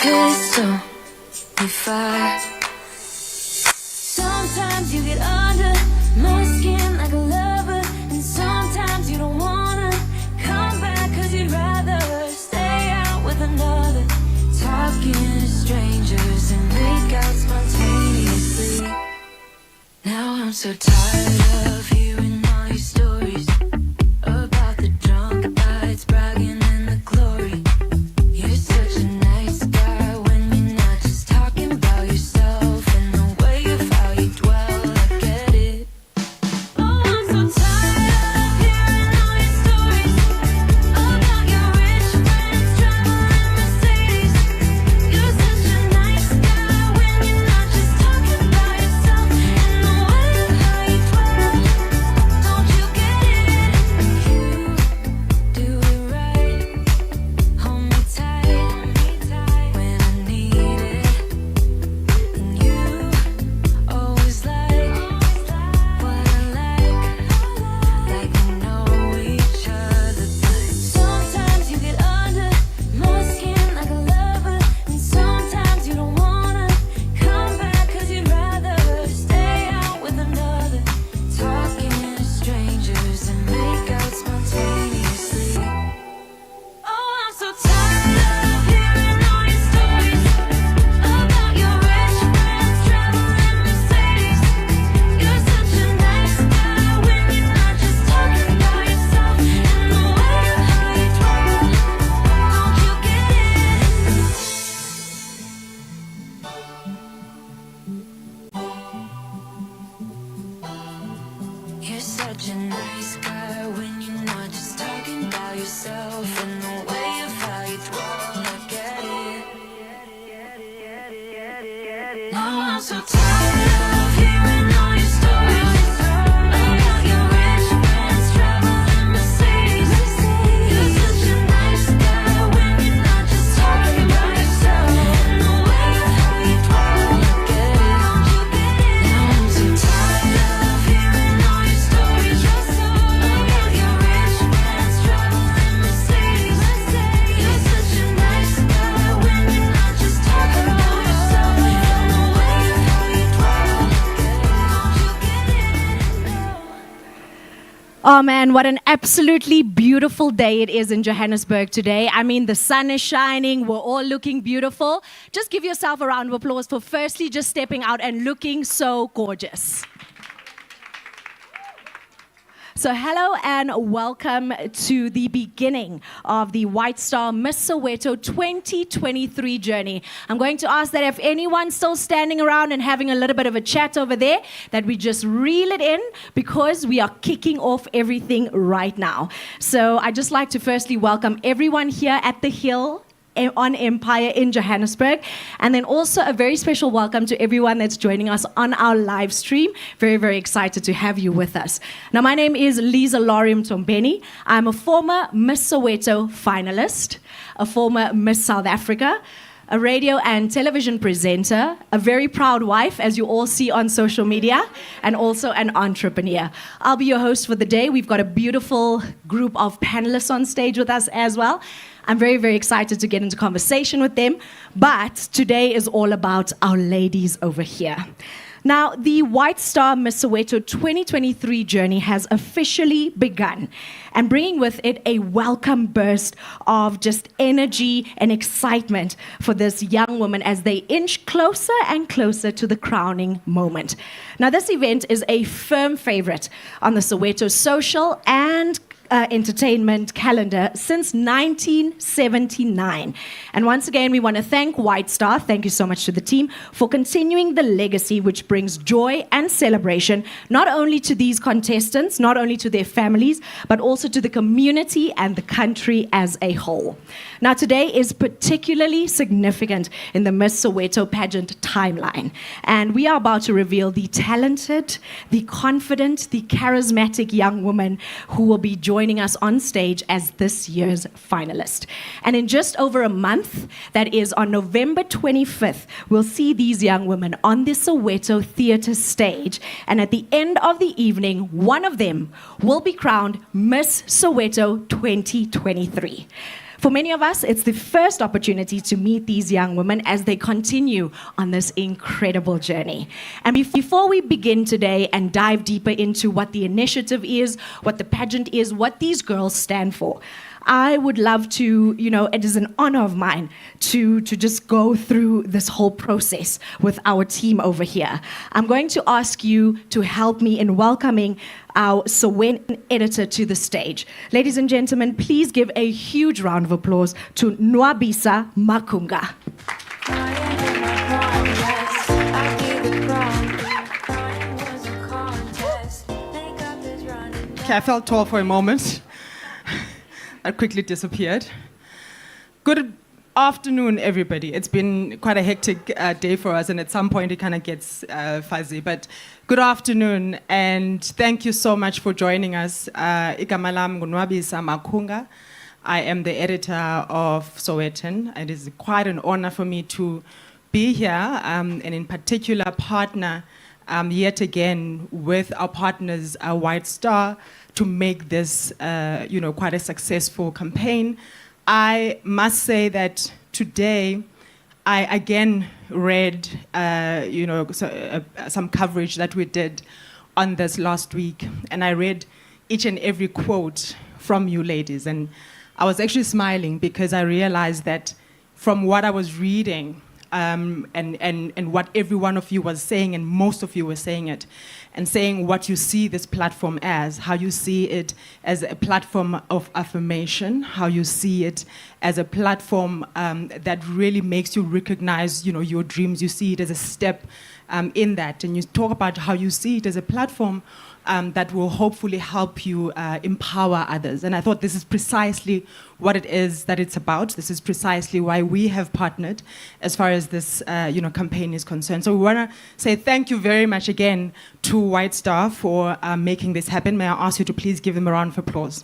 crystal, we fire. Sometimes you get under my skin like a lover, and sometimes you don't wanna come back cause you'd rather stay out with another. Talking to strangers and make out spontaneously. Now I'm so tired of hearing all your stories about the drunk nights, bragging in the glory. You're such a nice guy when you're not just talking about yourself and the way of how you dwell. I get it. Oh, I'm so tired of hearing all your stories about your rich friends traveling Mercedes. You're such a nice guy when you're not just talking about yourself and the way of how you dwell. Don't you get it? You do it right. Hold me tight when I need it. And you always like what I like we know each other. But sometimes you get under my skin like a lover, and sometimes you don't wanna come back cause you'd rather stay out with another. Talking to strangers and make out spontaneously. Oh, I'm so tired of hearing all your stories about your rich friends traveling Mercedes. You're such a nice guy when you're not just talking about yourself and the way of how you dwell. Don't you get it? You're such a nice guy when you're not just talking about yourself and the way of how you dwell. I get it. Now I'm so tired of hearing all your stories about your rich friends traveling Mercedes. You're such a nice guy when you're not just talking about yourself and the way of how you dwell. I get it. Don't you get it? Now I'm so tired of hearing all your stories about your rich friends traveling Mercedes. You're such a nice guy when you're not just talking about yourself and the way of how you dwell. Don't you get it? No. Oh man, what an absolutely beautiful day it is in Johannesburg today. I mean, the sun is shining, we're all looking beautiful. Just give yourself a round of applause for firstly just stepping out and looking so gorgeous. So hello and welcome to the beginning of the White Star Miss Soweto 2023 journey. I'm going to ask that if anyone's still standing around and having a little bit of a chat over there, that we just reel it in because we are kicking off everything right now. So I'd just like to firstly welcome everyone here at the Hill on Empire in Johannesburg, and then also a very special welcome to everyone that's joining us on our live stream. Very, very excited to have you with us. Now, my name is Lisa Lorium Tombeni. I'm a former Miss Soweto finalist, a former Miss South Africa, a radio and television presenter, a very proud wife, as you all see on social media, and also an entrepreneur. I'll be your host for the day. We've got a beautiful group of panelists on stage with us as well. I'm very, very excited to get into conversation with them, but today is all about our ladies over here. Now, the White Star Miss Soweto 2023 journey has officially begun, and bringing with it a welcome burst of just energy and excitement for this young woman as they inch closer and closer to the crowning moment. Now, this event is a firm favorite on the Soweto social and entertainment calendar since 1979. And once again, we want to thank White Star, thank you so much to the team, for continuing the legacy which brings joy and celebration, not only to these contestants, not only to their families, but also to the community and the country as a whole. Now, today is particularly significant in the Miss Soweto pageant timeline. And we are about to reveal the talented, the confident, the charismatic young woman who will be joining us on stage as this year's finalist. And in just over a month, that is on November 25th, we'll see these young women on the Soweto Theatre stage. And at the end of the evening, one of them will be crowned Miss Soweto 2023. For many of us, it's the first opportunity to meet these young women as they continue on this incredible journey. And before we begin today and dive deeper into what the initiative is, what the pageant is, what these girls stand for, I would love to, it is an honor of mine to just go through this whole process with our team over here. I'm going to ask you to help me in welcoming our Soweto editor to the stage. Ladies and gentlemen, please give a huge round of applause to Nwabisa Makunga. Okay, I felt tall for a moment. I quickly disappeared. Good afternoon, everybody. It's been quite a hectic day for us, and at some point it kind of gets fuzzy. But good afternoon, and thank you so much for joining us. Igama lam ngunwabisa Makunga. I am the editor of Sowetan. It is quite an honor for me to be here, and in particular partner yet again with our partners, White Star, to make this, quite a successful campaign. I must say that today, I again read, some coverage that we did on this last week, and I read each and every quote from you ladies, and I was actually smiling because I realized that from what I was reading, and what every one of you was saying, and most of you were saying it, and saying what you see this platform as, how you see it as a platform of affirmation, how you see it as a platform that really makes you recognize, your dreams. You see it as a step in that, and you talk about how you see it as a platform that will hopefully help you empower others. And I thought this is precisely what it is that it's about. This is precisely why we have partnered as far as this campaign is concerned. So we want to say thank you very much again to White Star for making this happen. May I ask you to please give them a round of applause.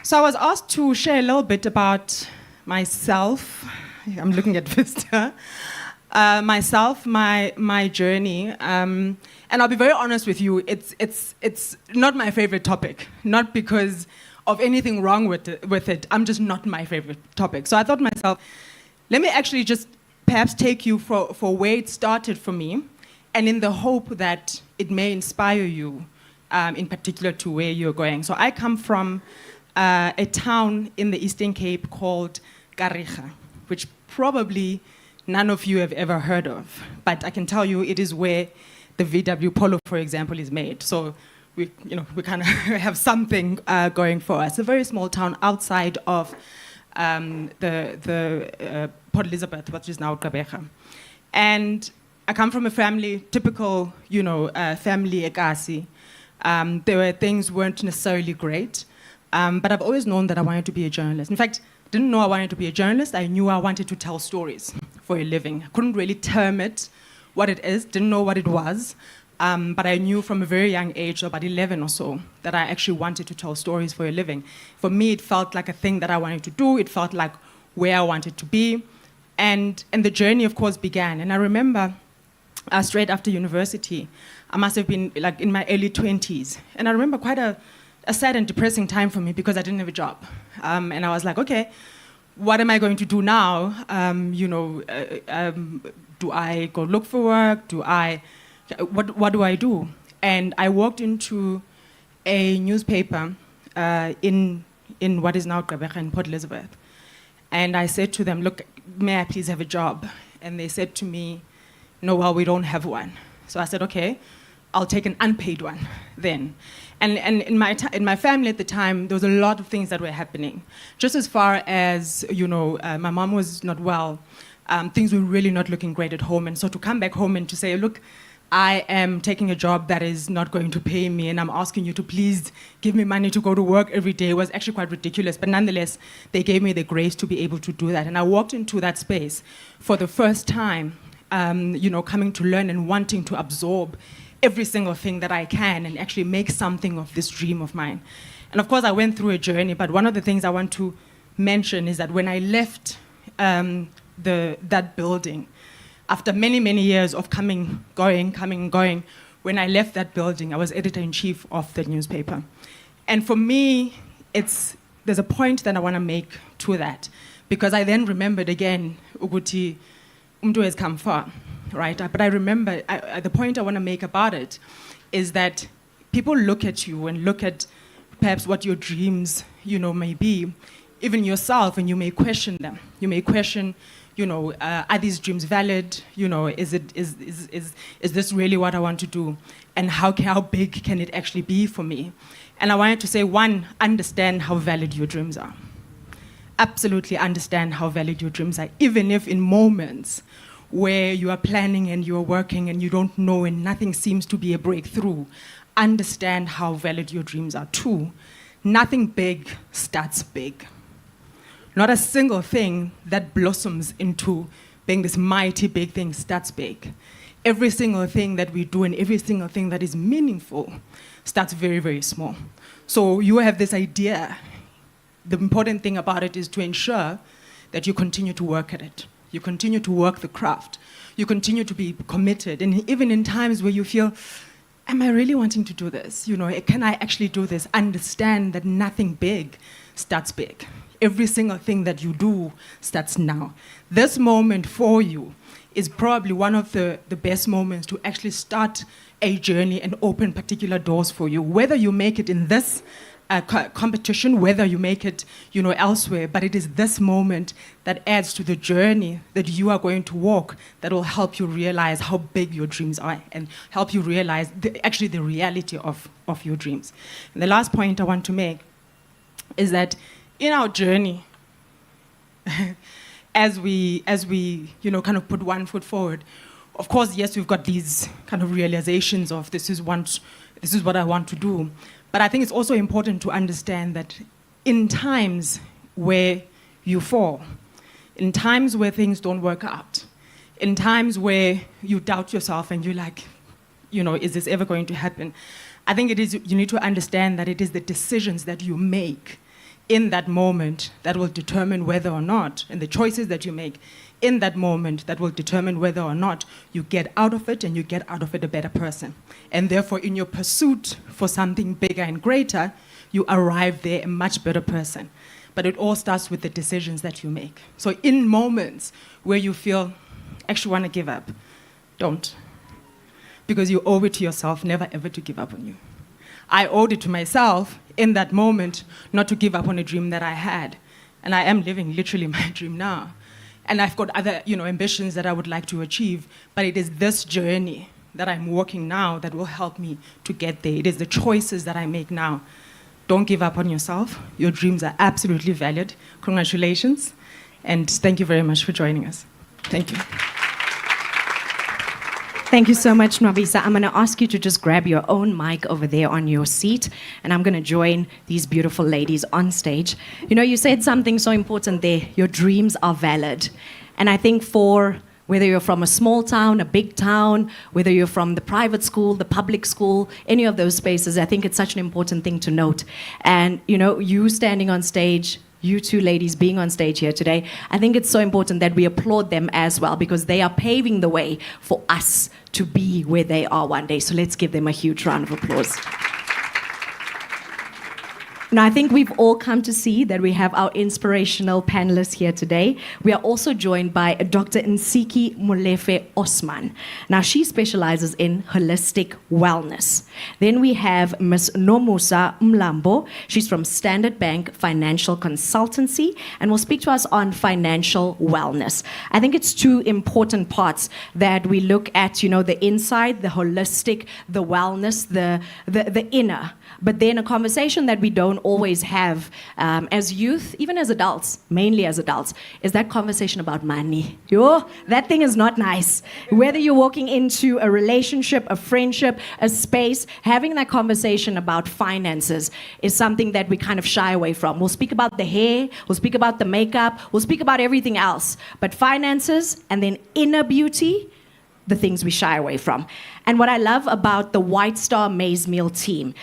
So I was asked to share a little bit about myself. I'm looking at Vista. Myself, my journey, and I'll be very honest with you. It's not my favorite topic, not because of anything wrong with it. I'm just not my favorite topic. So I thought to myself, let me actually just perhaps take you for where it started for me, and in the hope that it may inspire you, in particular to where you're going. So I come from a town in the Eastern Cape called Kariga, which probably none of you have ever heard of, but I can tell you it is where the VW Polo, for example, is made. So we kind of have something going for us. A very small town outside of the Port Elizabeth, which is now Gqeberha. And I come from a family, typical, family ekasi. There were things weren't necessarily great, but I've always known that I wanted to be a journalist. In fact, didn't know I wanted to be a journalist. I knew I wanted to tell stories for a living. I couldn't really term it what it is, didn't know what it was, but I knew from a very young age, about 11 or so, that I actually wanted to tell stories for a living. For me, it felt like a thing that I wanted to do. It felt like where I wanted to be. And the journey, of course, began. And I remember straight after university, I must have been like in my early 20s. And I remember quite a sad and depressing time for me because I didn't have a job. And I was like, okay, what am I going to do now? Do I go look for work? What do I do? And I walked into a newspaper in what is now Gqeberha in Port Elizabeth. And I said to them, look, may I please have a job? And they said to me, no, well, we don't have one. So I said, okay, I'll take an unpaid one then. And in my family at the time, there was a lot of things that were happening. Just as far as, my mom was not well, things were really not looking great at home. And so to come back home and to say, look, I am taking a job that is not going to pay me, and I'm asking you to please give me money to go to work every day, was actually quite ridiculous. But nonetheless, they gave me the grace to be able to do that. And I walked into that space for the first time, coming to learn and wanting to absorb every single thing that I can and actually make something of this dream of mine. And of course, I went through a journey, but one of the things I want to mention is that when I left that building, after many, many years of coming, going, when I left that building, I was editor-in-chief of the newspaper. And for me, there's a point that I want to make to that, because I then remembered again, Uguti, Umdu has come far, right? But I remember, the point I want to make about it is that people look at you and look at perhaps what your dreams, may be, even yourself, and you may question them. You may question, are these dreams valid? Is this really what I want to do? And how big can it actually be for me? And I wanted to say, one, understand how valid your dreams are. Absolutely understand how valid your dreams are, even if in moments where you are planning and you are working and you don't know and nothing seems to be a breakthrough. Understand how valid your dreams are. Two, nothing big starts big. Not a single thing that blossoms into being this mighty big thing starts big. Every single thing that we do and every single thing that is meaningful starts very, very small. So you have this idea. The important thing about it is to ensure that you continue to work at it. You continue to work the craft. You continue to be committed. And even in times where you feel, am I really wanting to do this? Can I actually do this? Understand that nothing big starts big. Every single thing that you do starts now. This moment for you is probably one of the best moments to actually start a journey and open particular doors for you. Whether you make it in this competition, whether you make it, elsewhere, but it is this moment that adds to the journey that you are going to walk that will help you realize how big your dreams are and help you realize the reality of your dreams. And the last point I want to make is that in our journey, as we kind of put one foot forward, of course, yes, we've got these kind of realizations of this is what I want to do. But I think it's also important to understand that in times where you fall, in times where things don't work out, in times where you doubt yourself and you're like, is this ever going to happen? I think you need to understand that it is the decisions that you make in that moment that will determine whether or not, and the choices that you make in that moment that will determine whether or not you get out of it and you get out of it a better person. And therefore, in your pursuit for something bigger and greater, you arrive there a much better person. But it all starts with the decisions that you make. So in moments where you feel, actually want to give up, don't. Because you owe it to yourself never ever to give up on you. I owed it to myself in that moment not to give up on a dream that I had. And I am living literally my dream now. And I've got other, ambitions that I would like to achieve, but it is this journey that I'm walking now that will help me to get there. It is the choices that I make now. Don't give up on yourself. Your dreams are absolutely valid. Congratulations, and thank you very much for joining us. Thank you. Thank you so much, Nwabisa. I'm going to ask you to just grab your own mic over there on your seat, and I'm going to join these beautiful ladies on stage. You said something so important there. Your dreams are valid. And I think for whether you're from a small town, a big town, whether you're from the private school, the public school, any of those spaces, I think it's such an important thing to note. And, you standing on stage, you two ladies being on stage here today, I think it's so important that we applaud them as well, because they are paving the way for us to be where they are one day. So let's give them a huge round of applause. Now, I think we've all come to see that we have our inspirational panelists here today. We are also joined by Dr. Nsiki Molefe Osman. Now, she specializes in holistic wellness. Then we have Ms. Nomusa Mlambo. She's from Standard Bank Financial Consultancy and will speak to us on financial wellness. I think it's two important parts that we look at, the inside, the holistic, the wellness, the inner. But then a conversation that we don't always have as youth, even as adults, mainly as adults, is that conversation about money. That thing is not nice. Whether you're walking into a relationship, a friendship, a space, having that conversation about finances is something that we kind of shy away from. We'll speak about the hair, we'll speak about the makeup, we'll speak about everything else. But finances and then inner beauty, the things we shy away from. And what I love about the White Star Maize Meal team,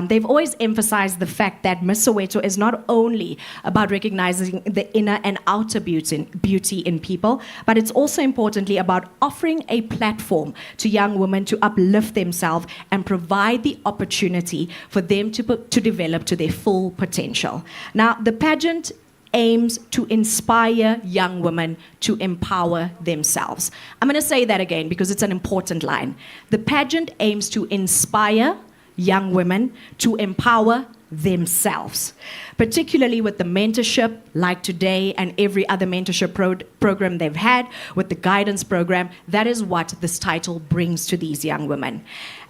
they've always emphasized the fact that Miss Soweto is not only about recognizing the inner and outer beauty in people, but it's also importantly about offering a platform to young women to uplift themselves and provide the opportunity for them to develop to their full potential. Now, the pageant aims to inspire young women to empower themselves. I'm going to say that again because it's an important line. The pageant aims to inspire young women to empower themselves, particularly with the mentorship like today and every other mentorship program they've had, with the guidance program. That is what this title brings to these young women.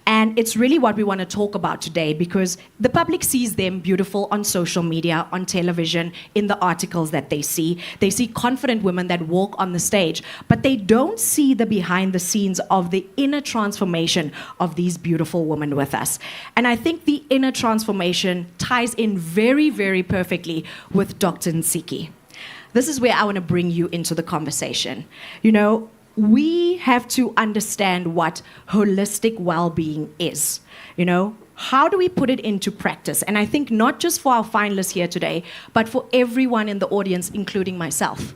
And it's really what we want to talk about today because the public sees them beautiful on social media, on television, in the articles that they see. They see confident women that walk on the stage, but they don't see the behind the scenes of the inner transformation of these beautiful women with us. And I think the inner transformation ties in very, very perfectly with Dr. Nsiki. This is where I want to bring you into the conversation. You know, we have to understand what holistic well-being is. You know, how do we put it into practice? And I think not just for our finalists here today, but for everyone in the audience, including myself.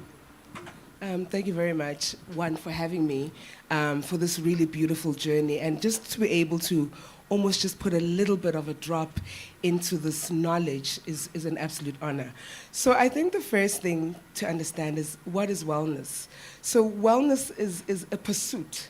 Thank you very much, Juan, for having me for this really beautiful journey, and just to be able to almost just put a little bit of a drop into this knowledge is an absolute honor. So I think the first thing to understand is, what is wellness? So wellness is a pursuit.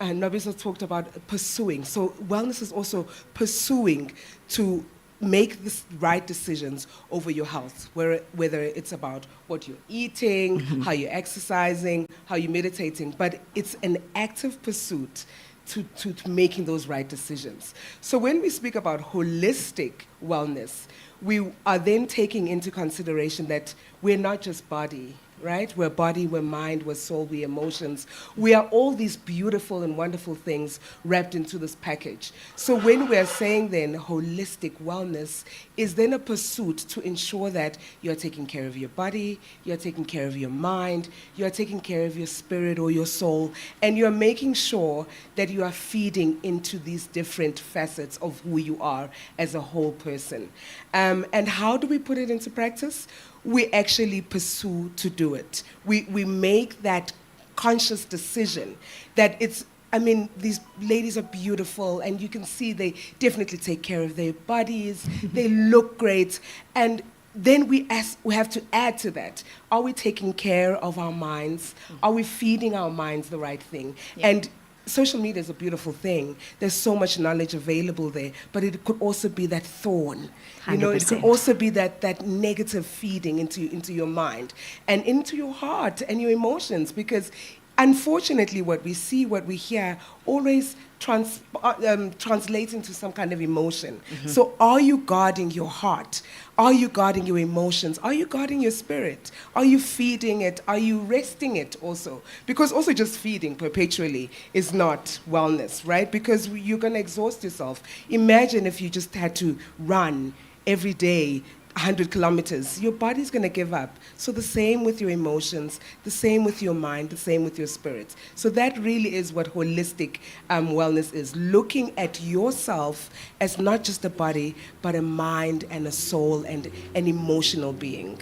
And Nobisa talked about pursuing. So wellness is also pursuing to make the right decisions over your health, whether it's about what you're eating, how you're exercising, how you're meditating, but it's an active pursuit to making those right decisions. So when we speak about holistic wellness, we are then taking into consideration that we're not just body, right? We're body, we're mind, we're soul, we're emotions. We are all these beautiful and wonderful things wrapped into this package. So when we're saying then holistic wellness is then a pursuit to ensure that you're taking care of your body, you're taking care of your mind, you're taking care of your spirit or your soul, and you're making sure that you are feeding into these different facets of who you are as a whole person. And how do we put it into practice? We actually pursue to do it. We make that conscious decision that it's, I mean, these ladies are beautiful, and you can see they definitely take care of their bodies, they look great, and then we have to add to that. Are we taking care of our minds? Are we feeding our minds the right thing? Yeah. And social media is a beautiful thing. There's so much knowledge available there, but it could also be that thorn. 100%. You know, it could also be that negative feeding into your mind and into your heart and your emotions, because unfortunately what we see, what we hear, always translates into some kind of emotion. So are you guarding your heart? Are you guarding your emotions? Are you guarding your spirit? Are you feeding it? Are you resting it also? Because also just feeding perpetually is not wellness, right? Because you're going to exhaust yourself. Imagine if you just had to run every day 100 kilometers, your body's going to give up. So the same with your emotions, the same with your mind, the same with your spirit. So that really is what holistic wellness is, looking at yourself as not just a body, but a mind and a soul and an emotional being.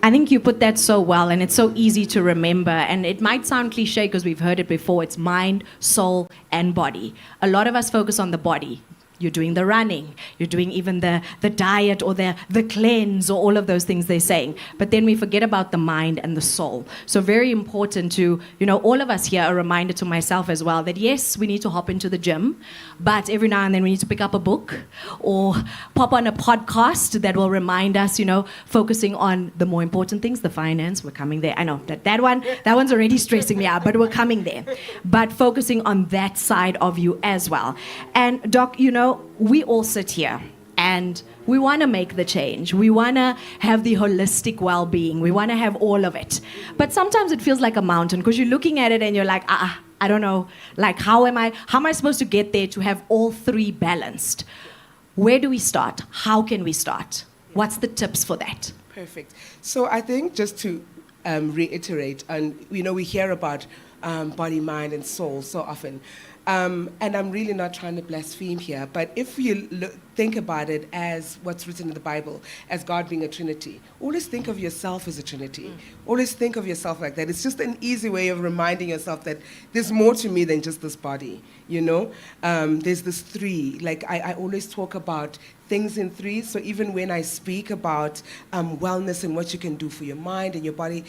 I think you put that so well, and it's so easy to remember. And it might sound cliche because we've heard it before. It's mind, soul, and body. A lot of us focus on the body. You're doing the running, you're doing even the diet or the cleanse or all of those things they're saying. But then we forget about the mind and the soul. So very important to, all of us here, a reminder to myself as well, that yes, we need to hop into the gym, but every now and then we need to pick up a book or pop on a podcast that will remind us, focusing on the more important things, the finance, we're coming there. I know that one's already stressing me out, but we're coming there. But focusing on that side of you as well. And Doc, we all sit here and we want to make the change. We want to have the holistic well-being. We want to have all of it. But sometimes it feels like a mountain because you're looking at it and you're like, I don't know, like how am I supposed to get there to have all three balanced? Where do we start? How can we start? What's the tips for that? Perfect. So I think just to reiterate, and we hear about body, mind, and soul so often. And I'm really not trying to blaspheme here, but if you think about it as what's written in the Bible, as God being a Trinity, always think of yourself as a Trinity. Always think of yourself like that. It's just an easy way of reminding yourself that there's more to me than just this body, you know? There's this three. Like, I always talk about things in threes, so even when I speak about wellness and what you can do for your mind and your body,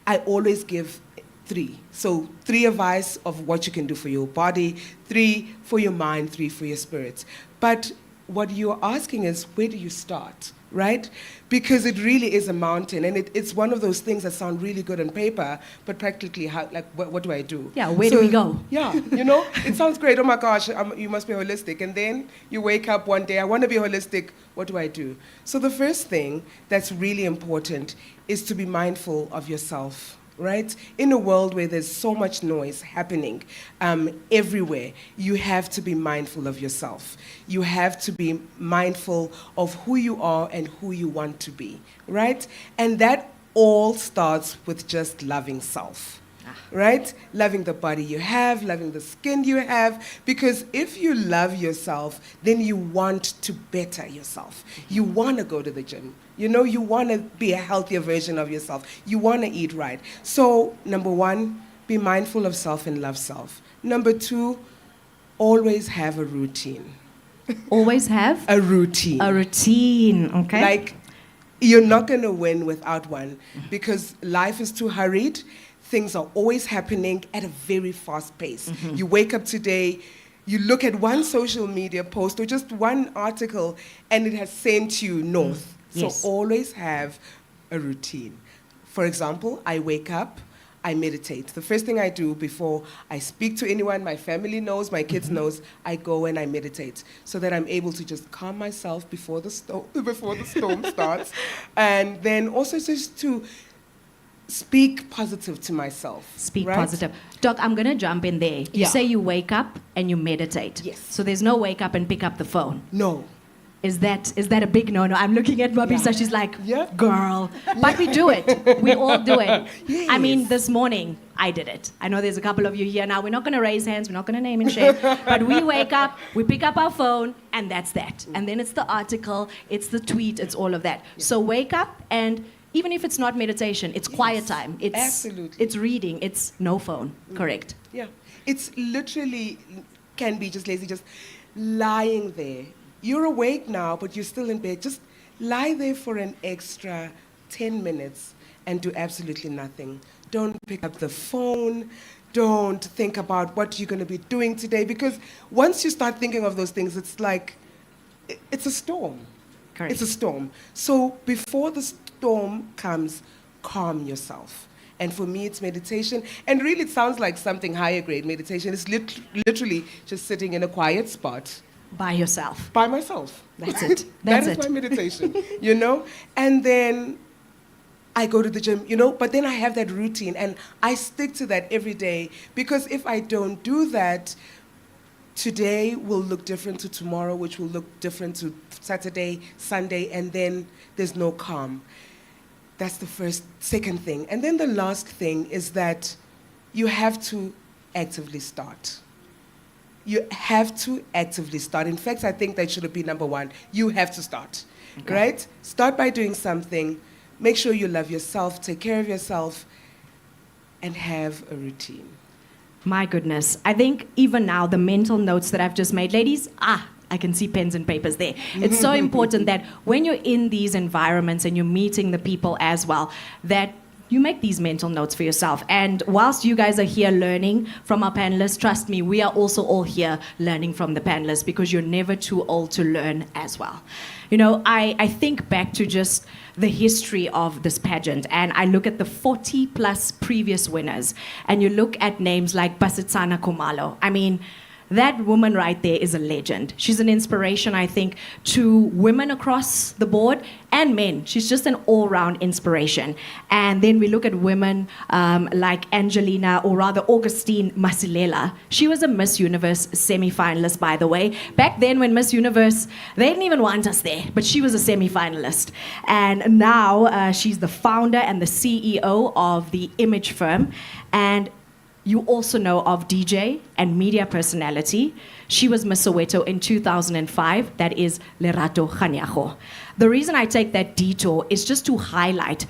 I always give three. So 3 advice of what you can do for your body, 3 for your mind, 3 for your spirit. But what you're asking is, where do you start, right? Because it really is a mountain, and it's one of those things that sound really good on paper, but practically, what do I do? Yeah, where do we go? Yeah, you know, it sounds great. Oh my gosh, you must be holistic. And then you wake up one day, I want to be holistic. What do I do? So the first thing that's really important is to be mindful of yourself. Right? In a world where there's so much noise happening everywhere, you have to be mindful of yourself. You have to be mindful of who you are and who you want to be, right? And that all starts with just loving self. Right? Loving the body you have, loving the skin you have, because if you love yourself, then you want to better yourself. You want to go to the gym. You know, you want to be a healthier version of yourself. You want to eat right. So, number 1, be mindful of self and love self. Number 2, always have a routine. Always have a routine. A routine, okay. Like, you're not going to win without one, because life is too hurried. Things are always happening at a very fast pace. Mm-hmm. You wake up today, you look at one social media post or just one article, and it has sent you north. Yes. So always have a routine. For example, I wake up, I meditate. The first thing I do before I speak to anyone, my family knows, my kids knows, I go and I meditate so that I'm able to just calm myself before the storm starts, and then also just to speak positive to myself. Speak right? positive. Doc, I'm going to jump in there. You say you wake up and you meditate. Yes. So there's no wake up and pick up the phone. No. Is that a big no-no? I'm looking at Bobby, so she's like, girl. But we do it. We all do it. Yes. I mean, this morning, I did it. I know there's a couple of you here now. We're not going to raise hands. We're not going to name and shame. But we wake up, we pick up our phone, and that's that. And then it's the article, it's the tweet, it's all of that. Yeah. So wake up, and even if it's not meditation, it's quiet time. It's absolutely. It's reading. It's no phone. Correct. Yeah. It's literally can be just lazy, just lying there. You're awake now, but you're still in bed. Just lie there for an extra 10 minutes and do absolutely nothing. Don't pick up the phone. Don't think about what you're going to be doing today, because once you start thinking of those things, it's like, it's a storm. Correct. It's a storm. So before the storm comes, calm yourself. And for me, it's meditation. And really, it sounds like something higher grade meditation. It's literally just sitting in a quiet spot. By yourself. By myself. That's it. That is my meditation, you know? And then I go to the gym, you know? But then I have that routine, and I stick to that every day, because if I don't do that, today will look different to tomorrow, which will look different to Saturday, Sunday, and then there's no calm. That's the second thing. And then the last thing is that you have to actively start. You have to actively start. In fact, I think that should be number 1. You have to start, right? Start by doing something. Make sure you love yourself, take care of yourself, and have a routine. My goodness. I think even now, the mental notes that I've just made, ladies, I can see pens and papers there. It's so important that when you're in these environments and you're meeting the people as well, that you make these mental notes for yourself. And whilst you guys are here learning from our panelists, trust me, we are also all here learning from the panelists, because you're never too old to learn as well. You know, I think back to just the history of this pageant, and I look at the 40 plus previous winners, and you look at names like Basitsana Khumalo. I mean, that woman right there is a legend. She's an inspiration, I think, to women across the board and men. She's just an all-round inspiration. And then we look at women like Angelina, or rather Augustine Masilela. She was a Miss Universe semi-finalist, by the way. Back then when Miss Universe, they didn't even want us there, but she was a semi-finalist. And now she's the founder and the CEO of the Image firm. And you also know of DJ and media personality. She was Miss Soweto in 2005. That is Lerato Kganyago. The reason I take that detour is just to highlight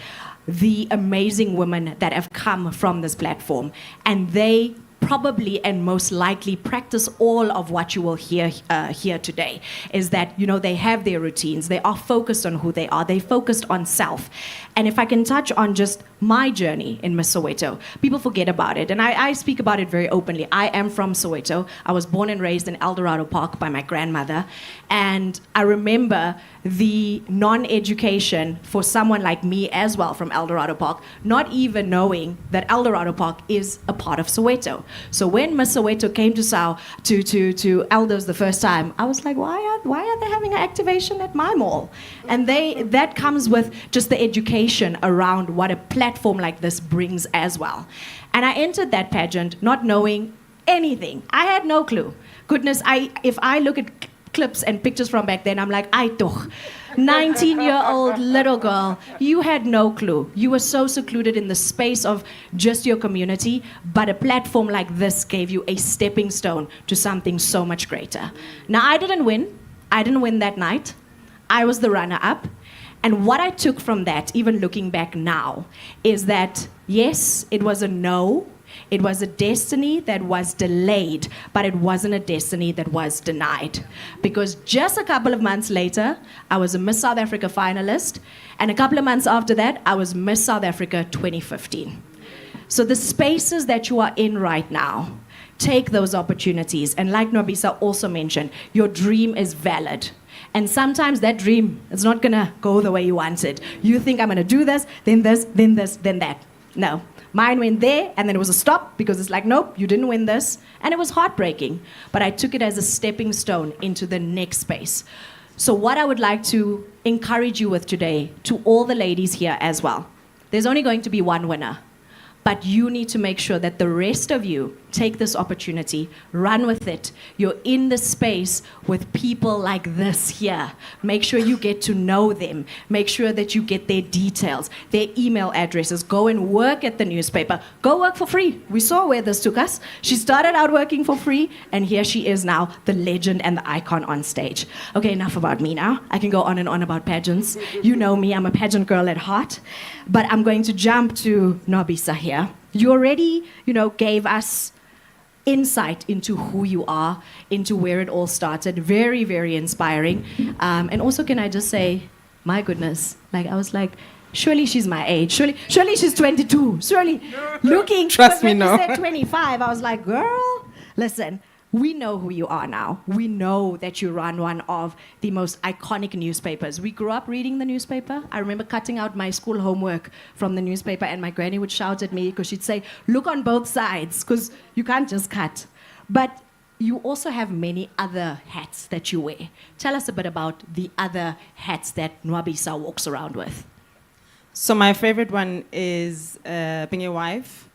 the amazing women that have come from this platform, and they probably and most likely practice all of what you will hear here today. Is that, you know, they have their routines, they are focused on who they are, they focused on self. And if I can touch on just my journey in Miss Soweto, people forget about it, and I speak about it very openly. I am from Soweto. I was born and raised in Eldorado Park by my grandmother, and I remember the non-education for someone like me as well from Eldorado Park, not even knowing that Eldorado Park is a part of Soweto. So when Miss Soweto came to Elders the first time, I was like, why are they having an activation at my mall? And that comes with just the education around what a platform like this brings as well. And I entered that pageant not knowing anything. I had no clue. Goodness, if I look at clips and pictures from back then, I'm like, I toch, 19-year-old little girl, you had no clue. You were so secluded in the space of just your community, but a platform like this gave you a stepping stone to something so much greater. Now, I didn't win. I didn't win that night. I was the runner-up. And what I took from that, even looking back now, is that, yes, it was a no. It was a destiny that was delayed, but it wasn't a destiny that was denied. Because just a couple of months later, I was a Miss South Africa finalist, and a couple of months after that, I was Miss South Africa 2015. So the spaces that you are in right now, take those opportunities. And like Nwabisa also mentioned, your dream is valid. And sometimes that dream is not gonna go the way you want it. You think, I'm gonna do this, then this, then this, then that. No. Mine went there, and then it was a stop, because it's like, nope, you didn't win this. And it was heartbreaking. But I took it as a stepping stone into the next space. So what I would like to encourage you with today, to all the ladies here as well, there's only going to be one winner. But you need to make sure that the rest of you take this opportunity, run with it. You're in the space with people like this here. Make sure you get to know them. Make sure that you get their details, their email addresses. Go and work at the newspaper. Go work for free. We saw where this took us. She started out working for free, and here she is now, the legend and the icon on stage. Okay, enough about me now. I can go on and on about pageants. You know me, I'm a pageant girl at heart. But I'm going to jump to Nwabisa here. You already, gave us insight into who you are, into where it all started. Very, very inspiring. And also, can I just say, my goodness, I was like, surely she's my age. Surely she's 22. Surely looking. Trust me, no. When you said 25, I was like, girl, listen. We know who you are now. We know that you run one of the most iconic newspapers. We grew up reading the newspaper. I remember cutting out my school homework from the newspaper, and my granny would shout at me because she'd say, look on both sides, because you can't just cut. But you also have many other hats that you wear. Tell us a bit about the other hats that Nwabisa walks around with. So my favorite one is being a wife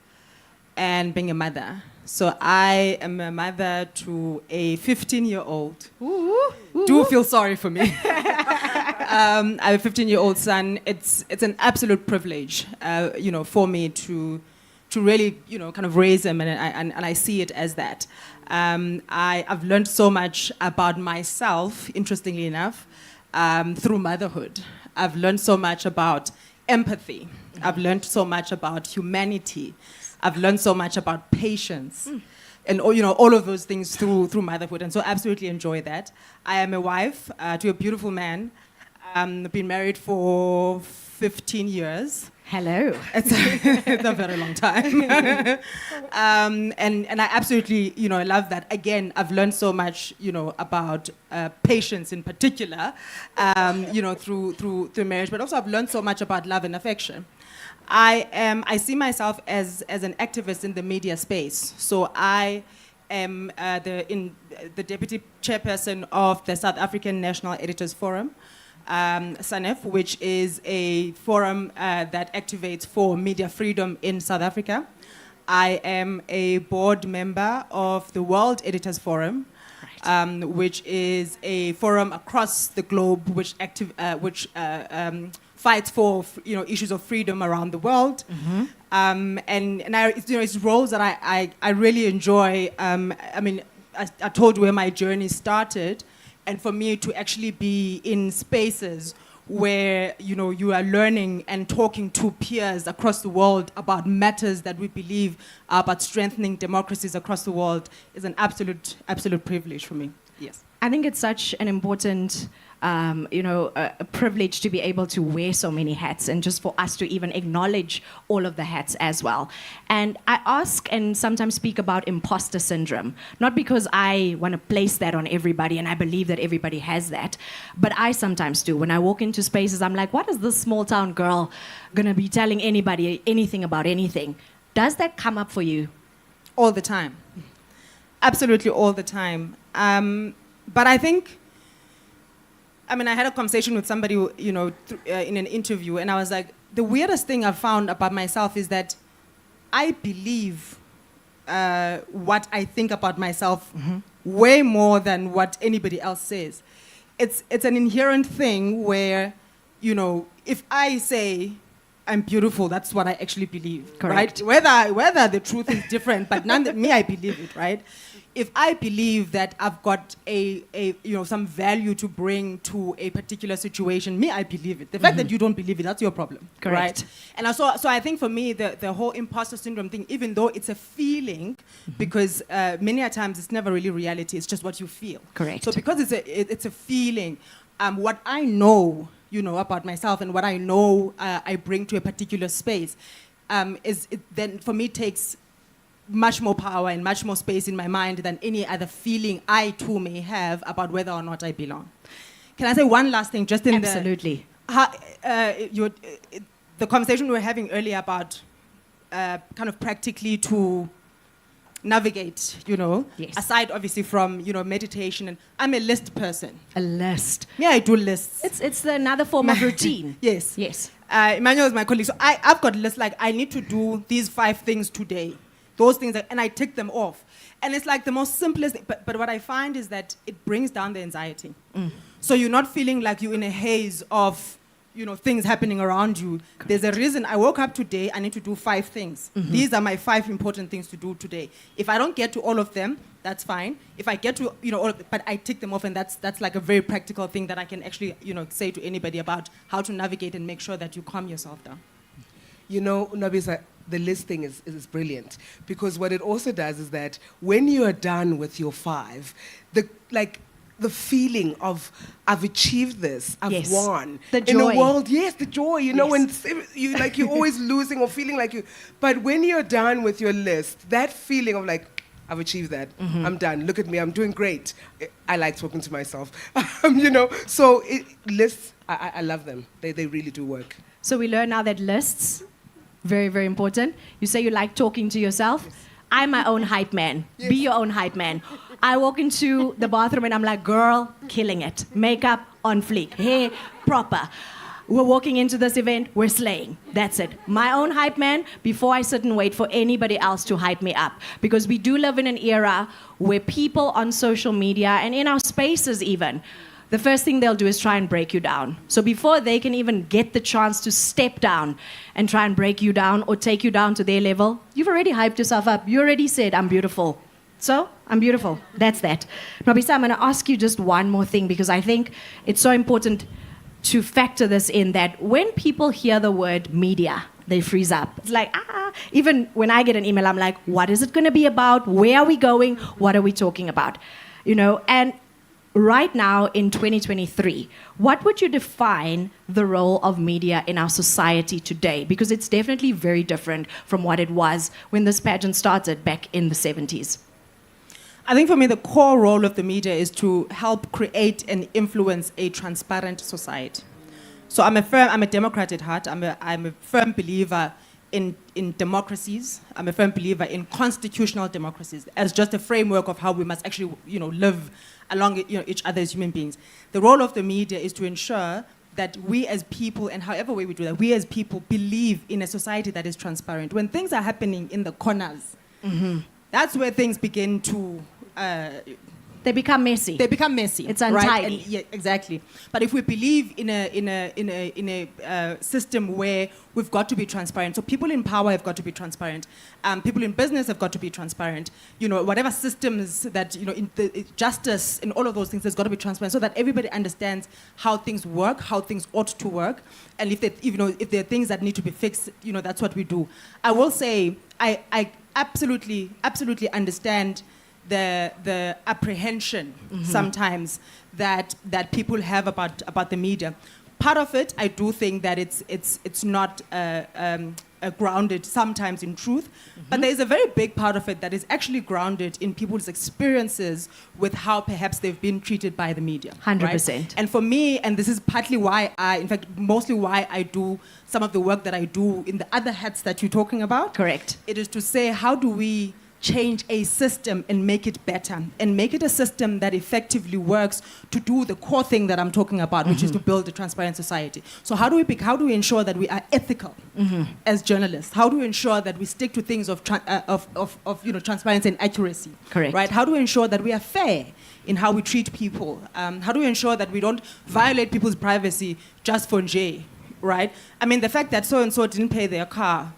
and being a mother. So I am a mother to a 15-year-old. Do feel sorry for me. I have a 15-year-old son. It's an absolute privilege, for me to really, kind of raise him, and I see it as that. I've learned so much about myself, interestingly enough, through motherhood. I've learned so much about empathy. I've learned so much about humanity. I've learned so much about patience and all of those things through motherhood, and so absolutely enjoy that. I am a wife to a beautiful man. Been married for 15 years. Hello. It's a very long time. And I absolutely, love that. Again, I've learned so much, about patience in particular, through marriage, but also I've learned so much about love and affection. I see myself as an activist in the media space. So I am the deputy chairperson of the South African National Editors Forum, SANEF, which is a forum that activates for media freedom in South Africa. I am a board member of the World Editors Forum, which is a forum across the globe which fights for issues of freedom around the world. And I, it's roles that I really enjoy. I mean, I told you where my journey started, and for me to actually be in spaces where you are learning and talking to peers across the world about matters that we believe are about strengthening democracies across the world is an absolute privilege for me. Yes. I think it's such an important, a privilege to be able to wear so many hats and just for us to even acknowledge all of the hats as well. And I ask and sometimes speak about imposter syndrome, not because I want to place that on everybody and I believe that everybody has that, but I sometimes do. When I walk into spaces, I'm like, what is this small town girl going to be telling anybody anything about anything? Does that come up for you? All the time. Absolutely all the time. But I think, I had a conversation with somebody, in an interview, and I was like, the weirdest thing I've found about myself is that I believe what I think about myself way more than what anybody else says. It's an inherent thing where, if I say I'm beautiful, that's what I actually believe. Correct. Right? Whether the truth is different, but me, I believe it, right? If I believe that I've got some value to bring to a particular situation, me, I believe it. The fact that you don't believe it, that's your problem. Correct. Right? And so I think for me, the whole imposter syndrome thing, even though it's a feeling, because many a times it's never really reality, it's just what you feel. Correct. So because it's a feeling, what I know, about myself and what I know I bring to a particular space, then for me takes much more power and much more space in my mind than any other feeling I too may have about whether or not I belong. Can I say one last thing? Just in Absolutely. the conversation we were having earlier about kind of practically to navigate, Yes. aside obviously from meditation, and I'm a list person. A list. Yeah, I do lists. It's another form of routine. Yes. Yes. Emmanuel is my colleague, so I've got lists like I need to do these 5 things today. Those things, and I tick them off. And it's like the most simplest thing, but what I find is that it brings down the anxiety. So you're not feeling like you're in a haze of, things happening around you. Correct. There's a reason I woke up today, I need to do 5 things. These are my 5 important things to do today. If I don't get to all of them, that's fine. If I get to, but I tick them off, and that's like a very practical thing that I can actually, say to anybody about how to navigate and make sure that you calm yourself down. Nobisa, the list thing is brilliant, because what it also does is that when you are done with your 5, the feeling of I've achieved this, I've won. The joy. In a world, yes, the joy. Yes. When you're always losing or feeling like you. But when you're done with your list, that feeling of like, I've achieved that. I'm done. Look at me. I'm doing great. I like talking to myself. So lists, I love them. They really do work. So we learn now that lists, very, very important. You say you like talking to yourself. Yes. I'm my own hype man. Yes. Be your own hype man. I walk into the bathroom and I'm like, girl, killing it. Makeup on fleek. Hair proper. We're walking into this event, we're slaying. That's it. My own hype man before I sit and wait for anybody else to hype me up. Because we do live in an era where people on social media and in our spaces even, the first thing they'll do is try and break you down. So before they can even get the chance to step down and try and break you down or take you down to their level, you've already hyped yourself up. You already said, I'm beautiful. So, I'm beautiful. That's that. Nobisa, I'm going to ask you just one more thing, because I think it's so important to factor this in, that when people hear the word media, they freeze up. It's like, even when I get an email, I'm like, what is it going to be about? Where are we going? What are we talking about? And right now in 2023, what would you define the role of media in our society today? Because it's definitely very different from what it was when this pageant started back in the 70s. I think for me, the core role of the media is to help create and influence a transparent society. So I'm a Democrat at heart. I'm a firm believer in democracies. I'm a firm believer in constitutional democracies as just a framework of how we must actually, live along each other as human beings. The role of the media is to ensure that we as people, and however way we do that, we as people believe in a society that is transparent. When things are happening in the corners, that's where things begin to They become messy. They become messy. It's right? untidy. And, yeah, exactly. But if we believe in a system where we've got to be transparent, so people in power have got to be transparent, people in business have got to be transparent. You know, whatever systems that in the justice and all of those things, there's got to be transparent, so that everybody understands how things work, how things ought to work, and if there are things that need to be fixed, that's what we do. I will say I absolutely understand the apprehension sometimes that people have about the media. Part of it, I do think that it's not grounded sometimes in truth, but there is a very big part of it that is actually grounded in people's experiences with how perhaps they've been treated by the media. 100%. Right? And for me, and this is partly why mostly why I do some of the work that I do in the other hats that you're talking about. Correct. It is to say, how do we change a system and make it better and make it a system that effectively works to do the core thing that I'm talking about, which is to build a transparent society. So how do we ensure that we are ethical as journalists? How do we ensure that we stick to things of transparency and accuracy? Correct. Right? How do we ensure that we are fair in how we treat people? How do we ensure that we don't violate people's privacy just for J? Right? I mean, the fact that so and so didn't pay their car.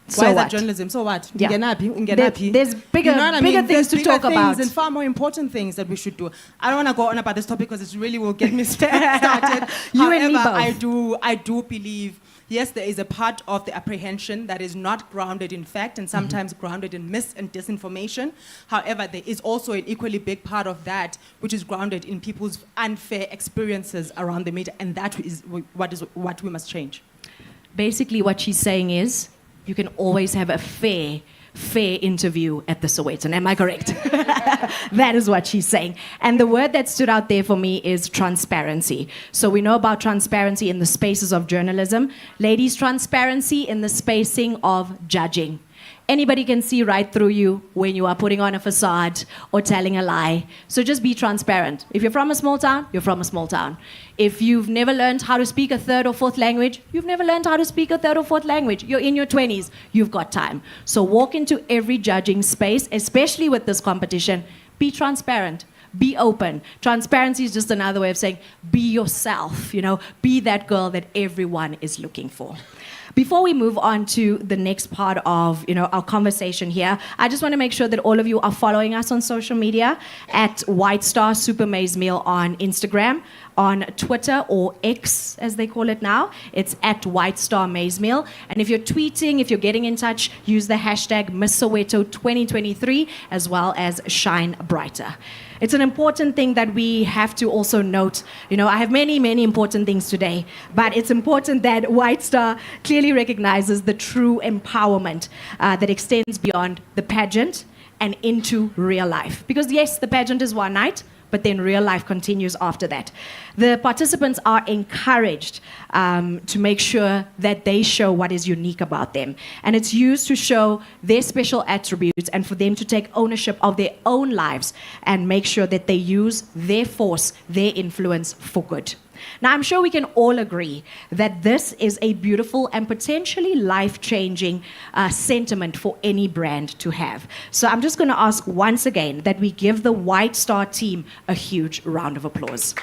So Why is what? that journalism? So what? Yeah. Ungenapi? There's bigger things There's to bigger talk things about. and far more important things that we should do. I don't want to go on about this topic because it really will get me started. You However, and me both. I do believe, yes, there is a part of the apprehension that is not grounded in fact and sometimes grounded in mis and disinformation. However, there is also an equally big part of that which is grounded in people's unfair experiences around the media, and that is what we must change. Basically, what she's saying is, you can always have a fair interview at the Sowetan. Am I correct? That is what she's saying. And the word that stood out there for me is transparency. So we know about transparency in the spaces of journalism. Ladies, transparency in the spacing of judging. Anybody can see right through you when you are putting on a facade or telling a lie. So just be transparent. If you're from a small town, you're from a small town. If you've never learned how to speak a third or fourth language, you've never learned how to speak a third or fourth language. You're in your 20s, you've got time. So walk into every judging space, especially with this competition. Be transparent. Be open. Transparency is just another way of saying be yourself, be that girl that everyone is looking for. Before we move on to the next part of our conversation here, I just want to make sure that all of you are following us on social media at White Star Super Maize Meal on Instagram, on Twitter, or X as they call it now. It's at White Star Maize Meal. And if you're tweeting, if you're getting in touch, use the hashtag Miss Soweto 2023 as well as Shine Brighter. It's an important thing that we have to also note. I have many, many important things today, but it's important that White Star clearly recognizes the true empowerment that extends beyond the pageant and into real life. Because yes, the pageant is one night, but then real life continues after that. The participants are encouraged to make sure that they show what is unique about them. And it's used to show their special attributes and for them to take ownership of their own lives and make sure that they use their force, their influence for good. Now, I'm sure we can all agree that this is a beautiful and potentially life-changing sentiment for any brand to have. So I'm just going to ask once again that we give the White Star team a huge round of applause.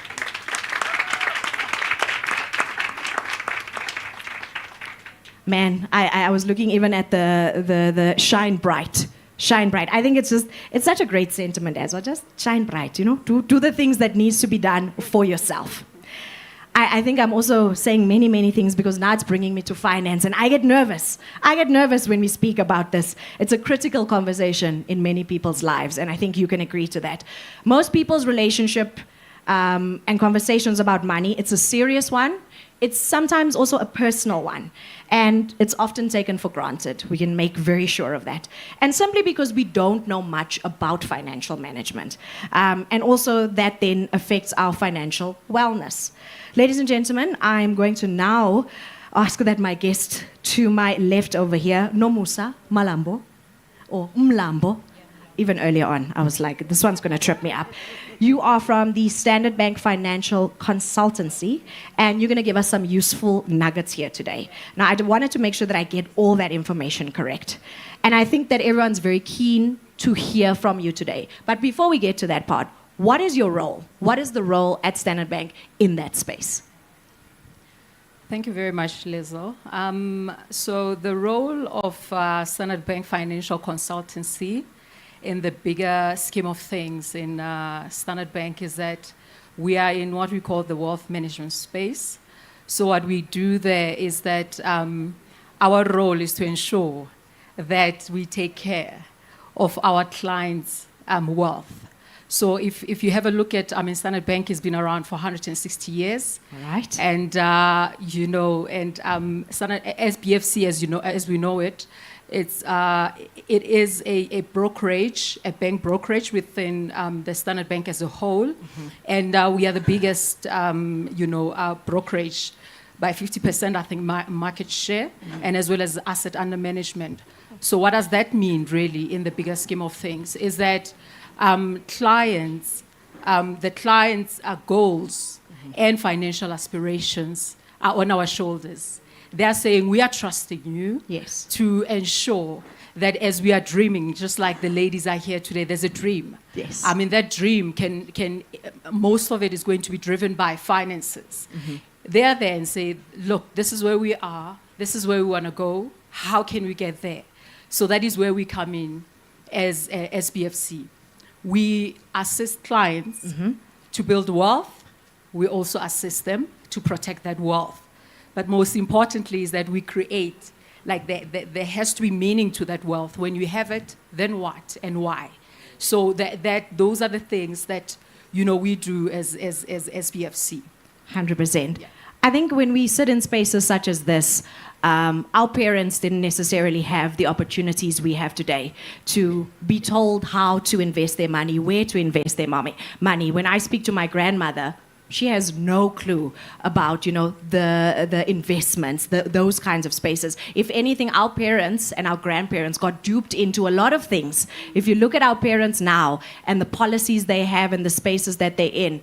Man, I was looking even at the Shine Bright. Shine bright. I think it's such a great sentiment as well. Just shine bright, do the things that needs to be done for yourself. I think I'm also saying many, many things because now it's bringing me to finance, and I get nervous. I get nervous when we speak about this. It's a critical conversation in many people's lives, and I think you can agree to that. Most people's relationship and conversations about money, it's a serious one. It's sometimes also a personal one, and it's often taken for granted. We can make very sure of that. And simply because we don't know much about financial management. And also that then affects our financial wellness. Ladies and gentlemen, I'm going to now ask that my guest to my left over here, Nomusa Malambo, or Mlambo, even earlier on, I was like, this one's going to trip me up. You are from the Standard Bank Financial Consultancy, and you're going to give us some useful nuggets here today. Now, I wanted to make sure that I get all that information correct. And I think that everyone's very keen to hear from you today. But before we get to that part, what is your role? What is the role at Standard Bank in that space? Thank you very much, Lizzo. So the role of Standard Bank Financial Consultancy in the bigger scheme of things in Standard Bank is that we are in what we call the wealth management space. So what we do there is that our role is to ensure that we take care of our clients' wealth. So if you have a look at, Standard Bank has been around for 160 years. Right. And, Standard, SBFC, as we know it, it is a brokerage, a bank brokerage within the Standard Bank as a whole. Mm-hmm. And we are the biggest, brokerage by 50%, I think, market share, mm-hmm. and as well as asset under management. So what does that mean, really, in the bigger scheme of things, is that the clients' goals mm-hmm. and financial aspirations are on our shoulders. They are saying, we are trusting you yes. to ensure that as we are dreaming, just like the ladies are here today, there's a dream. Yes. That dream can most of it is going to be driven by finances. Mm-hmm. They are there and say, look, this is where we are. This is where we want to go. How can we get there? So that is where we come in as SBFC. We assist clients mm-hmm. to build wealth. We also assist them to protect that wealth. But most importantly is that we create, like there has to be meaning to that wealth. When you have it, then what and why? So that those are the things that, we do as SBFC. 100%. Yeah. I think when we sit in spaces such as this, our parents didn't necessarily have the opportunities we have today to be told how to invest their money, where to invest their money. When I speak to my grandmother, she has no clue about, the investments, those kinds of spaces. If anything, our parents and our grandparents got duped into a lot of things. If you look at our parents now and the policies they have and the spaces that they're in,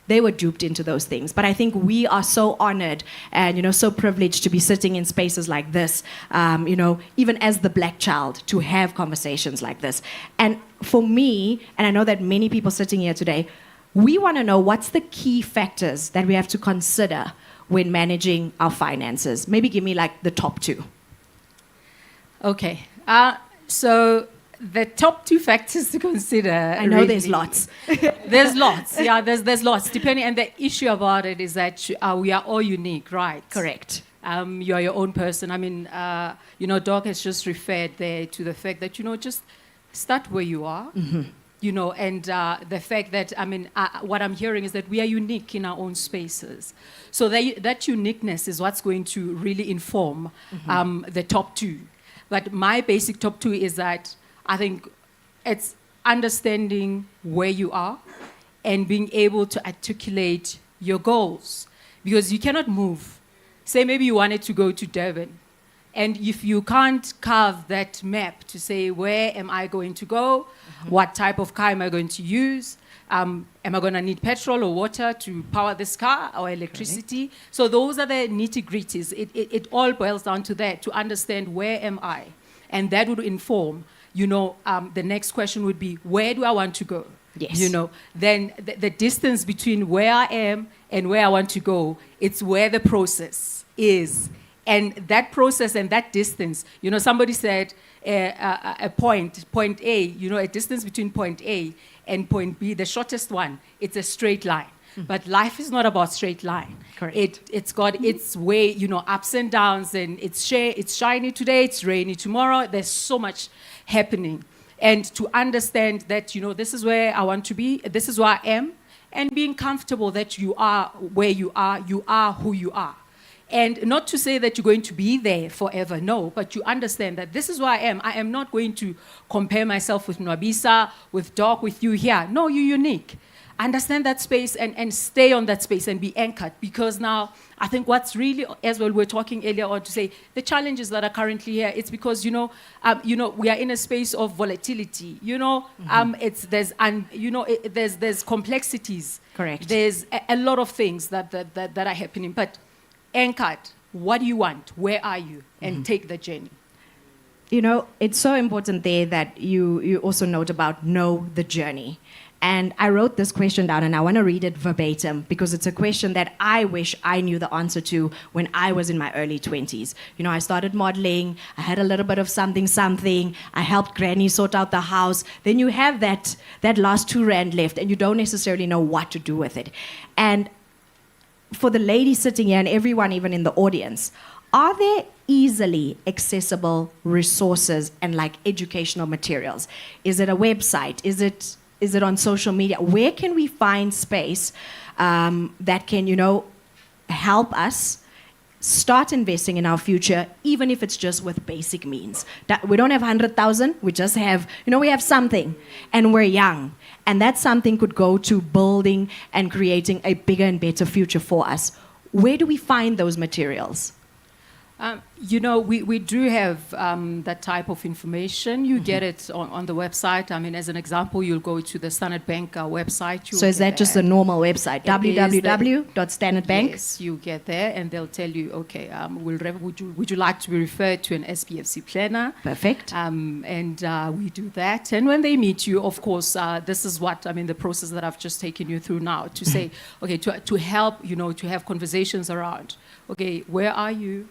they were duped into those things. But I think we are so honored and, so privileged to be sitting in spaces like this, even as the black child, to have conversations like this. And for me, and I know that many people sitting here today, we want to know what's the key factors that we have to consider when managing our finances. Maybe give me like the top two. Okay. So the top two factors to consider. I know really, there's lots. There's lots. Yeah, there's lots. Depending, and the issue about it is that we are all unique, right? Correct. You are your own person. Doc has just referred there to the fact that, just start where you are. Mm-hmm. And the fact that, what I'm hearing is that we are unique in our own spaces. So that uniqueness is what's going to really inform mm-hmm. The top two. But my basic top two is that I think it's understanding where you are and being able to articulate your goals. Because you cannot move. Say maybe you wanted to go to Durban. And if you can't carve that map to say, where am I going to go? Mm-hmm. What type of car am I going to use? Am I going to need petrol or water to power this car or electricity? Okay. So those are the nitty-gritties. It all boils down to that, to understand where am I? And that would inform, the next question would be, where do I want to go? Yes. Then the distance between where I am and where I want to go, it's where the process is. And that process and that distance, somebody said a point A, a distance between point A and point B, the shortest one, it's a straight line. Mm-hmm. But life is not about straight line. Correct. It's got its way, ups and downs, and it's shiny today, it's rainy tomorrow. There's so much happening. And to understand that, this is where I want to be, this is where I am, and being comfortable that you are where you are who you are. And not to say that you're going to be there forever, no, but you understand that this is where I am. I am not going to compare myself with Nwabisa, with Doc, with you here. No, you're unique. understand that space and stay on that space and be anchored. Because now, I think what's really, as well, we're talking earlier on to say, the challenges that are currently here, it's because, we are in a space of volatility. There's complexities. Correct. There's a lot of things that are happening. But anchored, what do you want? Where are you? And take the journey. It's so important there that you also note about know the journey. And I wrote this question down, and I want to read it verbatim because it's a question that I wish I knew the answer to when I was in my early 20s. I started modeling. I had a little bit of something. I helped Granny sort out the house. Then you have that last R2 left, and you don't necessarily know what to do with it. And for the lady sitting here and everyone even in the audience, are there easily accessible resources and like educational materials? Is it a website? Is it on social media? Where can we find space that can, help us start investing in our future, even if it's just with basic means? We don't have 100,000, we just have, we have something, and we're young. And that something could go to building and creating a bigger and better future for us. Where do we find those materials? We do have that type of information. You get it on the website. As an example, you'll go to the Standard Bank website. So is that just a normal website? www.standardbank? Yes, you get there and they'll tell you, okay, would you like to be referred to an SPFC planner? Perfect. And we do that. And when they meet you, of course, this is what, the process that I've just taken you through now to say, okay, to help, to have conversations around, okay, where are you?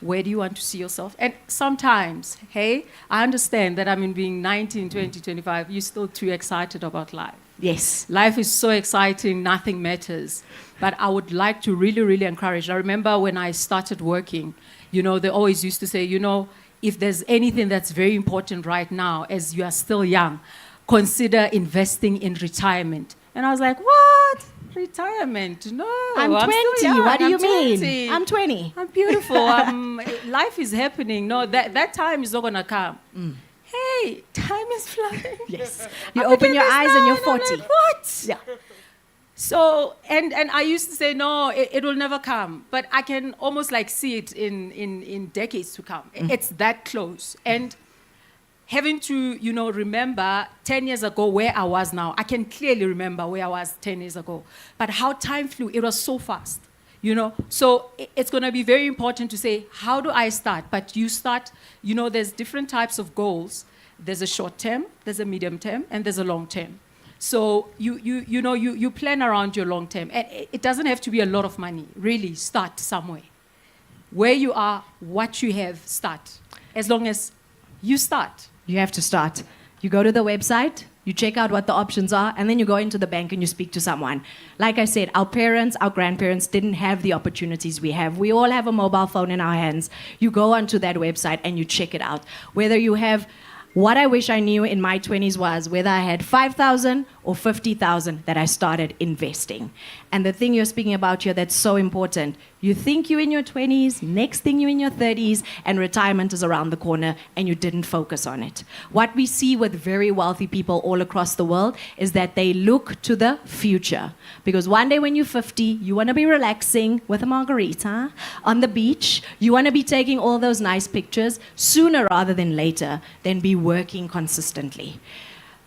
Where do you want to see yourself? And sometimes, I understand that being 19, 20, 25, you're still too excited about life. Yes. Life is so exciting, nothing matters. But I would like to really, really encourage. I remember when I started working, they always used to say, if there's anything that's very important right now, as you are still young, consider investing in retirement. And I was like, what? Retirement? No, I'm 20. Still young. What do you mean? 20. I'm 20. I'm beautiful. Life is happening. No, that time is not going to come. Hey, time is flying. Yes. You open your eyes and you're 40. I'm like, what? Yeah. So, and I used to say, no, it will never come. But I can almost see it in decades to come. It's that close. And having to, remember 10 years ago where I was now. I can clearly remember where I was 10 years ago. But how time flew, it was so fast, So it's going to be very important to say, how do I start? But you start, there's different types of goals. There's a short term, there's a medium term, and there's a long term. So you plan around your long term. And it doesn't have to be a lot of money. Really, start somewhere. Where you are, what you have, start. As long as you start. You have to start. You go to the website, you check out what the options are, and then you go into the bank and you speak to someone. Like I said, our parents, our grandparents didn't have the opportunities we have. We all have a mobile phone in our hands. You go onto that website and you check it out. Whether you have, what I wish I knew in my 20s was whether I had 5,000 or 50,000 that I started investing. And the thing you're speaking about here that's so important, you think you're in your 20s, next thing you're in your 30s, and retirement is around the corner, and you didn't focus on it. What we see with very wealthy people all across the world is that they look to the future. Because one day when you're 50, you want to be relaxing with a margarita on the beach. You want to be taking all those nice pictures sooner rather than later, than be working consistently.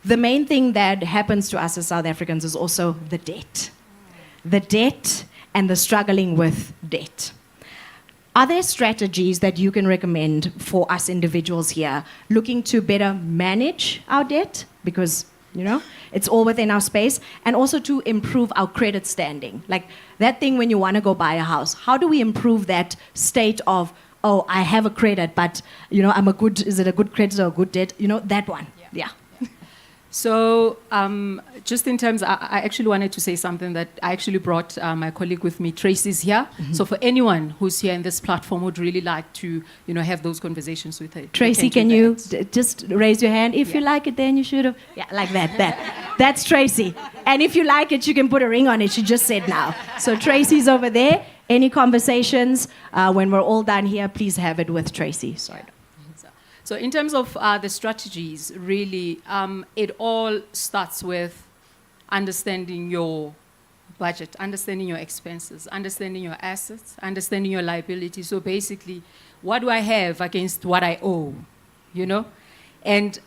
The main thing that happens to us as South Africans is also the debt. The debt and the struggling with debt. Are there strategies that you can recommend for us individuals here looking to better manage our debt? Because, it's all within our space. And also to improve our credit standing. Like that thing when you want to go buy a house. How do we improve that state of, oh, I have a credit, but, is it a good credit or a good debt? That one. Yeah. So just in terms, I actually wanted to say something that I actually brought my colleague with me, Tracy's here. Mm-hmm. So for anyone who's here in this platform would really like to, have those conversations with her. Tracy, can you just raise your hand? If you like it, then you should have. Yeah, like that. That's Tracy. And if you like it, you can put a ring on it. She just said now. So Tracy's over there. Any conversations, when we're all done here, please have it with Tracy. Sorry. So in terms of the strategies, really, it all starts with understanding your budget, understanding your expenses, understanding your assets, understanding your liabilities. So basically, what do I have against what I owe, you know? And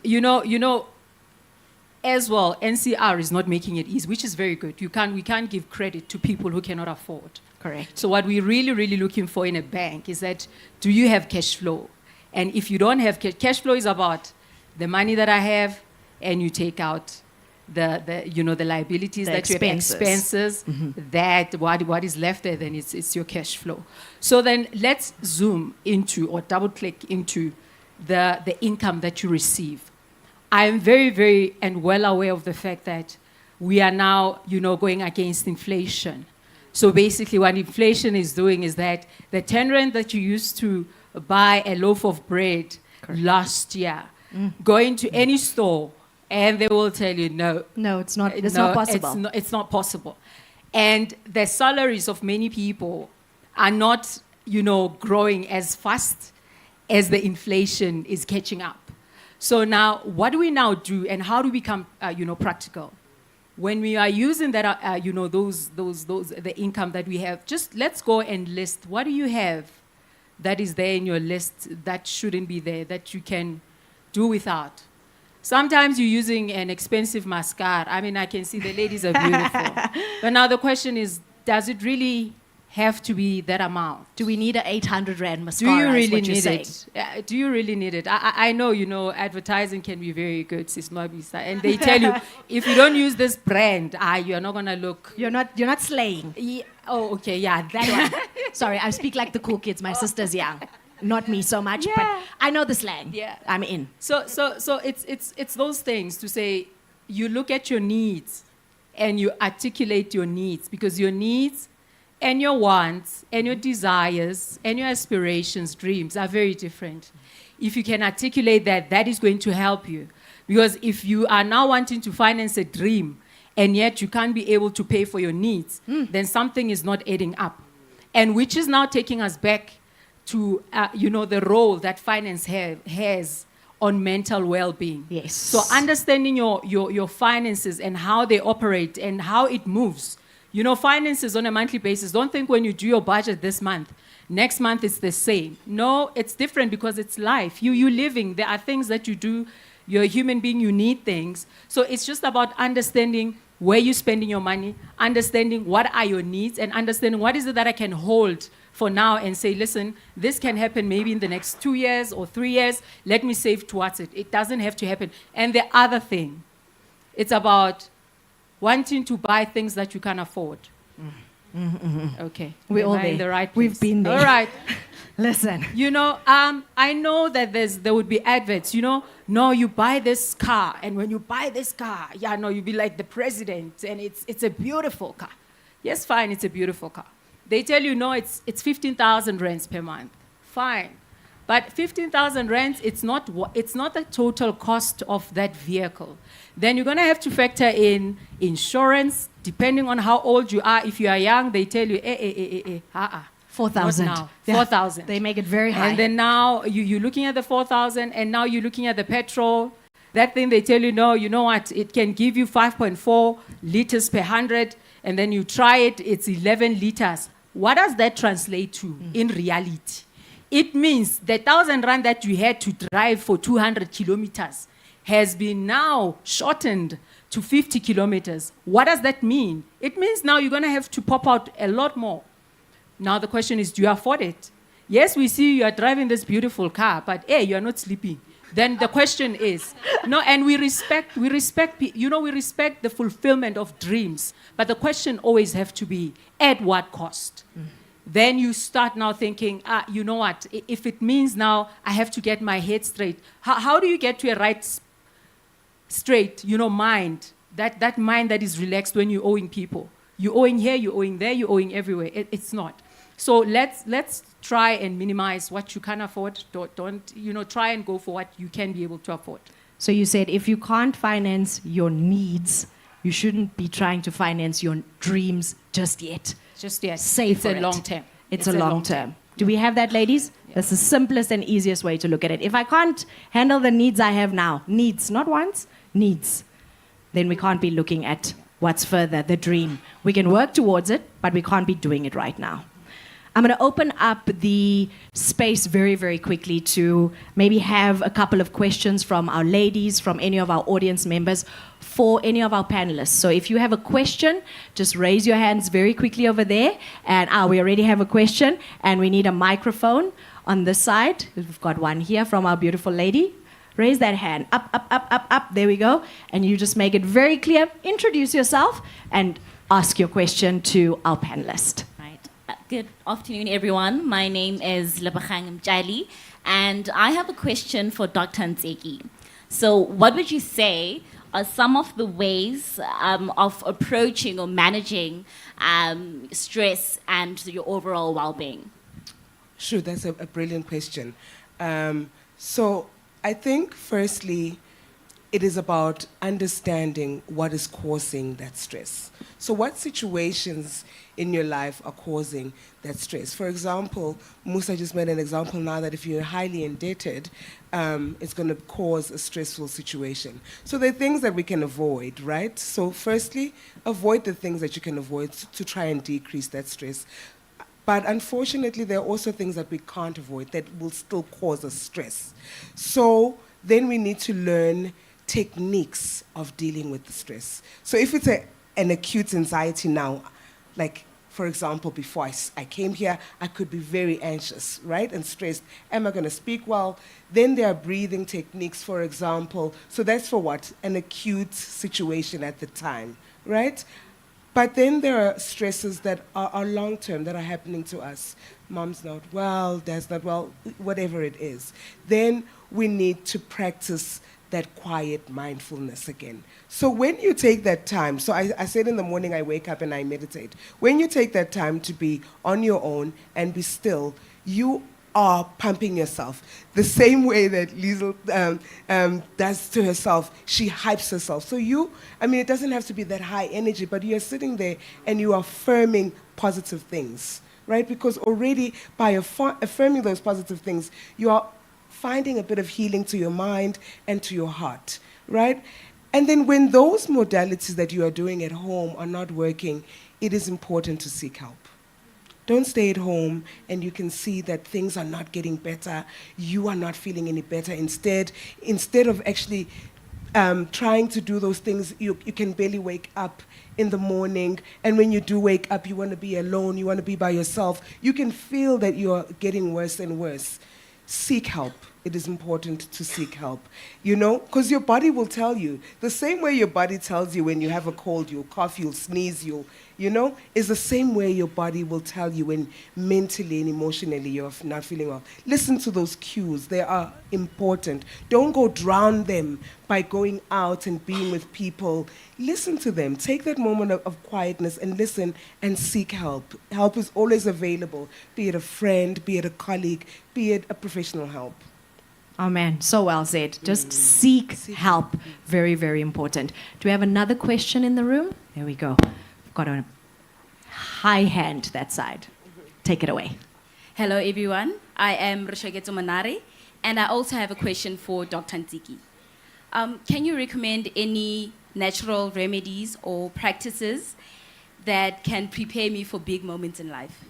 as well, NCR is not making it easy, which is very good. We can't give credit to people who cannot afford. Correct. So what we're really, really looking for in a bank is that, do you have cash flow? And if you don't have cash flow is about the money that I have, and you take out the liabilities, The that you have, expenses, that what is left there, then it's your cash flow. So then let's zoom into or double click into the income that you receive. I am very, very and well aware of the fact that we are now, going against inflation. So basically what inflation is doing is that the 10 rand that you used to buy a loaf of bread last year, going to any store, and they will tell you, no. No, it's not. It's not possible. It's not possible. And the salaries of many people are not, growing as fast as the inflation is catching up. So now, what do we now do, and how do we become, practical? When we are using that, the income that we have, just let's go and list. What do you have that is there in your list that shouldn't be there, that you can do without? Sometimes you're using an expensive mascara. I mean, I can see the ladies are beautiful. But now the question is, does it really have to be that amount? Do we need an 800 rand Do mascara? you is really what you're need saying? it? Do you really need it? I know, advertising can be very good, sis Nwabisa, and they tell you, if you don't use this brand, you're not going to look... You're not slaying. Yeah, oh, okay, yeah, that one. Sorry, I speak like the cool kids. My sister's young. Not me so much, but I know the slang. Yeah. I'm in. So it's those things to say, you look at your needs and you articulate your needs, because your needs and your wants and your desires and your aspirations, dreams are very different. If you can articulate that, that is going to help you. Because if you are now wanting to finance a dream and yet you can't be able to pay for your needs, then something is not adding up. And which is now taking us back to, the role that finance has on mental well-being. Yes. So understanding your finances and how they operate and how it moves. Finances on a monthly basis. Don't think when you do your budget this month, next month it's the same. No, it's different because it's life. You're living. There are things that you do. You're a human being. You need things. So it's just about understanding where you're spending your money, understanding what are your needs, and understanding what is it that I can hold for now and say, listen, this can happen maybe in the next 2 years or 3 years. Let me save towards it. It doesn't have to happen. And the other thing, it's about wanting to buy things that you can afford. Okay. We're all Am I in there. the right We've place? been there. All right. Listen. I know that there would be adverts, no, you buy this car, and when you buy this car, you'll be like the president, and it's a beautiful car. Yes, fine, it's a beautiful car. They tell you, no, it's 15,000 rands per month. Fine. But 15,000 rands, it's not the total cost of that vehicle. Then you're going to have to factor in insurance, depending on how old you are. If you are young, they tell you, 4,000. Not now. Yeah. 4,000. They make it very high. And then now you're looking at the 4,000, and now you're looking at the petrol. That thing they tell you, no, you know what? It can give you 5.4 liters per 100, and then you try it, it's 11 liters. What does that translate to in reality? It means the 1,000 rand that you had to drive for 200 kilometers has been now shortened to 50 kilometers. What does that mean? It means now you're going to have to pop out a lot more. Now the question is, do you afford it? Yes, we see you are driving this beautiful car, but hey, you are not sleeping. Then the question is, no, and we respect the fulfillment of dreams, but the question always have to be, at what cost? Then you start now thinking, you know what, if it means now I have to get my head straight, how do you get to a right straight, mind, that mind that is relaxed when you're owing people? You're owing here, you're owing there, you're owing everywhere. It's not. So let's try and minimize what you can afford. Don't try and go for what you can be able to afford. So you said if you can't finance your needs, you shouldn't be trying to finance your dreams just yet. Just yes. Save It's for a it. long term. It's a long term. Do we have that, ladies? Yeah. That's the simplest and easiest way to look at it. If I can't handle the needs I have now, needs, not wants, needs, then we can't be looking at what's further, the dream. We can work towards it, but we can't be doing it right now. I'm going to open up the space very, very quickly to maybe have a couple of questions from our ladies, from any of our audience members, for any of our panelists. So if you have a question, just raise your hands very quickly over there. And we already have a question, and we need a microphone on this side. We've got one here from our beautiful lady. Raise that hand. Up, up, up, up, up. There we go. And you just make it very clear. Introduce yourself and ask your question to our panelist. Good afternoon, everyone. My name is Lebachang Mjali, and I have a question for Dr. Ntseki. So what would you say are some of the ways of approaching or managing stress and your overall well-being? Sure, that's a brilliant question. So I think, firstly, it is about understanding what is causing that stress. So what situations in your life are causing that stress? For example, Musa just made an example now that if you're highly indebted, it's going to cause a stressful situation. So there are things that we can avoid, right? So firstly, avoid the things that you can avoid to try and decrease that stress. But unfortunately, there are also things that we can't avoid that will still cause us stress. So then we need to learn techniques of dealing with the stress. So if it's an acute anxiety now, like, for example, before I came here, I could be very anxious, right, and stressed. Am I going to speak well? Then there are breathing techniques, for example. So that's for what? An acute situation at the time, right? But then there are stresses that are long-term, that are happening to us. Mom's not well, dad's not well, whatever it is. Then we need to practice that quiet mindfulness again. So when you take that time, so I said in the morning I wake up and I meditate. When you take that time to be on your own and be still, you are pumping yourself. The same way that Liesl does to herself, she hypes herself. So it doesn't have to be that high energy, but you're sitting there and you are affirming positive things, right? Because already by affirming those positive things, you are finding a bit of healing to your mind and to your heart, right? And then when those modalities that you are doing at home are not working, it is important to seek help. Don't stay at home and you can see that things are not getting better, you are not feeling any better. Instead of actually trying to do those things, you can barely wake up in the morning, and when you do wake up, you want to be alone, you want to be by yourself. You can feel that you're getting worse and worse. Seek help. It is important to seek help, because your body will tell you. The same way your body tells you when you have a cold, you'll cough, you'll sneeze, is the same way your body will tell you when mentally and emotionally you're not feeling well. Listen to those cues. They are important. Don't go drown them by going out and being with people. Listen to them. Take that moment of quietness and listen and seek help. Help is always available, be it a friend, be it a colleague, be it a professional help. Oh man, so well said. Just seek help. Very, very important. Do we have another question in the room? There we go. We've got a high hand that side. Take it away. Hello, everyone. I am Rishageto Manari, and I also have a question for Dr. Ntseki. Can you recommend any natural remedies or practices that can prepare me for big moments in life?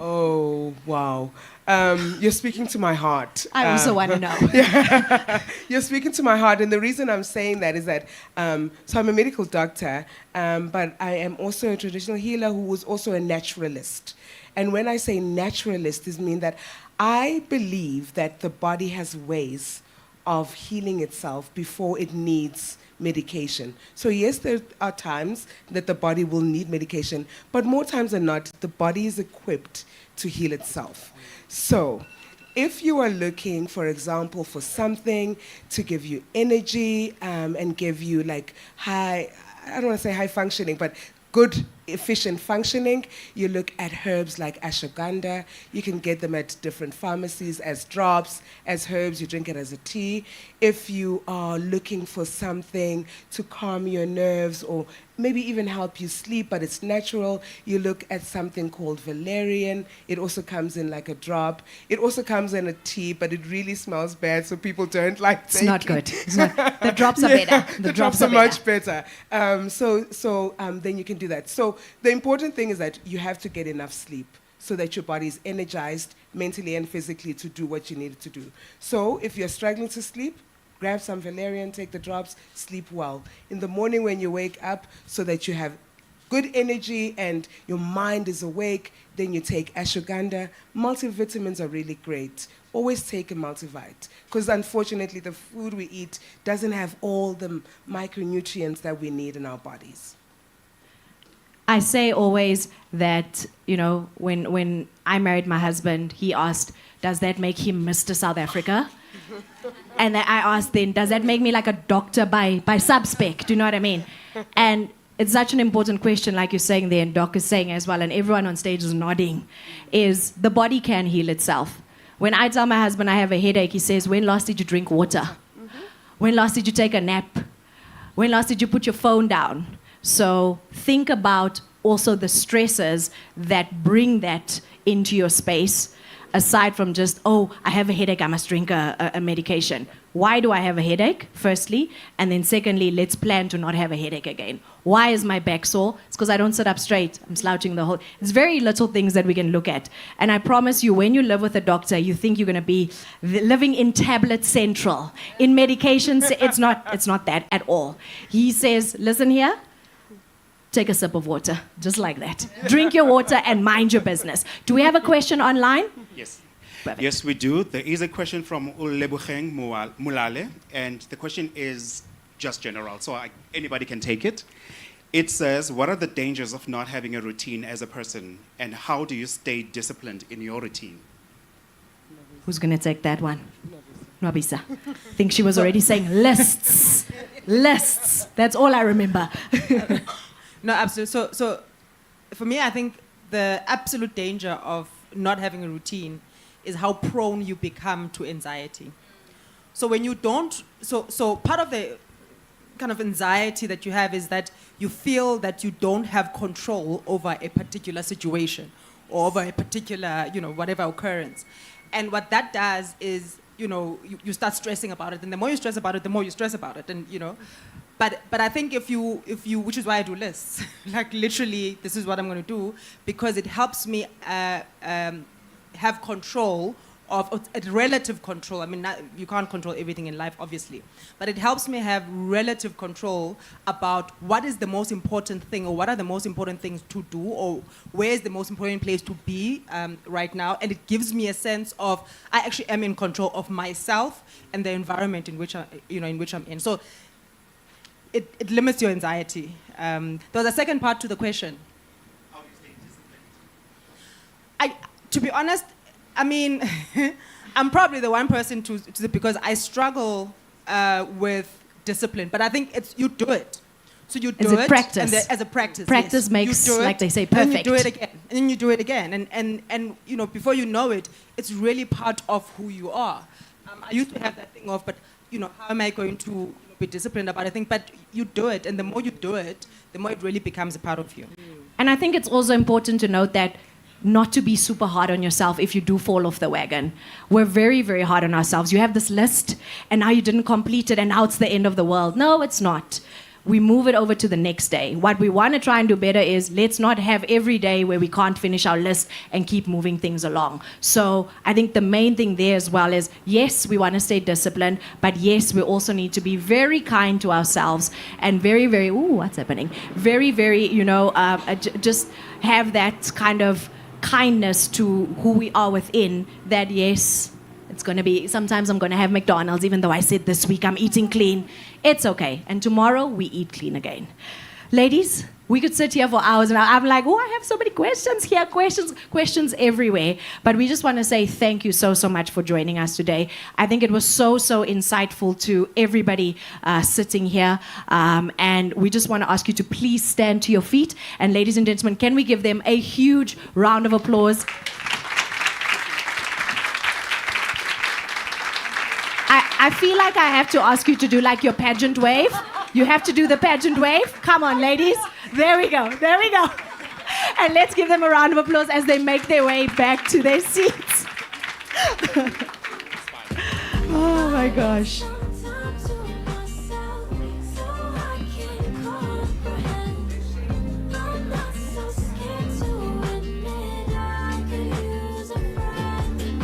Oh, wow. You're speaking to my heart. I also want to know. You're speaking to my heart, and the reason I'm saying that is that, so I'm a medical doctor, but I am also a traditional healer who is also a naturalist. And when I say naturalist, it means that I believe that the body has ways of healing itself before it needs medication. So yes, there are times that the body will need medication, but more times than not, the body is equipped to heal itself. So if you are looking, for example, for something to give you energy and give you like high, I don't want to say high functioning, but good efficient functioning, you look at herbs like ashwagandha. You can get them at different pharmacies as drops, as herbs. You drink it as a tea. If you are looking for something to calm your nerves or maybe even help you sleep, but it's natural, you look at something called valerian. It also comes in like a drop. It also comes in a tea, but it really smells bad, so people don't like It's not good. It's not, the drops are better. The drops are much better. Then you can do that. So the important thing is that you have to get enough sleep so that your body is energized mentally and physically to do what you need it to do. So if you're struggling to sleep, grab some valerian, take the drops, sleep well. In the morning when you wake up, so that you have good energy and your mind is awake, then you take ashwagandha. Multivitamins are really great. Always take a multivite, because unfortunately the food we eat doesn't have all the micronutrients that we need in our bodies. I say always that, you know, when I married my husband, he asked, does that make him Mr. South Africa? And then I asked then, does that make me like a doctor by sub-spec? Do you know what I mean? And it's such an important question, like you're saying there, and Doc is saying as well, and everyone on stage is nodding, is the body can heal itself. When I tell my husband I have a headache, he says, when last did you drink water? When last did you take a nap? When last did you put your phone down? So think about also the stresses that bring that into your space, aside from just, oh, I have a headache, I must drink a medication. Why do I have a headache, firstly? And then secondly, let's plan to not have a headache again. Why is my back sore? It's because I don't sit up straight. I'm slouching the whole... It's very little things that we can look at. And I promise you, when you live with a doctor, you think you're going to be living in tablet central. In medications, it's not that at all. He says, listen here, take a sip of water, just like that. Drink your water and mind your business. Do we have a question online? Yes. Perfect. Yes, we do. There is a question from Ulebogeng Mulale, and the question is just general, so anybody can take it. It says, what are the dangers of not having a routine as a person, and how do you stay disciplined in your routine? Who's going to take that one? Nobisa. I think she was already saying lists. Lists. That's all I remember. No, absolutely. So for me, I think the absolute danger of not having a routine is how prone you become to anxiety. So when you don't, so part of the kind of anxiety that you have is that you feel that you don't have control over a particular situation or over a particular, whatever occurrence. And what that does is, you start stressing about it. And the more you stress about it, the more you stress about it. And, But I think if you, which is why I do lists, like literally, this is what I'm going to do, because it helps me have control of a relative control. I mean, you can't control everything in life, obviously, but it helps me have relative control about what is the most important thing, or what are the most important things to do, or where is the most important place to be right now. And it gives me a sense of I actually am in control of myself and the environment in which I'm in. So. It limits your anxiety. There was a second part to the question. How do you stay disciplined? To be honest, I mean, I'm probably the one person because I struggle with discipline. But I think you do it. So you do it. Practice? And as a practice. Practice yes. makes, you do it, like they say, perfect. And you do it again. And then you do it again. And before you know it, it's really part of who you are. I used to have that thing of, but, how am I going to be disciplined about it? But you do it, and the more you do it, the more it really becomes a part of you. And I think it's also important to note that not to be super hard on yourself if you do fall off the wagon. We're very, very hard on ourselves. You have this list, and now you didn't complete it, and now it's the end of the world. No, it's not. We move it over to the next day. What we want to try and do better is let's not have every day where we can't finish our list and keep moving things along. So I think the main thing there as well is, yes, we want to stay disciplined, but yes, we also need to be very kind to ourselves and very, very, what's happening? Very, very, just have that kind of kindness to who we are within, that yes, it's going to be, sometimes I'm going to have McDonald's, even though I said this week I'm eating clean. It's okay. And tomorrow we eat clean again. Ladies, We could sit here for hours, and I'm like, oh, I have so many questions here, questions everywhere. But we just want to say thank you so much for joining us today. I think it was so insightful to everybody sitting here. And we just want to ask you to please stand to your feet. And ladies and gentlemen, can we give them a huge round of applause? I feel like I have to ask you to do like your pageant wave. You have to do the pageant wave. Come on, ladies. There we go. And let's give them a round of applause as they make their way back to their seats. Oh my gosh. Sometimes to myself, so I can comprehend. I'm not so scared to admit I could use a friend.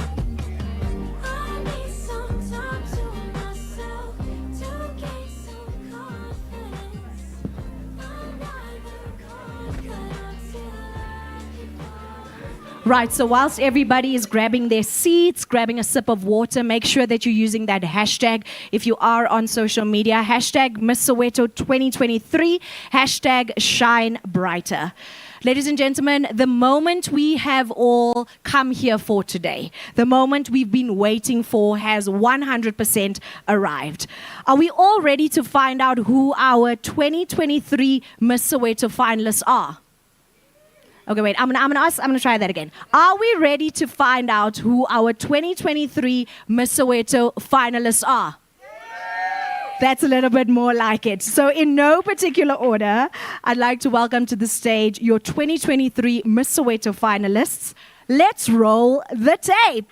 I need some time to myself to gain some confidence. I'm neither confident till I keep on. Right, so whilst everybody is grabbing their seats, grabbing a sip of water, make sure that you're using that hashtag if you are on social media. Hashtag Miss Soweto 2023, hashtag Shine Brighter. Ladies and gentlemen, the moment we have all come here for today, the moment we've been waiting for has 100% arrived. Are we all ready to find out who our 2023 Miss Soweto finalists are? Okay, wait, I'm gonna try that again. Are we ready to find out who our 2023 Miss Soweto finalists are? That's a little bit more like it. So in no particular order, I'd like to welcome to the stage your 2023 Miss Soweto finalists. Let's roll the tape.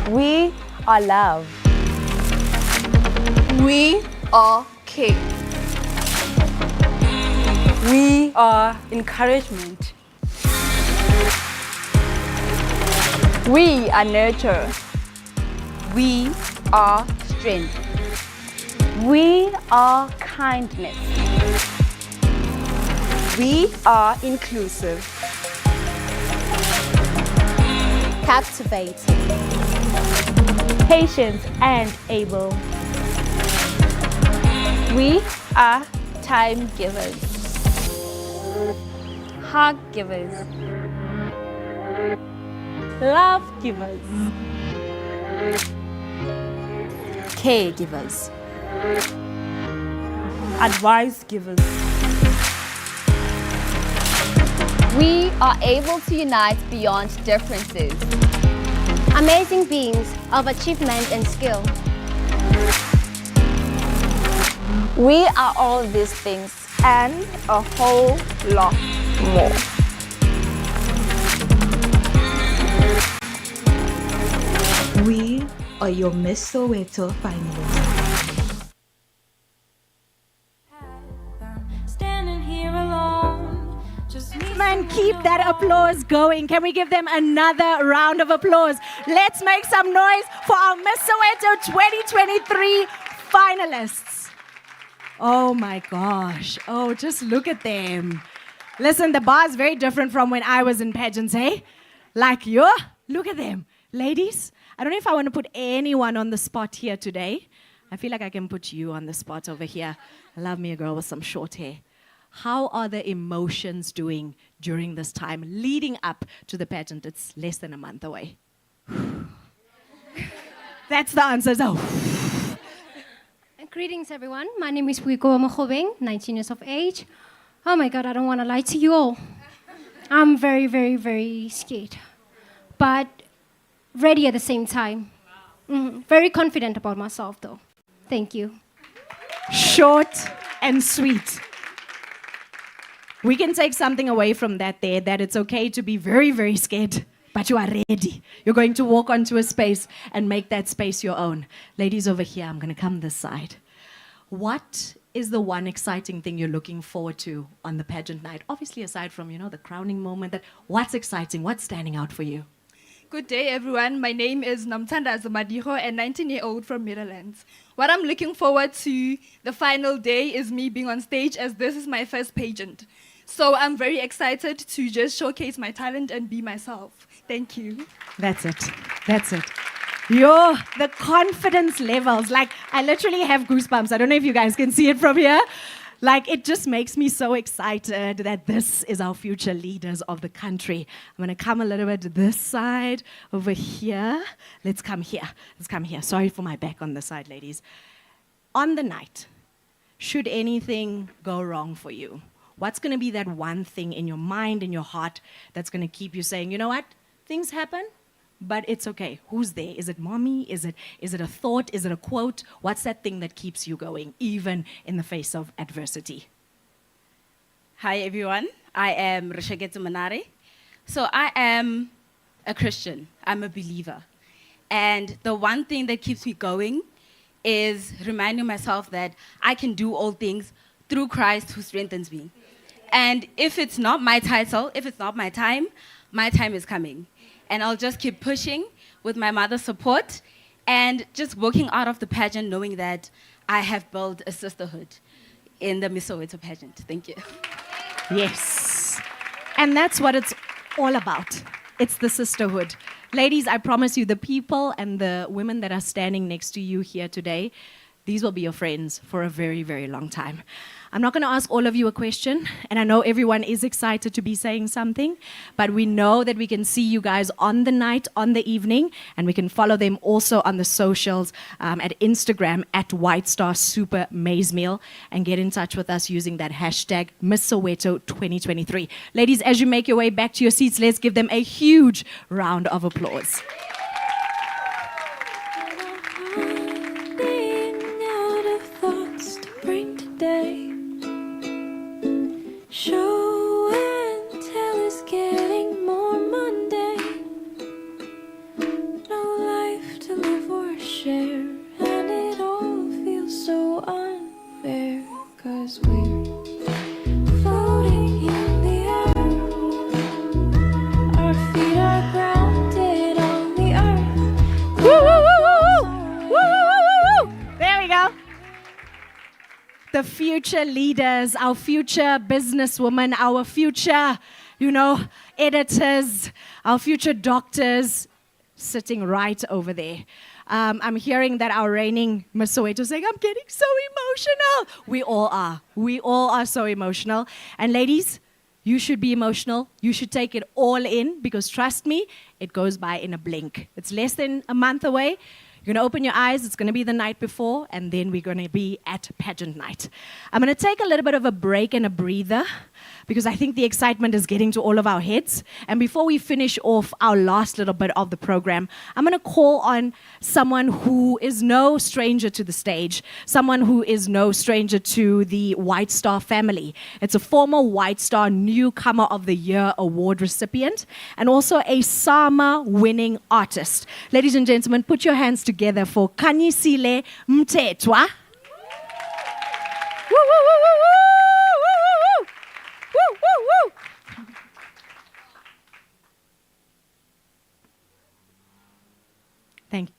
We are love. We are care. We are encouragement. We are nurture. We are strength. We are kindness. We are inclusive. Captivating. Patient and able. We are time givers. Hug givers. Love givers. Caregivers. Advice givers. We are able to unite beyond differences. Amazing beings of achievement and skill. We are all these things and a whole lot more. We are your Miss Soweto finalists. Standing here alone, just me. Man, keep that applause going. Can we give them another round of applause? Let's make some noise for our Miss Soweto 2023 finalists. Oh my gosh. Oh, just look at them. Listen, the bar is very different from when I was in pageants, hey? Like, look at them. Ladies, I don't know if I want to put anyone on the spot here today. I feel like I can put you on the spot over here. I love me a girl with some short hair. How are the emotions doing during this time leading up to the pageant? It's less than a month away. That's the answer. So, Greetings, everyone. My name is Wiko Mahobeng, 19 years of age. Oh my God, I don't want to lie to you all. I'm very, very, very scared, but ready at the same time. Very confident about myself, though. Thank you. short and sweet. We can take something away from that there, that it's okay to be very, very scared, but you are ready. You're going to walk onto a space and make that space your own. Ladies over here, I'm going to come this side. What is the one exciting thing you're looking forward to on the pageant night? Obviously, aside from, the crowning moment, what's exciting? What's standing out for you? Good day, everyone. My name is Namtanda Zamadiho, a 19-year-old from Netherlands. What I'm looking forward to the final day is me being on stage, as this is my first pageant. So I'm very excited to just showcase my talent and be myself. Thank you. That's it. That's it. Yo, the confidence levels. Like, I literally have goosebumps. I don't know if you guys can see it from here. Like, it just makes me so excited that this is our future leaders of the country. I'm going to come a little bit to this side, over here. Let's come here. Let's come here. Sorry for my back on the side, ladies. On the night, should anything go wrong for you, what's going to be that one thing in your mind, in your heart, that's going to keep you saying, you know what, things happen, but it's okay. Who's there? Is it mommy? Is it a thought? Is it a quote? What's that thing that keeps you going, even in the face of adversity? Hi, everyone. I am Rishagetsu Manare. So I am a Christian. I'm a believer. And the one thing that keeps me going is reminding myself that I can do all things through Christ who strengthens me. And if it's not my title, if it's not my time is coming. And I'll just keep pushing with my mother's support and just working out of the pageant, knowing that I have built a sisterhood in the Miss Soweto pageant. Thank you. Yes. And that's what it's all about. It's the sisterhood. Ladies, I promise you, the people and the women that are standing next to you here today, these will be your friends for a very, very long time. I'm not going to ask all of you a question, and I know everyone is excited to be saying something, but we know that we can see you guys on the night, on the evening, and we can follow them also on the socials at Instagram at White Star Super Maize Meal, and get in touch with us using that hashtag Miss Soweto 2023. Ladies, as you make your way back to your seats, let's give them a huge round of applause. Show and tell is getting more mundane. No life to live or share, and it all feels so unfair. 'Cause we're floating in the air. Our feet are grounded on the earth. Woo, woo, woo, woo, woo, woo, woo. There we go. The future leaders, our future businesswomen, our future, editors, our future doctors, sitting right over there. I'm hearing that our reigning Miss Soweto saying, I'm getting so emotional. We all are. We all are so emotional. And ladies, you should be emotional. You should take it all in, because trust me, it goes by in a blink. It's less than a month away. You're going to open your eyes, it's going to be the night before, and then we're going to be at pageant night. I'm going to take a little bit of a break and a breather, because I think the excitement is getting to all of our heads. And before we finish off our last little bit of the program, I'm going to call on someone who is no stranger to the stage, someone who is no stranger to the White Star family. It's a former White Star Newcomer of the Year award recipient, and also a SAMA winning artist. Ladies and gentlemen, put your hands together for Kanyisile Mtetwa. Woo, woo, woo, woo, woo. Woo, woo, woo. Thank you.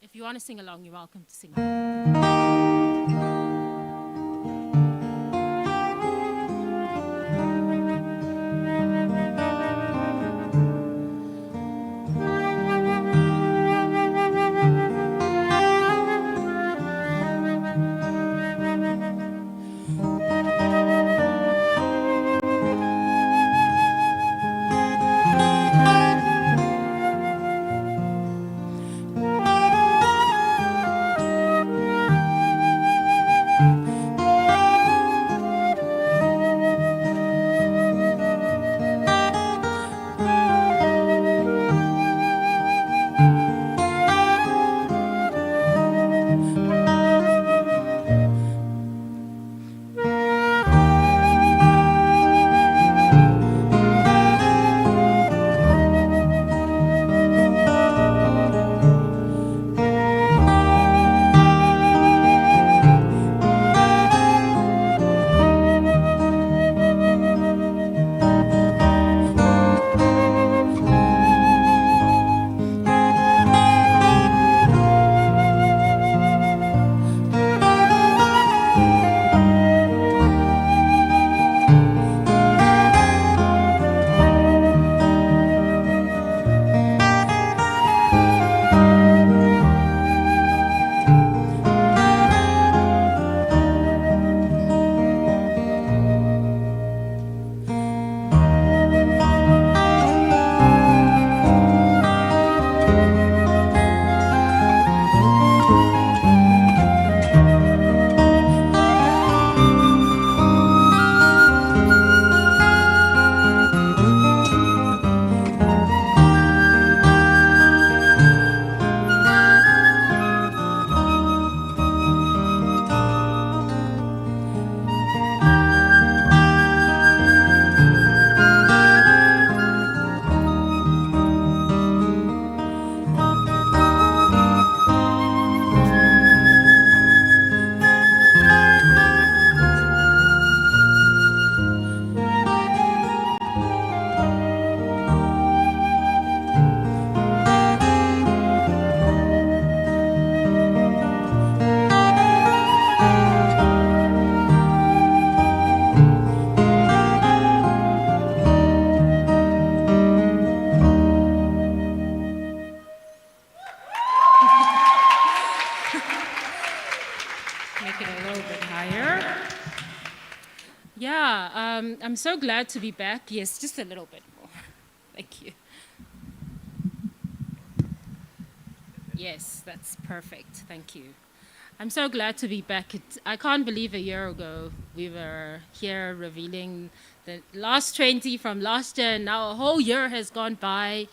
If you want to sing along, you're welcome to sing along. Thank I'm so glad to be back. Yes, just a little bit more. Thank you. Yes, that's perfect. Thank you. I'm so glad to be back. I can't believe a year ago we were here revealing the last 20 from last year, and now a whole year has gone by.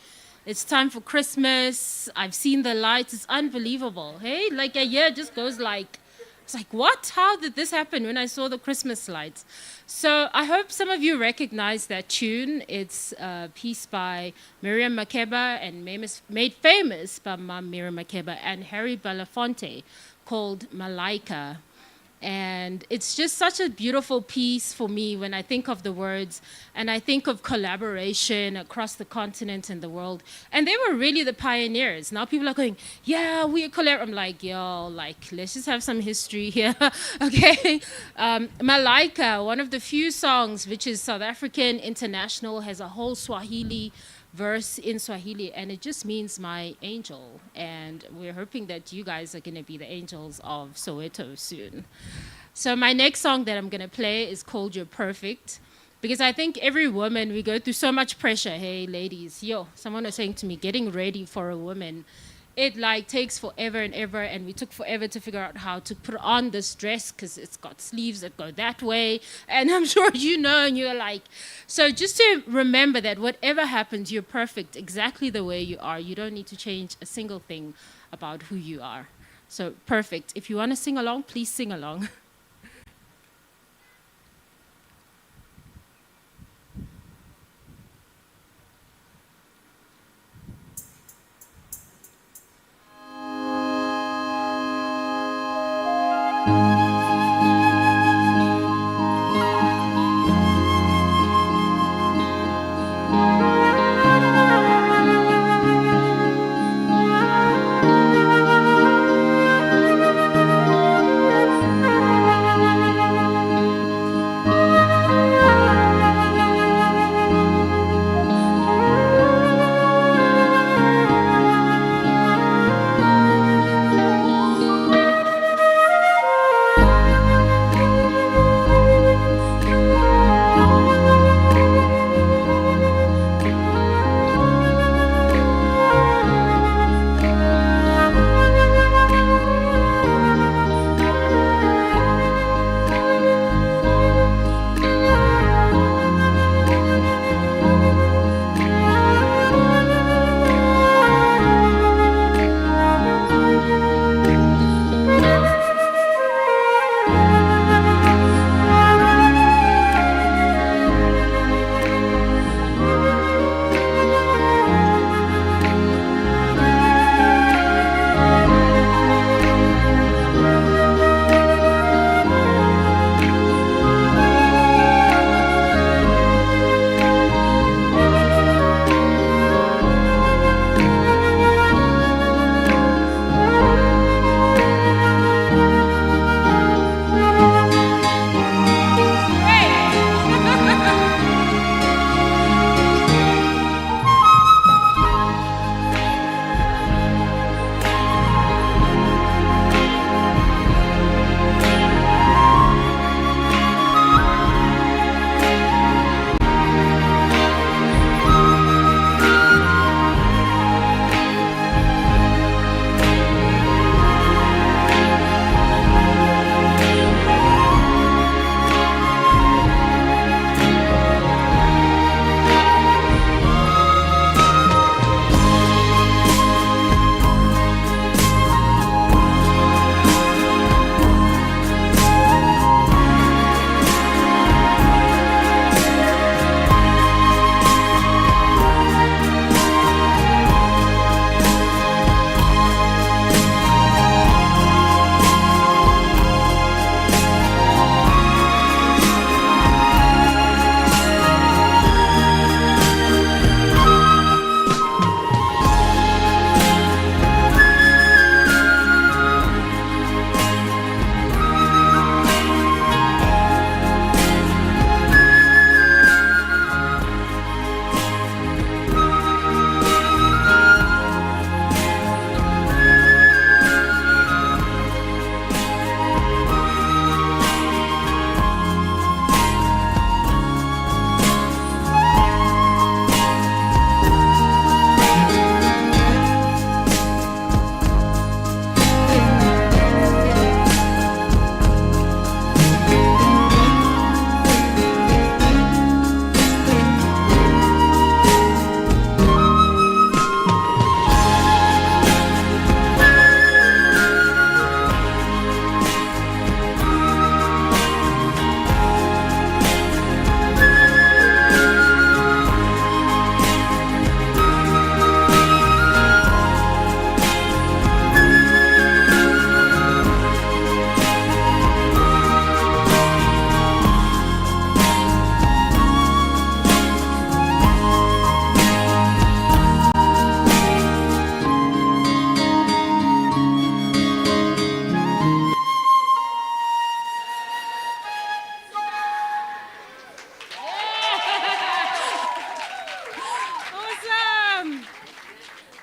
It's time for Christmas. I've seen the lights. It's unbelievable. Hey, like a year just goes like, it's like, what? How did this happen when I saw the Christmas lights? So I hope some of you recognize that tune. It's a piece by Miriam Makeba and made famous by Miriam Makeba and Harry Belafonte, called Malaika. And it's just such a beautiful piece for me when I think of the words and I think of collaboration across the continent and the world. And they were really the pioneers. Now people are going, yeah, we are I'm like, yo, like, let's just have some history here, okay? Malaika, one of the few songs which is South African, international, has a whole Swahili verse in Swahili, and it just means my angel. And we're hoping that you guys are going to be the angels of Soweto soon. So my next song that I'm going to play is called You're Perfect, because I think every woman, we go through so much pressure. Hey, ladies, someone was saying to me, getting ready for a woman, it like takes forever and ever, and we took forever to figure out how to put on this dress because it's got sleeves that go that way, and I'm sure you know, and you're like, so just to remember that whatever happens, you're perfect exactly the way you are. You don't need to change a single thing about who you are. So perfect. If you want to sing along, please sing along.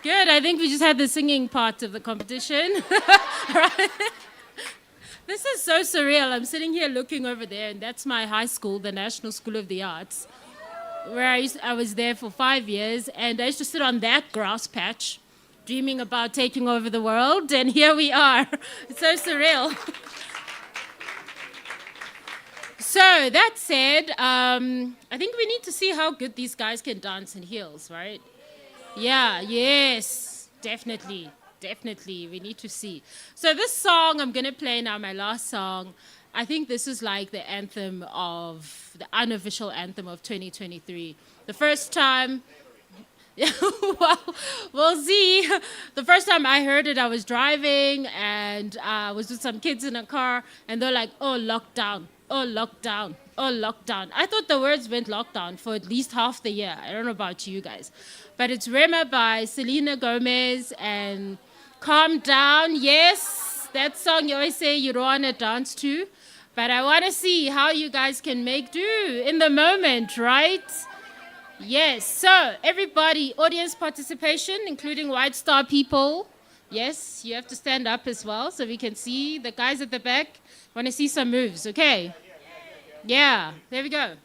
Good. I think we just had the singing part of the competition. Right. This is so surreal. I'm sitting here looking over there, and that's my high school, the National School of the Arts, where I was there for 5 years, and I used to sit on that grass patch, dreaming about taking over the world, and here we are. It's so surreal. So that said, I think we need to see how good these guys can dance in heels, right? Yeah, yes, definitely. Definitely, we need to see. So this song I'm going to play now, my last song, I think this is like the the unofficial anthem of 2023. The first time, well, we'll see. The first time I heard it, I was driving and I was with some kids in a car and they're like, oh, lockdown, oh, lockdown, oh, lockdown. I thought the words meant lockdown for at least half the year. I don't know about you guys. But it's Rema by Selena Gomez and Calm Down. Yes, that song you always say you don't want to dance to. But I want to see how you guys can make do in the moment, right? Yes, so everybody, audience participation, including White Star people. Yes, you have to stand up as well so we can see the guys at the back. Want to see some moves, okay? Yeah, there we go.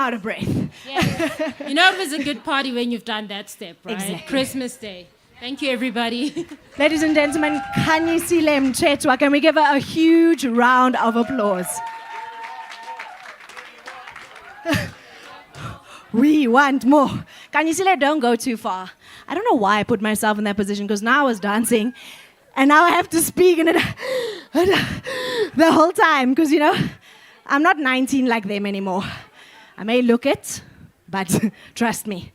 out of breath. Yes. You know, it was a good party when you've done that step, right? Exactly. Christmas Day. Thank you, everybody. Ladies and gentlemen, Khanyisile Mchetwa, can we give her a huge round of applause? We want more. Khanyisile, don't go too far. I don't know why I put myself in that position, because now I was dancing, and now I have to speak in it the whole time, because, you know, I'm not 19 like them anymore. I may look it, but trust me.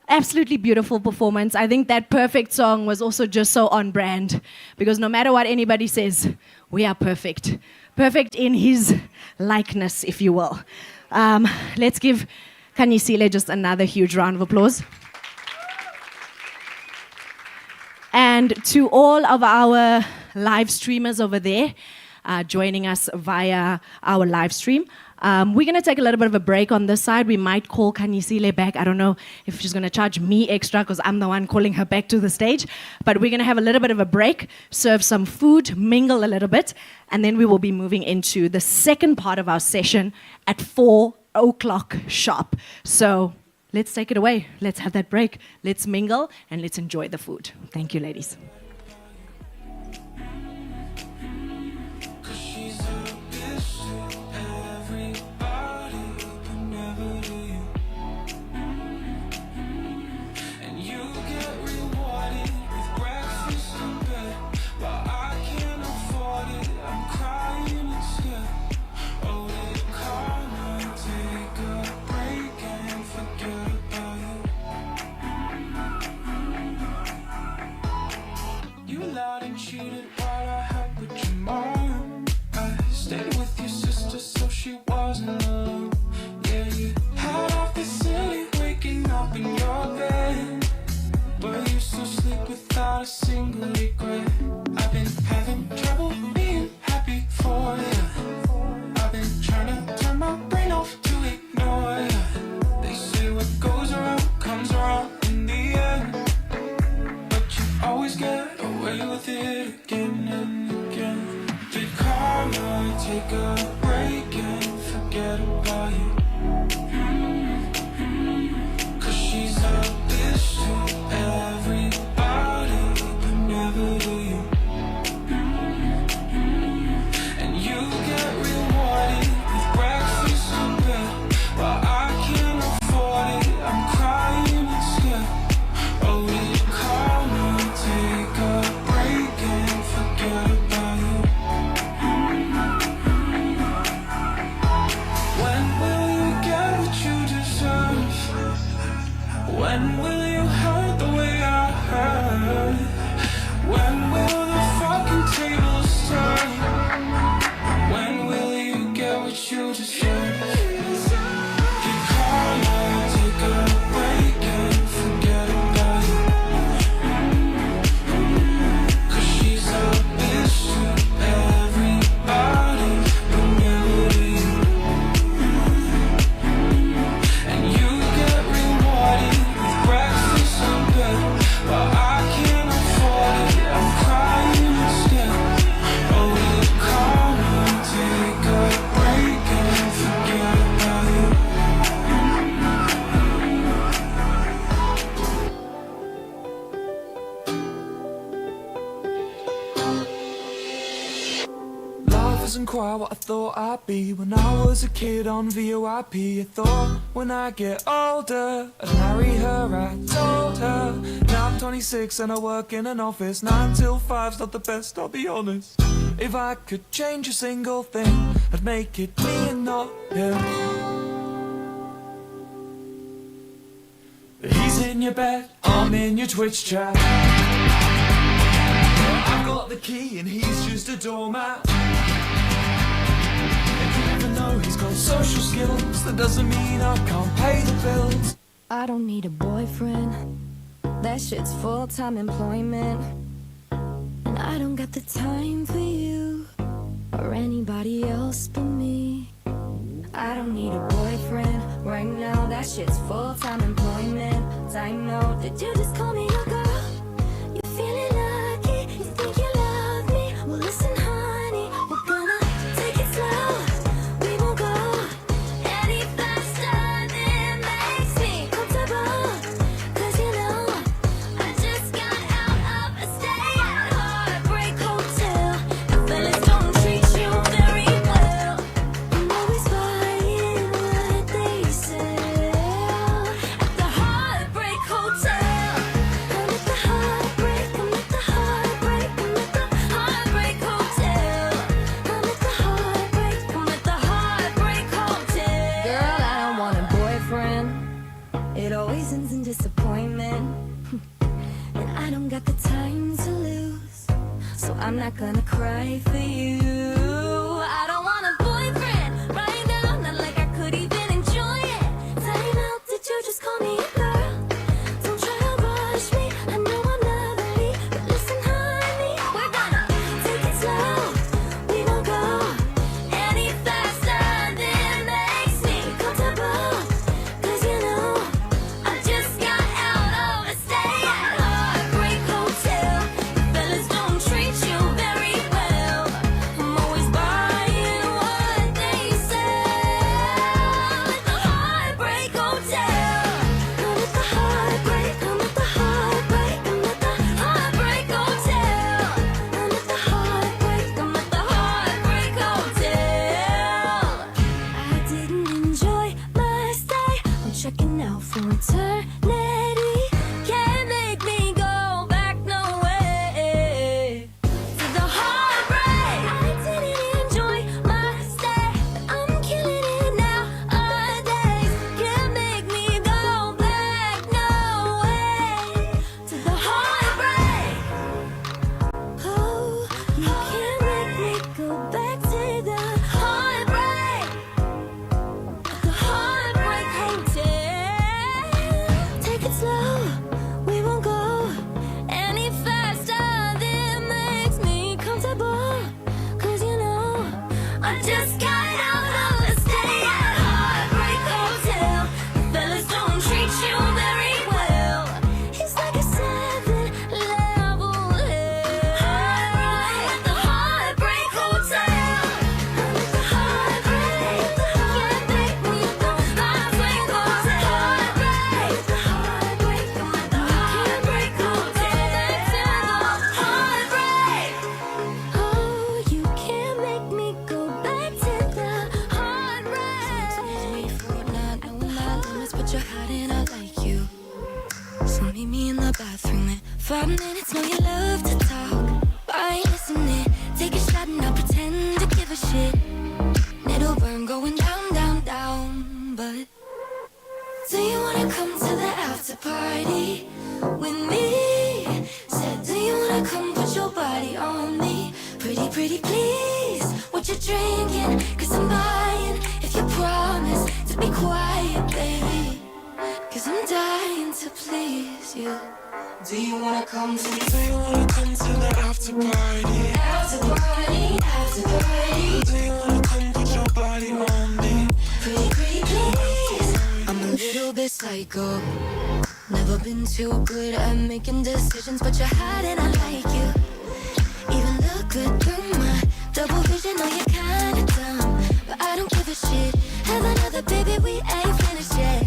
Absolutely beautiful performance. I think that perfect song was also just so on brand, because no matter what anybody says, we are perfect. Perfect in his likeness, if you will. Let's give Khanyisile just another huge round of applause. And to all of our live streamers over there, joining us via our live stream. We're going to take a little bit of a break on this side. We might call Khanyisile back. I don't know if she's going to charge me extra because I'm the one calling her back to the stage. But we're going to have a little bit of a break, serve some food, mingle a little bit, and then we will be moving into the second part of our session at 4 o'clock sharp. So let's take it away. Let's have that break. Let's mingle and let's enjoy the food. Thank you, ladies. Cheated while I had with your mom. I stayed with your sister so she wasn't alone. Yeah, you had off the city, waking up in your bed, but you still sleep without a single regret. I've been having trouble being happy for you. I've been trying to turn my brain off to ignore you. They say what goes around comes around in the end, but you always get away with it again and again. Did karma take a break and forget about you? Cause she's a bitch to everybody, but never to you. And you get rewarded with breakfast in bed, while I can't afford it. I'm crying and scared. Oh, did karma take a break and forget about you? When will you get what you deserve? When will you hurt the way I hurt? When will the fucking tables turn? When will you get what you deserve? Did karma take a break and forget about you? Cause she's a bitch to everybody, but never to you. And you get rewarded with breakfast in bed, while I can't afford it. I'm crying and scared. Oh, did karma take a break and forget about you? Life isn't quite what I thought I'd be. When I was a kid on VOIP, I thought when I get older I'd marry her. I told her. Now I'm 26 and I work in an office. 9 till 5's not the best, I'll be honest. If I could change a single thing, I'd make it me and not him. He's in your bed, I'm in your Twitch chat. I've got the key and he's just a doormat. And even though he's got social skills, that doesn't mean I can't pay the bills. I don't need a boyfriend, that shit's full-time employment. And I don't got the time for you or anybody else but me. I don't need a boyfriend right now, that shit's full-time employment. I know that you just call me your girl. You're feeling lucky, you think you love me. Well listen honey, we're gonna take it slow. We won't go any faster I'm not gonna cry for you. I don't want a boyfriend right now, not like I could even enjoy it. Time out, did you just call me a girl? Don't try to rush me, I know I'm lovely, but listen honey, we're gonna take it slow. We won't go any faster than makes me comfortable. Cause you know, I just got out of a stay at Heartbreak Hotel. Fellas don't treat you very well. I'm always buying what they sell at the Heartbreak Hotel. I'm at the Heartbreak, I'm at the Heartbreak, I'm at the Heartbreak Hotel. I'm at the Heartbreak, I'm at the Heartbreak Hotel. I didn't enjoy my stay. I'm checking out for eternity. Can't make me go back, no way. To the Heartbreak. I didn't enjoy my stay, but I'm killing it nowadays. Can't make me go back, no way. To the Heartbreak. Oh, you can't make me go back to the Heartbreak. The Heartbreak Hotel. Take it slow, we won't go any faster than makes me comfortable. Cause you know, I just got out of a stay at Heartbreak Hotel. The fellas don't treat you very well. It's like a 7-level hell at the Heartbreak Hotel. I'm at the Heartbreak, can't make me go. Heartbreak Hotel. Heartbreak, the Heartbreak, I'm at the Heartbreak Hotel. Heartbreak. Oh, you can't make me go back to the Heartbreak. Wait for it, not knowing my limits, but you're hiding. I like you. So meet me in the bathroom in 5 minutes. Know you love to talk, but I ain't listening. Take a shot and I'll pretend to give a shit. And it'll burn going down, down, down. But do you wanna come to the after party with me? Said, do you wanna come put your body on me? Pretty, pretty please, what you drinking? Cause I'm buying if you promise to be quiet, baby. Cause I'm dying to please you. Do you wanna come to the after party? After party, after party. Do you wanna come put your body on me? Pretty, pretty please. I'm a little bit psycho. Never been too good at making decisions, but you're hot and I like you. Even look good through my double vision. Know you're kinda dumb, but I don't give a shit. Have another baby, we ain't finished yet.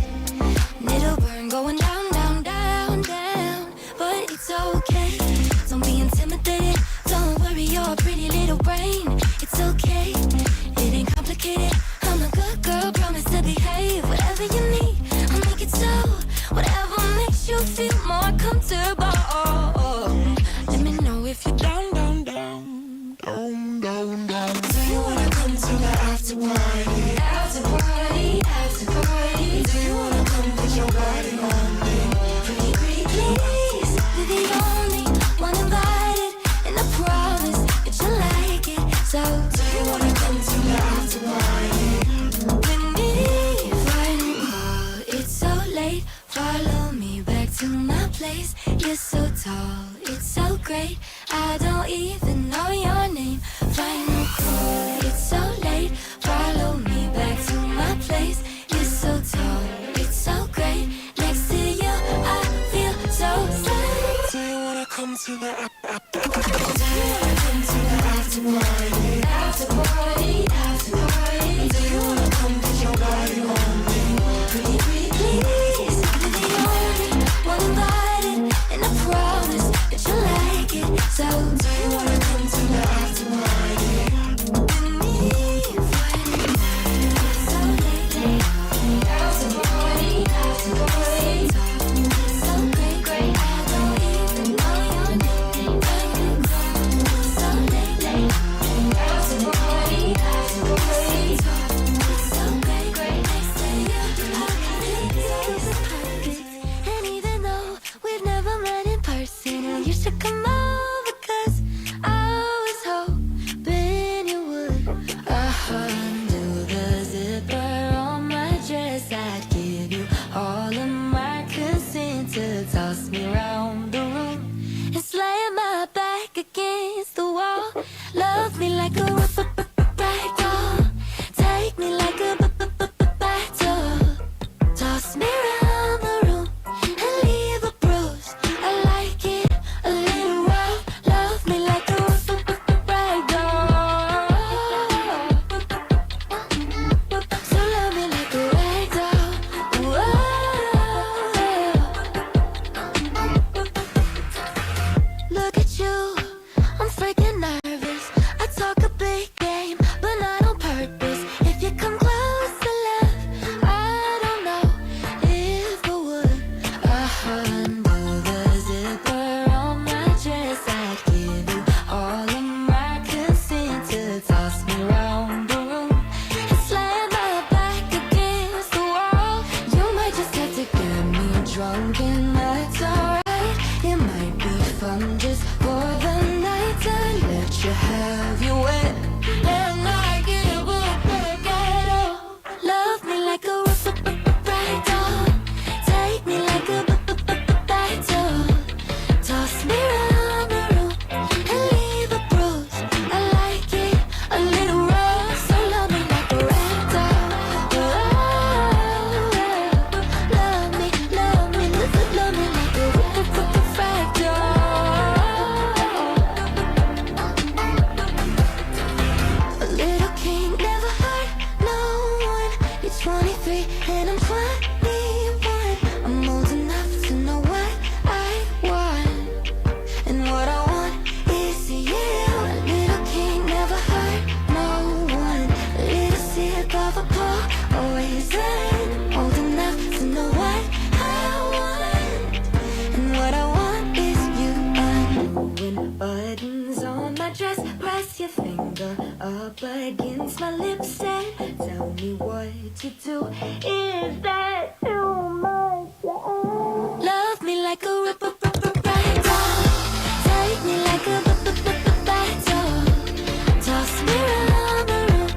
And it'll burn going down, down, down, down. But it's okay, don't be intimidated. Don't worry your pretty little brain. It's okay, it ain't complicated. I'm a good girl, promise to behave. Whatever you need, I'll make it so. Whatever makes you feel more comfortable. Let me know if you're down, down, down, down, down, down. Do you wanna come to the after party? After party, after party. Do you wanna come put your body on me? Pretty, pretty please. You're the only one invited, and I promise that you like it. So do you wanna come to the after party with me? Final call, it's so late. Follow me back to my place. You're so tall, it's so great. I don't even know your name. Final call, it's so late. Follow me back to my place. You're so tall, it's so great. Next to you, I feel so safe. Do you wanna come to the Do you wanna come to the after party? After party, after party. Do you wanna come put your body on me? Pretty, pretty please. You're the only one invited, and I promise that you like it. So do you wanna come to the after party with me? So late, after party, after party. So great, great. I don't even know your name. So late, after party, you. I'm freaking nervous. I talk a big game, but not on purpose. If you come close enough, I don't know if I would. Undo the zipper on my dress. I'd give you all of my consent to toss me around the room and slam my back against the wall. You might just have to get me drunk and that's alright. It might be fun just for the night to let you have your way. And I give a break at all. Love me like a rag doll. Take me like a bag doll. Toss me around the room and leave a bruise. I like it a little rough, so love me like a rag doll. Love me like a rag doll. A little king never hurt no one. You're 23 and I'm 21. I'm old enough to know what I want, and what I want is you. A little king never hurt no one. A little sip of a poison. Old enough to know what I want, and what I want is you. When buttons on my dress, press your finger up against my lips and tell me what to do. Is that too much? Love me like a rag doll. Take me like a bag doll. Toss me around the room.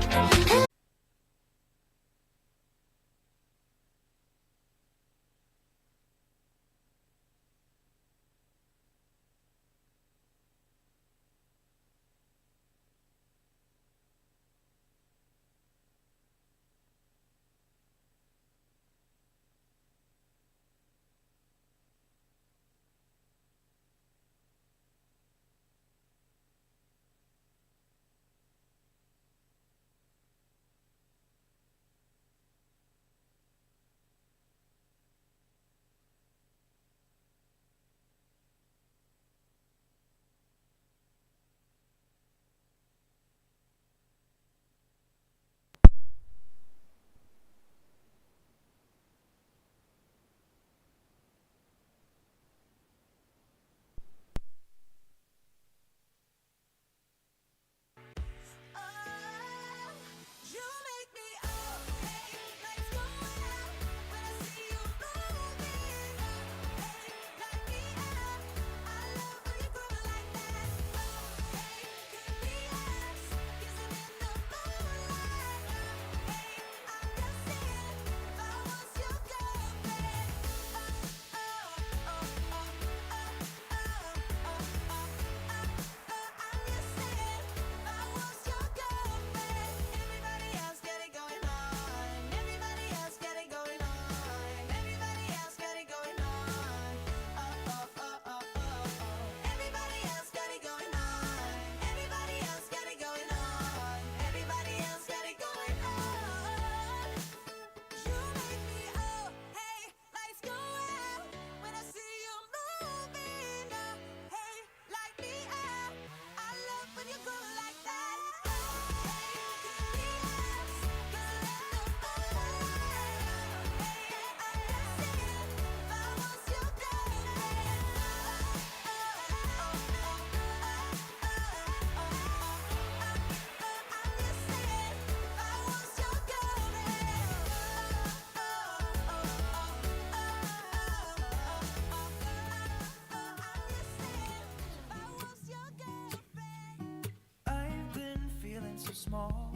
small.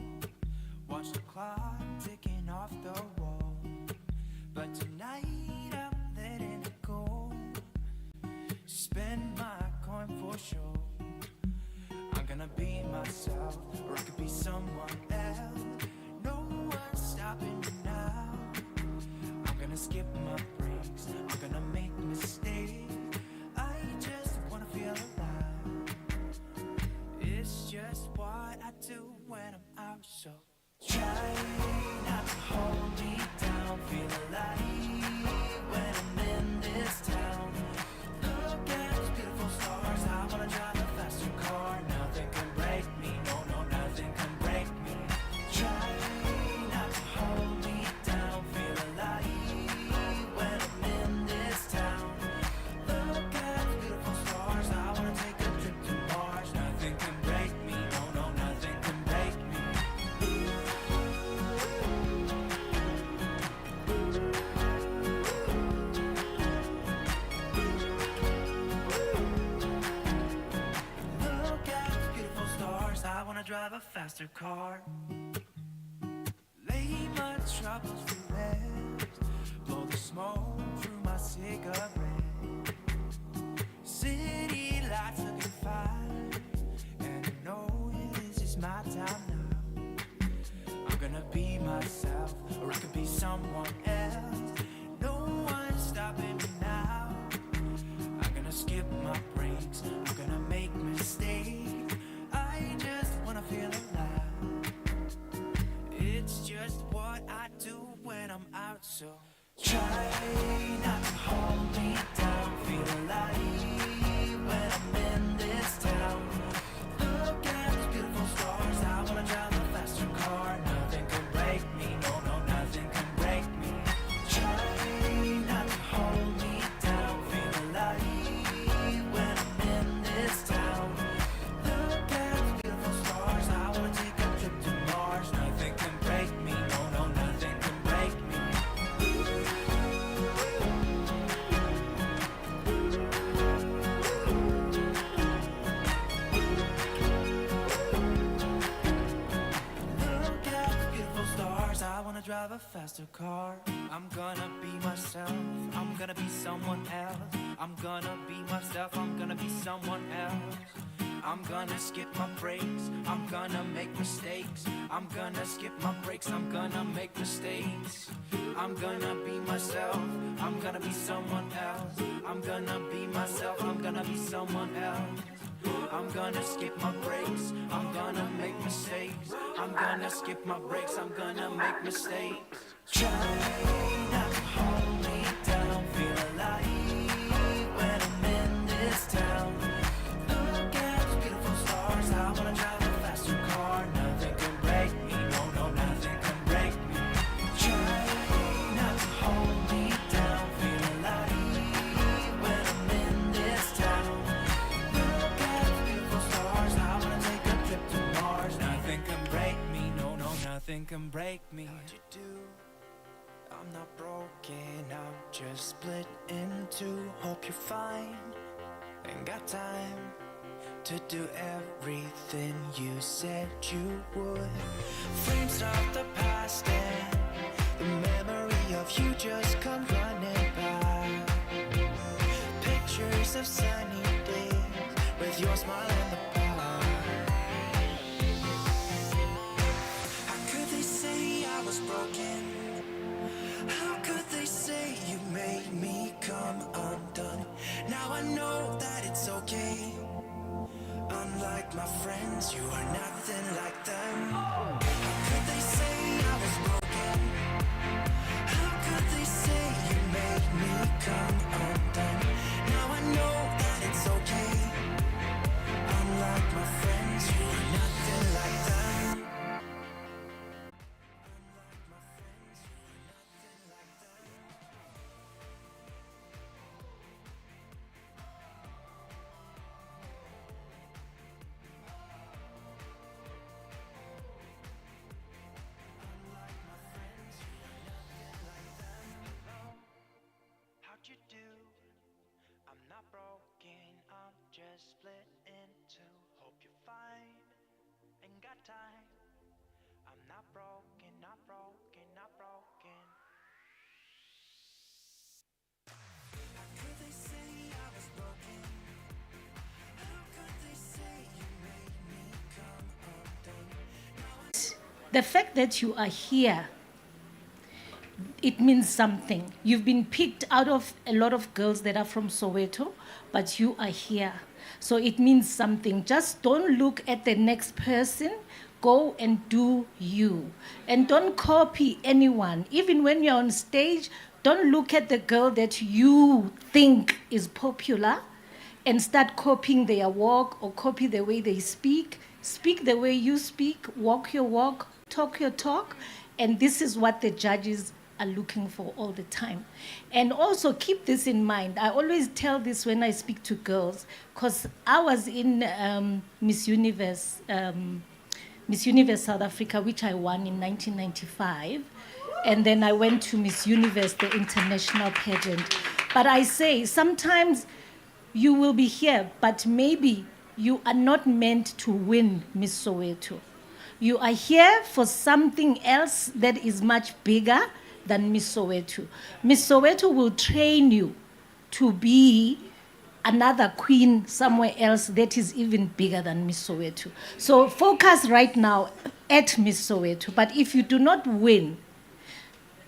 Watch the clock ticking off the wall. But tonight I'm letting it go. Spend my coin for sure. I'm gonna be myself, or I could be someone else. No one's stopping me now. I'm gonna skip my breaks, I'm gonna make mistakes. I just wanna feel alive. It's just what I do when I'm out, so try not to hold me down. Feel alive when I'm in this town. Look at those beautiful stars, I wanna drive drive a faster car. Lay my troubles to rest. Blow the smoke through my cigarette. City lights looking fine, and I know this is my time now. I'm gonna be myself, or I could be someone else. No one's stopping me now. I'm gonna skip my breaks, I'm gonna make mistakes. I just wanna feel alive. It's just what I do when I'm out, so try not to hold me down. Feel alive when I'm in this town. Look at these beautiful stars. I wanna drive a faster car. Nothing can break me, no, no, nothing can break me. Try not to hold me down. Feel alive when I'm in this town. Look at these beautiful stars. I wanna take a trip to Mars. Nothing can break me, no, no, nothing can break me. Look at the beautiful stars. I wanna drive a faster car. I'm gonna be myself. I'm gonna be someone else. I'm gonna be myself. I'm gonna be someone else. I'm gonna skip my breaks. I'm gonna make mistakes. I'm gonna skip my breaks. I'm gonna make mistakes. I'm gonna be myself. I'm gonna be someone else. I'm gonna be myself. I'm gonna be someone else. I'm gonna skip my breaks. I'm gonna make mistakes. I'm gonna skip my breaks. I'm gonna make mistakes. Try not to hold me down. Feel alive when I'm in this town. Look at these beautiful stars. I wanna drive a faster car. Nothing can break me. No, no, nothing can break me. Try not to hold me down. Feel alive when I'm in this town. Look at these beautiful stars. I wanna take a trip to Mars. Nothing can break me. No, no, nothing can break me. How'd you do? I'm not broken, I'm just split in two. Hope you're fine. Ain't got time to do everything you said you would. Frames of the past and the memory of you just come running by. Pictures of sunny days with your smile and the bar. How could they say I was broken? How could they say you made me come undone? Now I know that it's okay. Unlike my friends, you are nothing like them. How could they say I was broken? How could they say you made me come undone? Now I know that it's okay. Unlike my friends, you are nothing like them. How'd you do? I'm not broken, I'm just split in two. Hope you're fine, ain't got time. I'm not broken, not broken, not broken. How could they say I was broken? How could they say you made me come undone? The fact that you are here, it means something. You've been picked out of a lot of girls that are from Soweto, but you are here. So it means something. Just don't look at the next person. Go and do you. And don't copy anyone. Even when you're on stage, don't look at the girl that you think is popular and start copying their walk or copy the way they speak. Speak the way you speak, walk your walk, talk your talk. And this is what the judges are looking for all the time. And also keep this in mind. I always tell this when I speak to girls, because I was in Miss Universe South Africa, which I won in 1995. And then I went to Miss Universe, the international pageant. But I say, sometimes you will be here, but maybe you are not meant to win Miss Soweto. You are here for something else that is much bigger than Miss Soweto. Miss Soweto will train you to be another queen somewhere else that is even bigger than Miss Soweto. So focus right now at Miss Soweto. But if you do not win,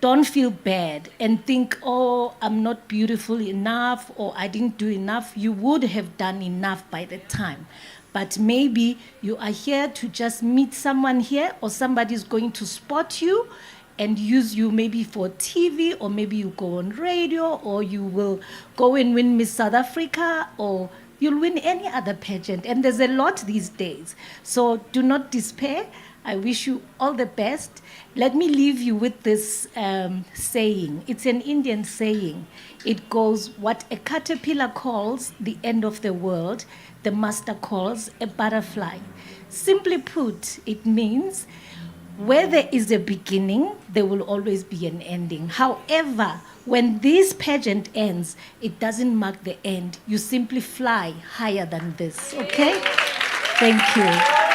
don't feel bad and think, oh, I'm not beautiful enough or I didn't do enough. You would have done enough by the time. But maybe you are here to just meet someone here, or somebody's going to spot you and use you maybe for TV, or maybe you go on radio, or you will go and win Miss South Africa, or you'll win any other pageant. And there's a lot these days. So do not despair. I wish you all the best. Let me leave you with this saying. It's an Indian saying. It goes, what a caterpillar calls the end of the world, the master calls a butterfly. Simply put, it means where there is a beginning, there will always be an ending. However, when this pageant ends, it doesn't mark the end. You simply fly higher than this, okay? Thank you.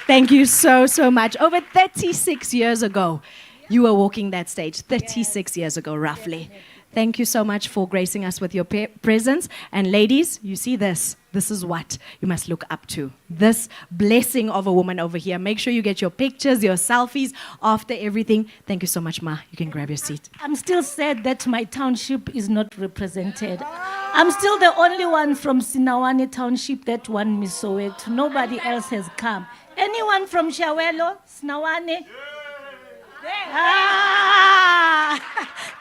Thank you so, so much. Over 36 years ago, you were walking that stage. 36 years ago, roughly. Thank you so much for gracing us with your presence. And ladies, you see this. This is what you must look up to. This blessing of a woman over here. Make sure you get your pictures, your selfies after everything. Thank you so much, Ma. You can grab your seat. I'm still sad that my township is not represented. I'm still the only one from Sinawane Township that won Miss Soweto. Nobody else has come. Anyone from Shawelo, Sinawane?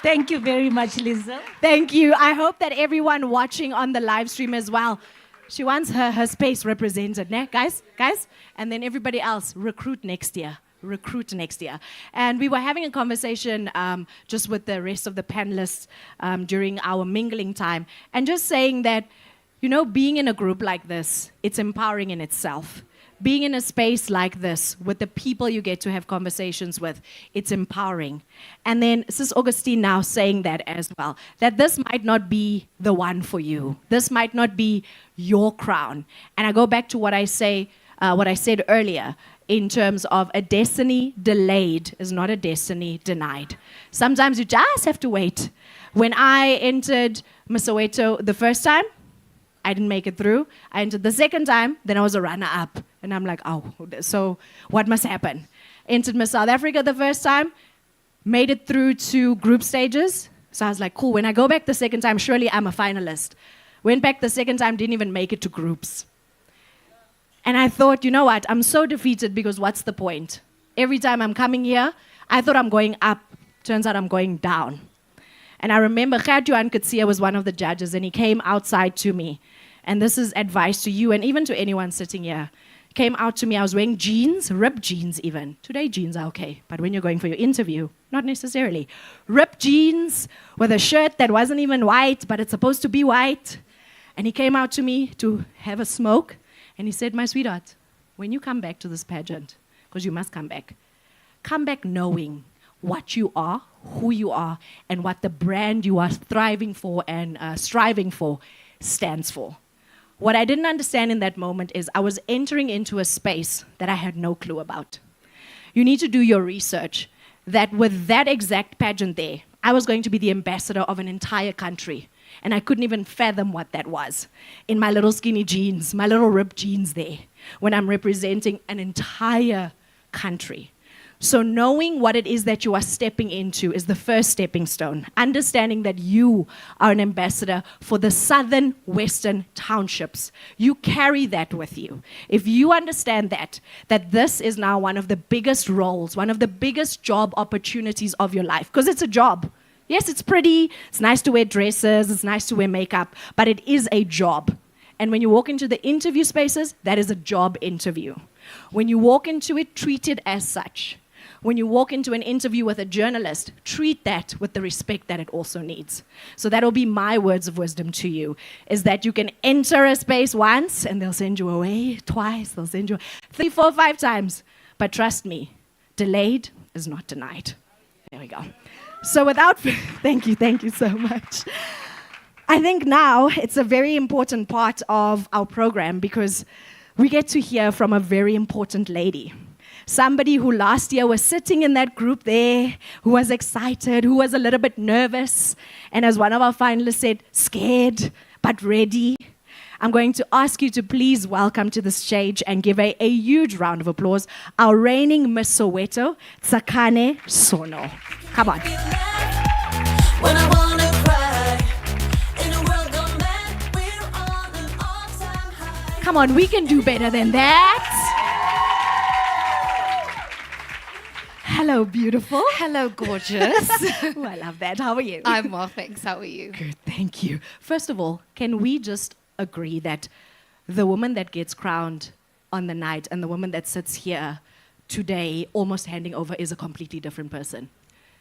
Thank you very much, Lisa. Thank you. I hope that everyone watching on the live stream as well, she wants her space represented, né? Guys? And then everybody else, recruit next year. And we were having a conversation just with the rest of the panelists during our mingling time, and just saying that, you know, being in a group like this, it's empowering in itself. Being in a space like this with the people you get to have conversations with, it's empowering. And then Sis Augustine now saying that as well, that this might not be the one for you. This might not be your crown. And I go back to what I said earlier in terms of a destiny delayed is not a destiny denied. Sometimes you just have to wait. When I entered Miss Soweto the first time, I didn't make it through. I entered the second time, then I was a runner-up. And I'm like, oh, so what must happen? Entered Miss South Africa the first time, made it through to group stages. So I was like, cool, when I go back the second time, surely I'm a finalist. Went back the second time, didn't even make it to groups. And I thought, you know what, I'm so defeated because what's the point? Every time I'm coming here, I thought I'm going up. Turns out I'm going down. And I remember Gertuan Kutsia was one of the judges, and he came outside to me. And this is advice to you and even to anyone sitting here. Came out to me, I was wearing jeans, ripped jeans even. Today jeans are okay, but when you're going for your interview, not necessarily. Ripped jeans with a shirt that wasn't even white, but it's supposed to be white. And he came out to me to have a smoke, and he said, my sweetheart, when you come back to this pageant, because you must come back knowing what you are, who you are, and what the brand you are thriving for and striving for stands for. What I didn't understand in that moment is I was entering into a space that I had no clue about. You need to do your research that with that exact pageant there, I was going to be the ambassador of an entire country. And I couldn't even fathom what that was in my little skinny jeans, my little ripped jeans there, when I'm representing an entire country. So knowing what it is that you are stepping into is the first stepping stone. Understanding that you are an ambassador for the southern western townships. You carry that with you. If you understand that this is now one of the biggest roles, one of the biggest job opportunities of your life, because it's a job. Yes, it's pretty, it's nice to wear dresses, it's nice to wear makeup, but it is a job. And when you walk into the interview spaces, that is a job interview. When you walk into it, treat it as such. When you walk into an interview with a journalist, treat that with the respect that it also needs. So that'll be my words of wisdom to you, is that you can enter a space once and they'll send you away, twice, they'll send you 3, 4, 5 times. But trust me, delayed is not denied. There we go. So thank you so much. I think now it's a very important part of our program because we get to hear from a very important lady. Somebody who last year was sitting in that group there, who was excited, who was a little bit nervous, and as one of our finalists said, scared but ready. I'm going to ask you to please welcome to the stage and give a huge round of applause our reigning Miss Soweto, Tsakane Sono. Come on. When I wanna cry, in a world gone mad, we're on an all-time high. Come on, we can do better than that. Hello, beautiful. Hello, gorgeous. Oh, I love that. How are you? I'm well, thanks. How are you? Good, thank you. First of all, can we just agree that the woman that gets crowned on the night and the woman that sits here today, almost handing over, is a completely different person?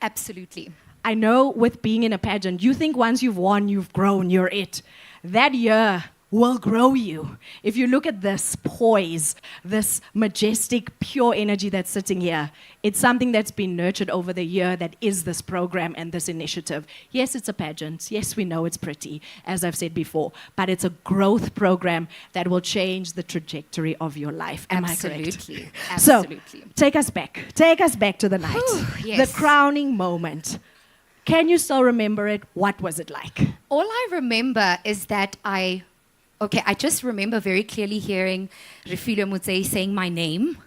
Absolutely. I know with being in a pageant, you think once you've won, you've grown, you're it. That year will grow you. If you look at this poise, this majestic, pure energy that's sitting here, it's something that's been nurtured over the year that is this program and this initiative. Yes, it's a pageant. Yes, we know it's pretty, as I've said before, but it's a growth program that will change the trajectory of your life. Am I correct? Absolutely. So, take us back. Take us back to the night. Yes. The crowning moment. Can you still remember it? What was it like? All I remember is that I just remember very clearly hearing Refilwe Motsei saying my name,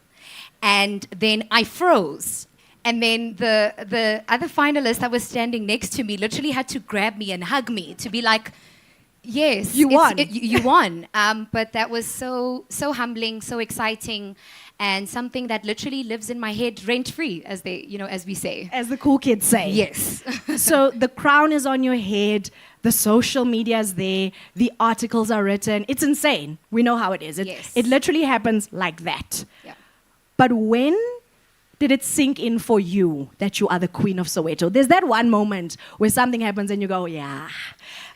and then I froze. And then the other finalist that was standing next to me literally had to grab me and hug me to be like, yes. You won. You won. But that was so humbling, so exciting, and something that literally lives in my head rent-free, as we say. As the cool kids say. Yes. So the crown is on your head, the social media is there, the articles are written. It's insane. We know how it is. It literally happens like that. Yeah. But when did it sink in for you that you are the queen of Soweto? There's that one moment where something happens and you go, yeah,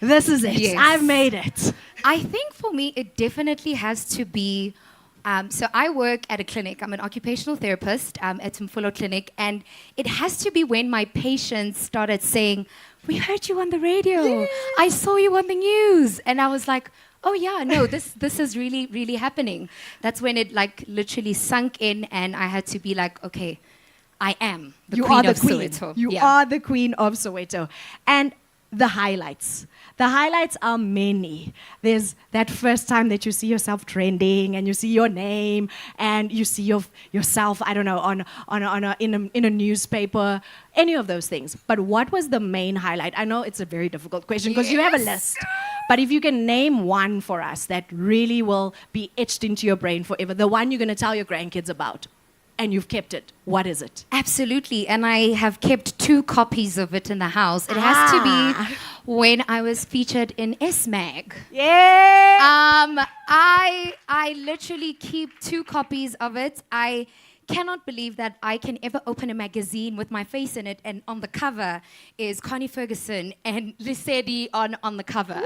this is it. Yes. I've made it. I think for me, it definitely has to be. So I work at a clinic. I'm an occupational therapist at Mfulo Clinic, and it has to be when my patients started saying, "We heard you on the radio. Yeah. I saw you on the news," and I was like, "Oh yeah, no, this is really, really happening." That's when it literally sunk in, and I had to be like, "Okay, I am the queen of Soweto." You are the queen of Soweto. And the highlights. The highlights are many. There's that first time that you see yourself trending and you see your name and you see yourself, I don't know, in a newspaper, any of those things. But what was the main highlight? I know it's a very difficult question because you have a list. But if you can name one for us that really will be etched into your brain forever, the one you're going to tell your grandkids about, and you've kept it, what is it? Absolutely, and I have kept 2 copies of it in the house. It has to be when I was featured in S-Mag. Yeah! I literally keep 2 copies of it. I cannot believe that I can ever open a magazine with my face in it, and on the cover is Connie Ferguson and Lisedi on the cover.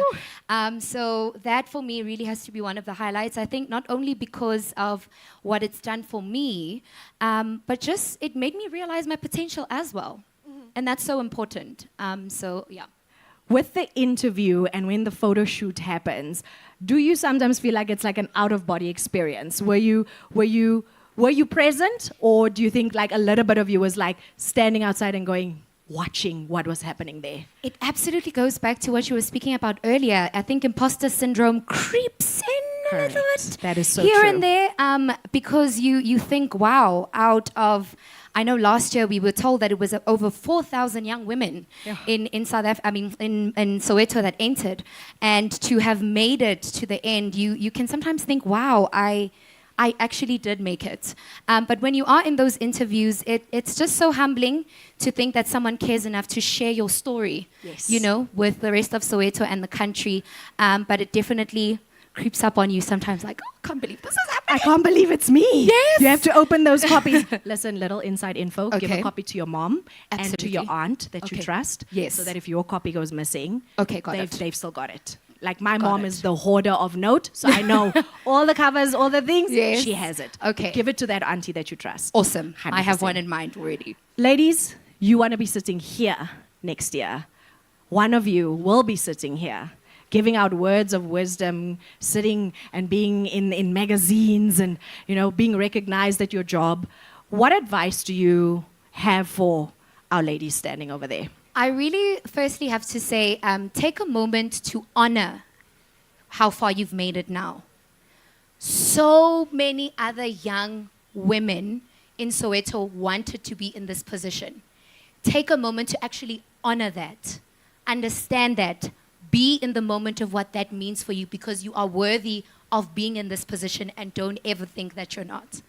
So that for me really has to be one of the highlights. I think not only because of what it's done for me, but just it made me realize my potential as well. And that's so important. So yeah. With the interview and when the photo shoot happens, do you sometimes feel like it's like an out-of-body experience? Were you present, or do you think like a little bit of you was like standing outside and watching what was happening there? It absolutely goes back to what you were speaking about earlier. I think imposter syndrome creeps in a little bit. That is so here true. and there, because you think, wow, out of, I know last year we were told that it was over 4,000 young women in South Africa, in Soweto that entered, and to have made it to the end, you can sometimes think, wow, I actually did make it. But when you are in those interviews, it's just so humbling to think that someone cares enough to share your story, with the rest of Soweto and the country. But it definitely creeps up on you sometimes, like, oh, I can't believe this is happening. I can't believe it's me. Yes. You have to open those copies. Listen, little inside info. Give a Okay. copy to your mom and to your aunt that you Okay. trust. Yes. So that if your copy goes missing, got it. they've still got it. Like my mom is the hoarder of note, so I know all the covers, all the things. Yes. She has it. Okay. Give it to that auntie that you trust. Awesome. I have 100%. one in mind already. Ladies, you want to be sitting here next year. One of you will be sitting here giving out words of wisdom, sitting and being in magazines and, being recognized at your job. What advice do you have for our ladies standing over there? I really firstly have to say, take a moment to honor how far you've made it now. So many other young women in Soweto wanted to be in this position. Take a moment to actually honor that, understand that, be in the moment of what that means for you, because you are worthy of being in this position, and don't ever think that you're not.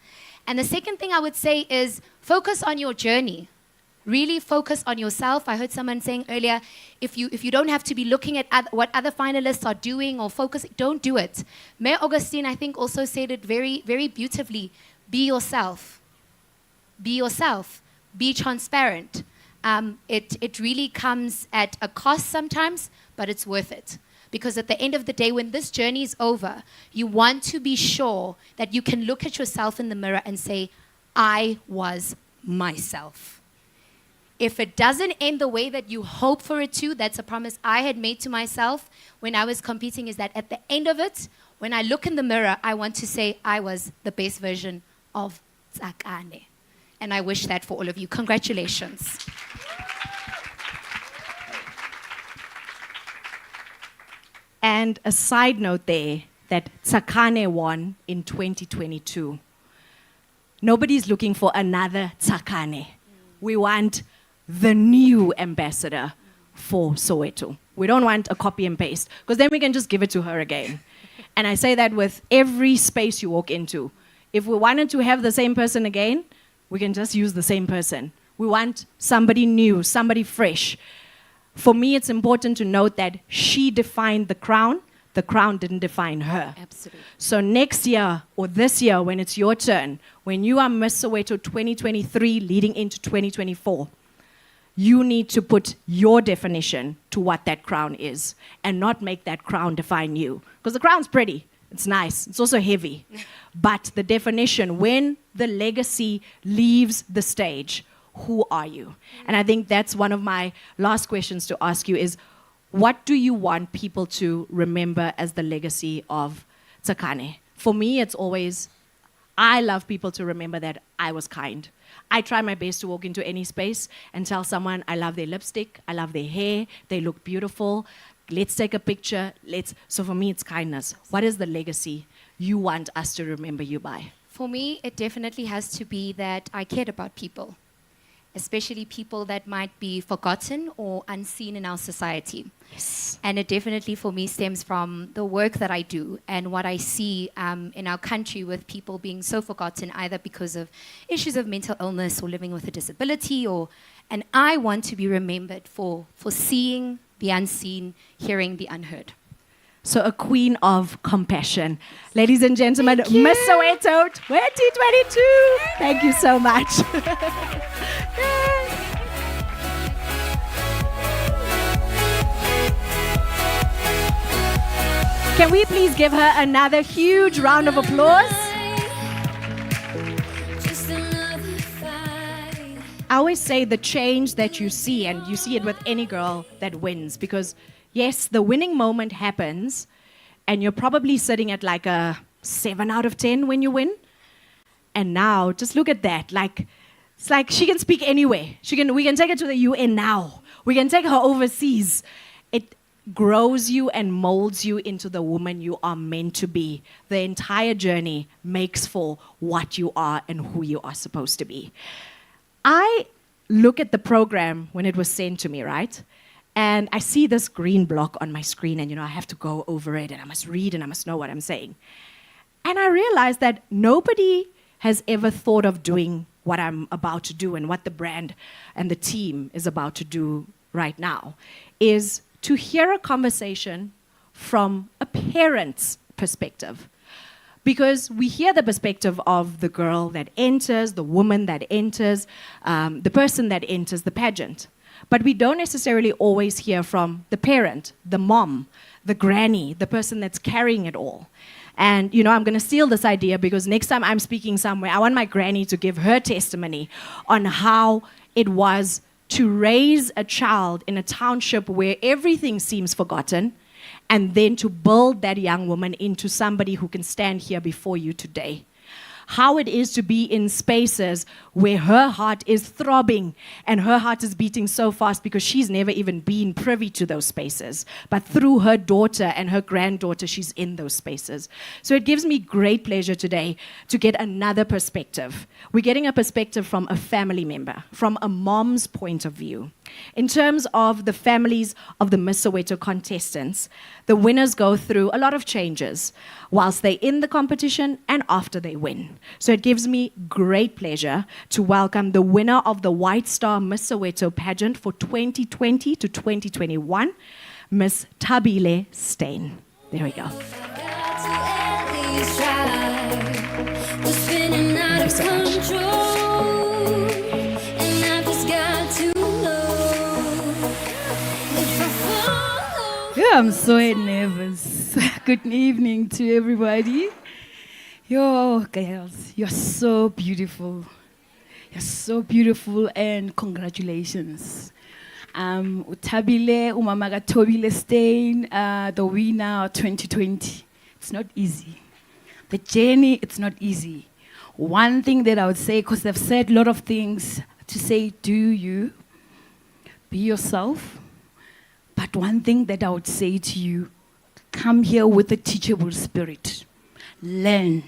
And the second thing I would say is focus on your journey. Really focus on yourself. I heard someone saying earlier, if you don't have to be looking at what other finalists are doing or focus, don't do it. Mayor Augustine, I think, also said it very, very beautifully. Be yourself. Be yourself. Be transparent. It really comes at a cost sometimes, but it's worth it. Because at the end of the day, when this journey is over, you want to be sure that you can look at yourself in the mirror and say, I was myself. If it doesn't end the way that you hope for it to, that's a promise I had made to myself when I was competing, is that at the end of it, when I look in the mirror, I want to say I was the best version of Tsakane. And I wish that for all of you. Congratulations. And a side note there, that Tsakane won in 2022. Nobody's looking for another Tsakane. We want the new ambassador for Soweto. We don't want a copy and paste, because then we can just give it to her again. And I say that with every space you walk into. If we wanted to have the same person again, we can just use the same person. We want somebody new, somebody fresh. For me, it's important to note that she defined the crown didn't define her. Absolutely. So next year or this year, when it's your turn, when you are Miss Soweto 2023 leading into 2024, you need to put your definition to what that crown is and not make that crown define you. Because the crown's pretty, it's nice, it's also heavy. But the definition, when the legacy leaves the stage, who are you? And I think that's one of my last questions to ask you is, what do you want people to remember as the legacy of Tsakane? For me, it's always, I love people to remember that I was kind. I try my best to walk into any space and tell someone I love their lipstick, I love their hair, they look beautiful, let's take a picture, so for me it's kindness. What is the legacy you want us to remember you by? For me, it definitely has to be that I cared about people, especially people that might be forgotten or unseen in our society. Yes. And it definitely for me stems from the work that I do and what I see in our country with people being so forgotten, either because of issues of mental illness or living with a disability, and I want to be remembered for seeing the unseen, hearing the unheard. So a queen of compassion. Ladies and gentlemen, Miss Soweto 2022. Thank you so much. Can we please give her another huge round of applause? I always say the change that you see, and you see it with any girl that wins, because yes, the winning moment happens, and you're probably sitting at like a 7 out of 10 when you win. And now, just look at that. It's like she can speak anywhere. We can take her to the UN now. We can take her overseas. It grows you and molds you into the woman you are meant to be. The entire journey makes for what you are and who you are supposed to be. I look at the program when it was sent to me, right? And I see this green block on my screen, and I have to go over it, and I must read, and I must know what I'm saying. And I realized that nobody has ever thought of doing what I'm about to do and what the brand and the team is about to do right now, is to hear a conversation from a parent's perspective. Because we hear the perspective of the girl that enters, the woman that enters, the person that enters the pageant. But we don't necessarily always hear from the parent, the mom, the granny, the person that's carrying it all. And, I'm going to steal this idea, because next time I'm speaking somewhere, I want my granny to give her testimony on how it was to raise a child in a township where everything seems forgotten, and then to build that young woman into somebody who can stand here before you today. How it is to be in spaces where her heart is throbbing and her heart is beating so fast because she's never even been privy to those spaces. But through her daughter and her granddaughter, she's in those spaces. So it gives me great pleasure today to get another perspective. We're getting a perspective from a family member, from a mom's point of view. In terms of the families of the Miss Soweto contestants, the winners go through a lot of changes whilst they're in the competition and after they win. So it gives me great pleasure to welcome the winner of the White Star Miss Soweto pageant for 2020 to 2021, Miss Thabile Steyn. There we go. Yeah, I'm so nervous. Good evening to everybody. Yo, girls, you're so beautiful. You're so beautiful and congratulations. Thabile, Umamaga Thabile Steyn, the winner of 2020. It's not easy. The journey, it's not easy. One thing that I would say, because they've said a lot of things, to say, do you, be yourself. But one thing that I would say to you, come here with a teachable spirit. Learn.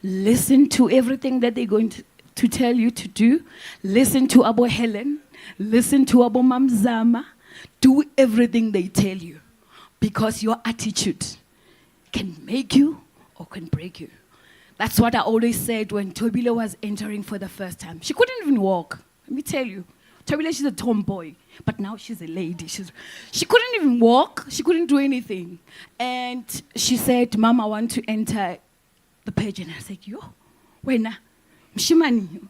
Listen to everything that they're going to tell you to do. Listen to Abo Helen. Listen to Abo Mamzama. Do everything they tell you. Because your attitude can make you or can break you. That's what I always said when Thabile was entering for the first time. She couldn't even walk. Let me tell you. Thabile, she's a tomboy. But now she's a lady. She couldn't even walk. She couldn't do anything. And she said, Mom, I want to enter the pageant. I said, yo, wena, mshimani.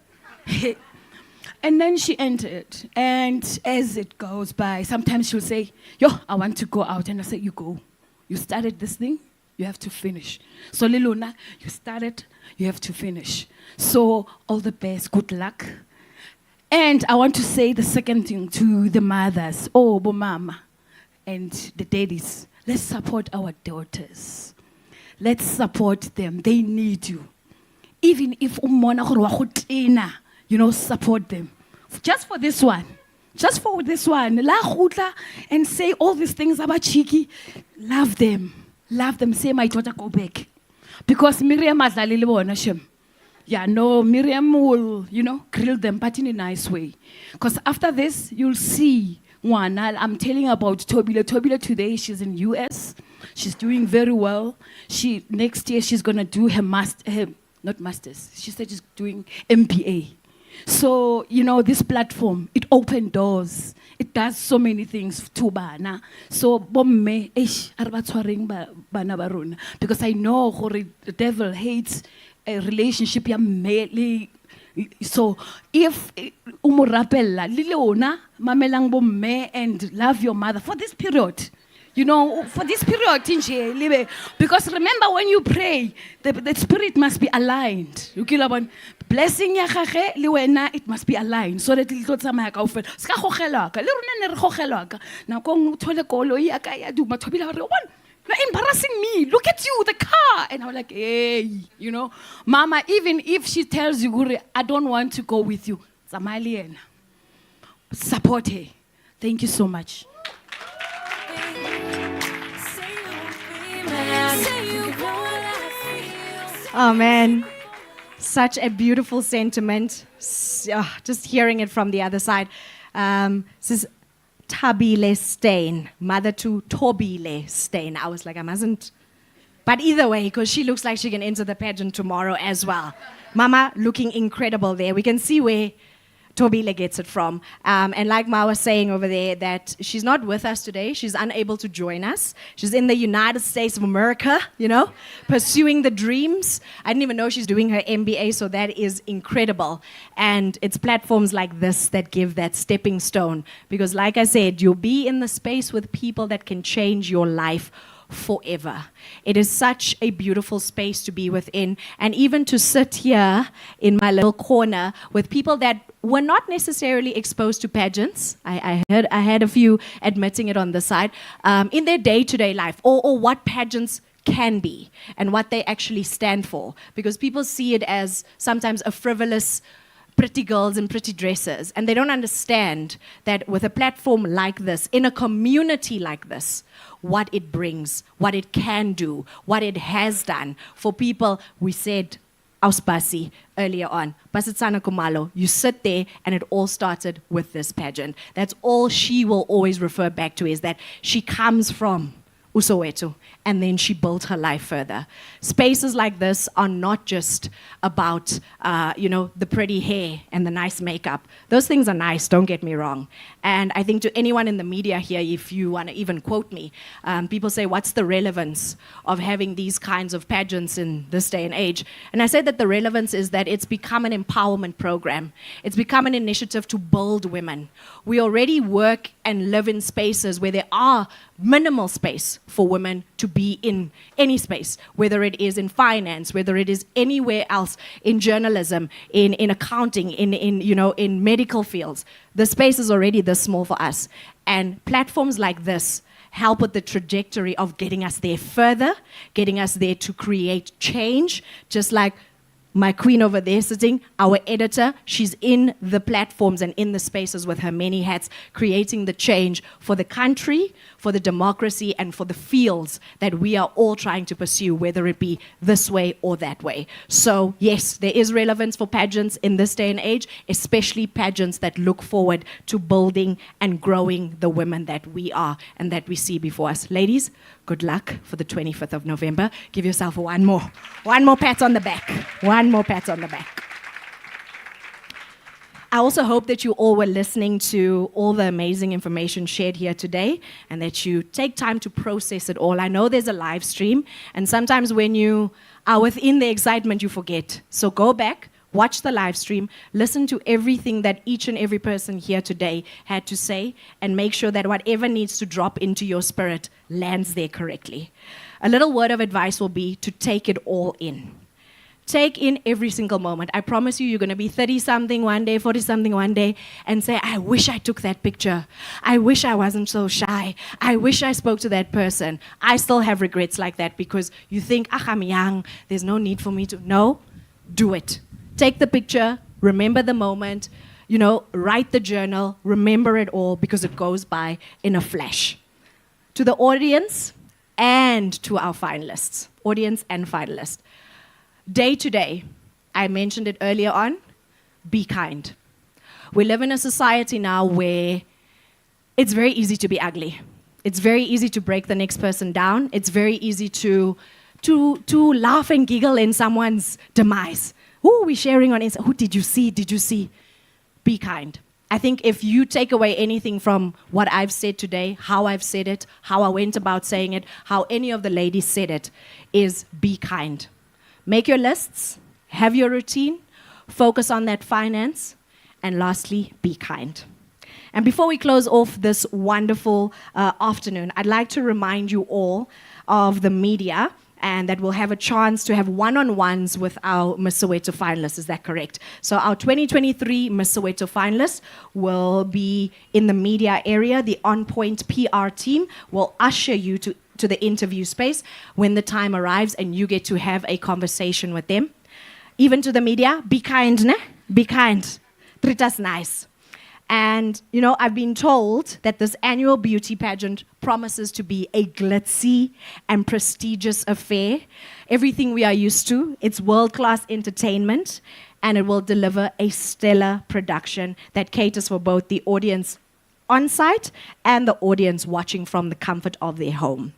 And then she entered. And as it goes by, sometimes she'll say, yo, I want to go out. And I said, you go. You started this thing, you have to finish. So Liluna, you started, you have to finish. So all the best, good luck. And I want to say the second thing to the mothers, Bomama, and the daddies. Let's support our daughters. Let's support them. They need you. Even if support them. Just for this one. Just for this one. La khutla and say all these things about cheeky. Love them. Love them. Say, my daughter, go back. Because Miriam Adlalile Bonashim. Yeah, no, Miriam will, grill them, but in a nice way. Because after this, you'll see one. I'm telling you about Thabile. Thabile today, she's in US. She's doing very well. Next year, she's going to do her not masters. She said she's doing MBA. So, this platform, it opened doors. It does so many things to bana. So, bomme, because I know the devil hates a relationship. So if umurapella lilona mamelang bomme and love your mother for this period, for this period, because remember when you pray, the spirit must be aligned. Blessing ya gage le wena, it must be aligned so that litlo tsamaya kaofela ska gogelwa ka le rona ne re gogelwa ka na go thole koloi ya ka ya duma Thabile re bona. You're embarrassing me. Look at you, the car. And I'm like, hey, Mama, even if she tells you, I don't want to go with you, support her. Thank you so much. Oh, man. Such a beautiful sentiment. Just hearing it from the other side. This is Thabile Steyn, mother to Thabile Steyn. I was like, I mustn't. But either way, because she looks like she can enter the pageant tomorrow as well. Mama looking incredible there. We can see where Thabile gets it from. And like Ma was saying over there, that she's not with us today. She's unable to join us. She's in the United States of America, pursuing the dreams. I didn't even know she's doing her MBA, so that is incredible. And it's platforms like this that give that stepping stone. Because like I said, you'll be in the space with people that can change your life forever. It is such a beautiful space to be within, and even to sit here in my little corner with people that were not necessarily exposed to pageants. I had a few admitting it on the side, in their day-to-day life, or what pageants can be and what they actually stand for, because people see it as sometimes a frivolous pretty girls in pretty dresses, and they don't understand that with a platform like this, in a community like this, what it brings, what it can do, what it has done for people. We said Auspasi earlier on, Pasitsana Kumalo, you sit there and it all started with this pageant. That's all she will always refer back to, is that she comes from Soweto, and then she built her life further. Spaces like this are not just about, the pretty hair and the nice makeup. Those things are nice, don't get me wrong. And I think to anyone in the media here, if you want to even quote me, people say, what's the relevance of having these kinds of pageants in this day and age? And I say that the relevance is that it's become an empowerment program. It's become an initiative to build women. We already work and live in spaces where there are minimal space for women to be in any space, whether it is in finance, whether it is anywhere else, in journalism, in accounting, in medical fields. The space is already this small for us. And platforms like this help with the trajectory of getting us there further, getting us there to create change, just like my queen over there sitting, our editor, she's in the platforms and in the spaces with her many hats, creating the change for the country, for the democracy, and for the fields that we are all trying to pursue, whether it be this way or that way. So yes, there is relevance for pageants in this day and age, especially pageants that look forward to building and growing the women that we are and that we see before us. Ladies, good luck for the 25th of November. Give yourself one more pat on the back. One more pat on the back. I also hope that you all were listening to all the amazing information shared here today, and that you take time to process it all. I know there's a live stream, and sometimes when you are within the excitement, you forget. So go back, watch the live stream, listen to everything that each and every person here today had to say, and make sure that whatever needs to drop into your spirit lands there correctly. A little word of advice will be to take it all in. Take in every single moment. I promise you're going to be 30-something one day, 40-something one day, and say, I wish I took that picture. I wish I wasn't so shy. I wish I spoke to that person. I still have regrets like that, because you think, I'm young, there's no need for me to. No, do it. Take the picture, remember the moment, write the journal, remember it all, because it goes by in a flash. To the audience and to our finalists, audience and finalists. Day to day, I mentioned it earlier on, be kind. We live in a society now where it's very easy to be ugly. It's very easy to break the next person down. It's very easy to laugh and giggle in someone's demise. Ooh, we're sharing on Insta. Who did you see? Did you see? Be kind. I think if you take away anything from what I've said today, how I've said it, how I went about saying it, how any of the ladies said it, is be kind. Make your lists, have your routine, focus on that finance, and lastly, be kind. And before we close off this wonderful afternoon, I'd like to remind you all of the media, and that we'll have a chance to have one-on-ones with our Miss Soweto finalists. Is that correct? So our 2023 Miss Soweto finalists will be in the media area. The On Point PR team will usher you to the interview space when the time arrives, and you get to have a conversation with them. Even to the media, be kind, ne? Be kind. Treat us nice. And, I've been told that this annual beauty pageant promises to be a glitzy and prestigious affair. Everything we are used to. It's world-class entertainment, and it will deliver a stellar production that caters for both the audience on site and the audience watching from the comfort of their home.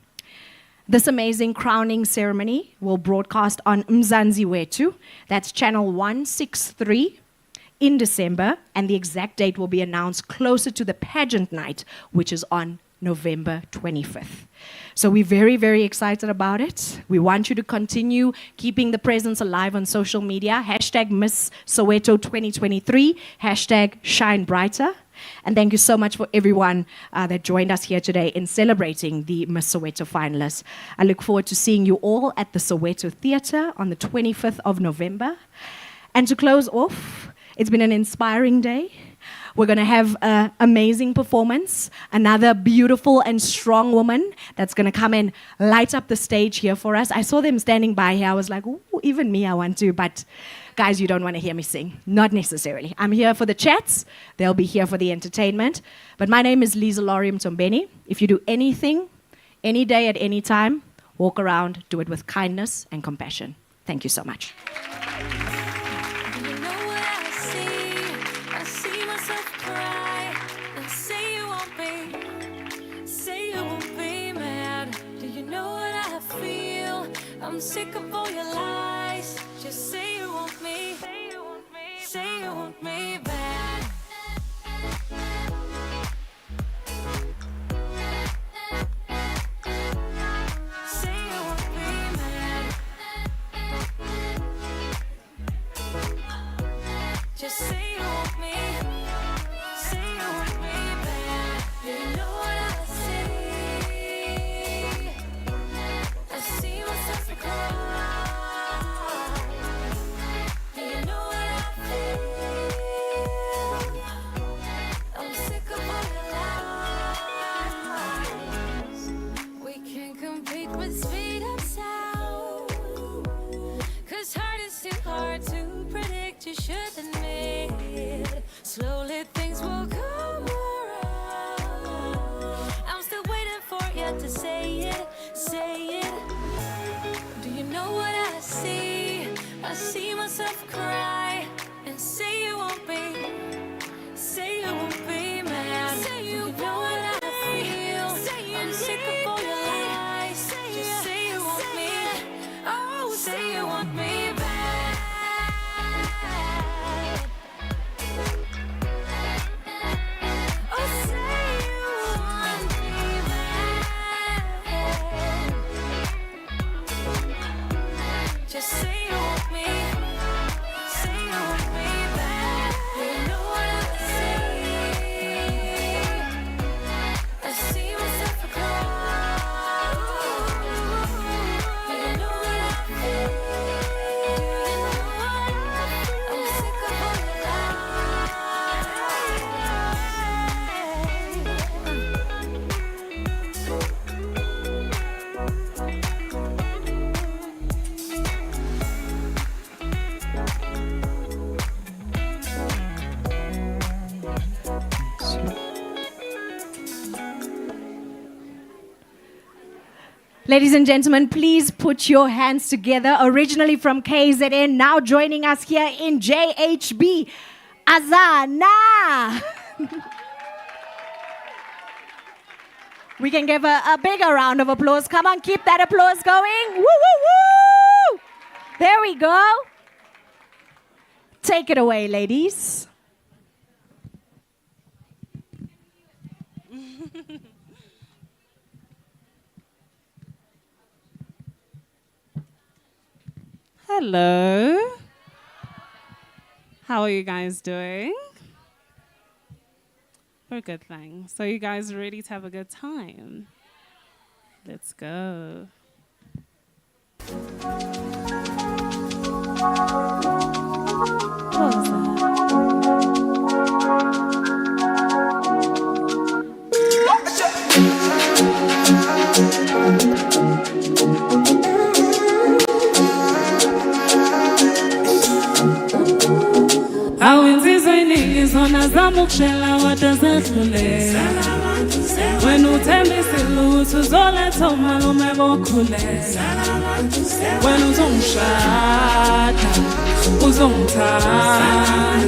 This amazing crowning ceremony will broadcast on Mzansi Wetu, that's channel 163, in December, and the exact date will be announced closer to the pageant night, which is on November 25th. So we're very, very excited about it. We want you to continue keeping the presence alive on social media. # Miss Soweto 2023, # Shine Brighter. And thank you so much for everyone that joined us here today in celebrating the Miss Soweto finalists. I look forward to seeing you all at the Soweto Theatre on the 25th of November. And to close off, it's been an inspiring day. We're going to have an amazing performance, another beautiful and strong woman that's going to come and light up the stage here for us. I saw them standing by here. I was like, ooh, even me, I want to. But guys, you don't want to hear me sing. Not necessarily. I'm here for the chats. They'll be here for the entertainment. But my name is Lisa Laurie Mtombeni. If you do anything, any day at any time, walk around, do it with kindness and compassion. Thank you so much. I'm sick of all your lies. Just say you want me. Say you want me. Say you want me bad. Say you want me mad. Just say you want me. Say you want me bad. You know what I see. I see myself cry. Do you know what I feel? I'm sick of all your lies. We can't compete with speed and sound. 'Cause heart is too hard to predict. You should admit. Slowly things will come around. I'm still waiting for you to say it, say it. Do you know what I see? I see myself cry and say you won't be. Say you won't be mad. Say you know what I feel. I'm sick of all your lies. Just say you want me. Oh, say you want me back. Oh, say you want me back. Just say you want me. Say you want me back. You know what I see. I see myself cry. You know what I feel. I'm sick of all your Ladies and gentlemen, please put your hands together. Originally from KZN, now joining us here in JHB, Azana. We can give a bigger round of applause. Come on, keep that applause going. Woo, woo, woo! There we go. Take it away, ladies. Hello. How are you guys doing? We're good, thanks. So you guys ready to have a good time? Let's go. What was that? Awinzizo iningi zona zama ukushela watazehlule Wena uthembisile ukuthi uzoletha umalume bokhule Wena uzongishada, uzongithanda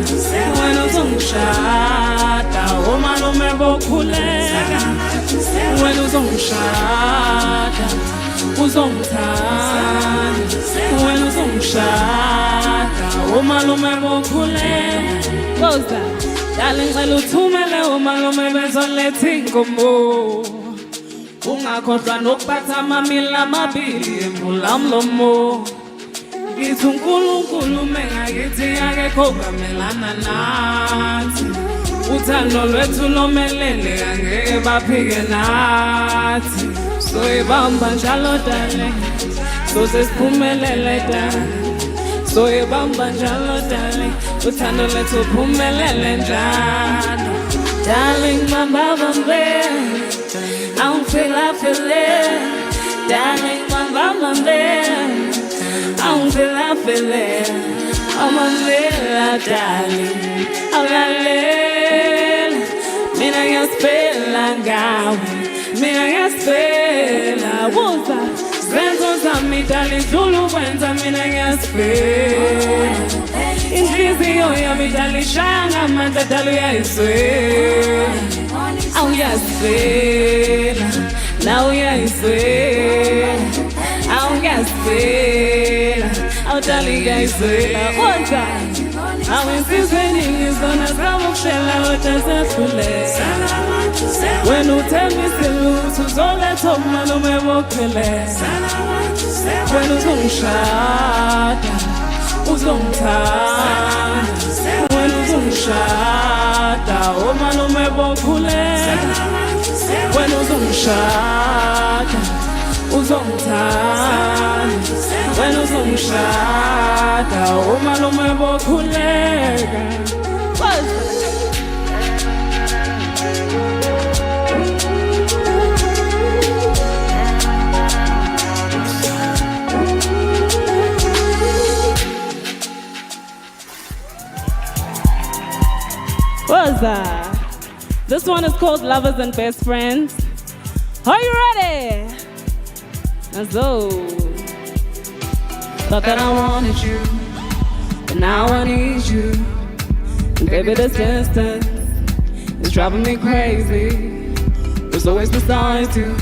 Wena uzongishada, umalume bokhule Wena uzongishada, uzongithanda Wena uzongishada, umalume bokhule Boza Dale ngicela uthumele umalume bezoletha inkomo Ungakhohlwa nokuphatha amamila amabili emvulamlomo Ngithi uNkulunkulu mengakithi akekho kamelana nathi uthando lwethu lomelele angeke baphike nathi soyibamba njalo darling soze siphumelele darling soyibamba njalo darling uthando lwethu luphumelele njalo darling bamba bambe I don't feel it darling bamba bambe I don't feel it I'm a little darling Awulalela mina ngiyaspela ngawe mina ngiyaspela buza zenzo zami darling dlula ukwenza mina ngiyaspela inhliziyo yami darling shaya ngamandla darling uyayiswela awuyaspela na uyayiswela awuyaspela awudarling uyayiswela buza awensizweni ngizona zama ukushela otasefulela wena uthembise lutho uzoletha umalume bophelela wena uzongishada uzongithanda wena uzongishada umalume bophelela wena uzongishada uzongithanda wena uzongishada umalume bokhuleka What's that? This one is called Lovers and Best Friends. Are you ready? Let's go. Thought that I wanted you, but now I need you. And baby, this distance is driving me crazy. Was always beside you.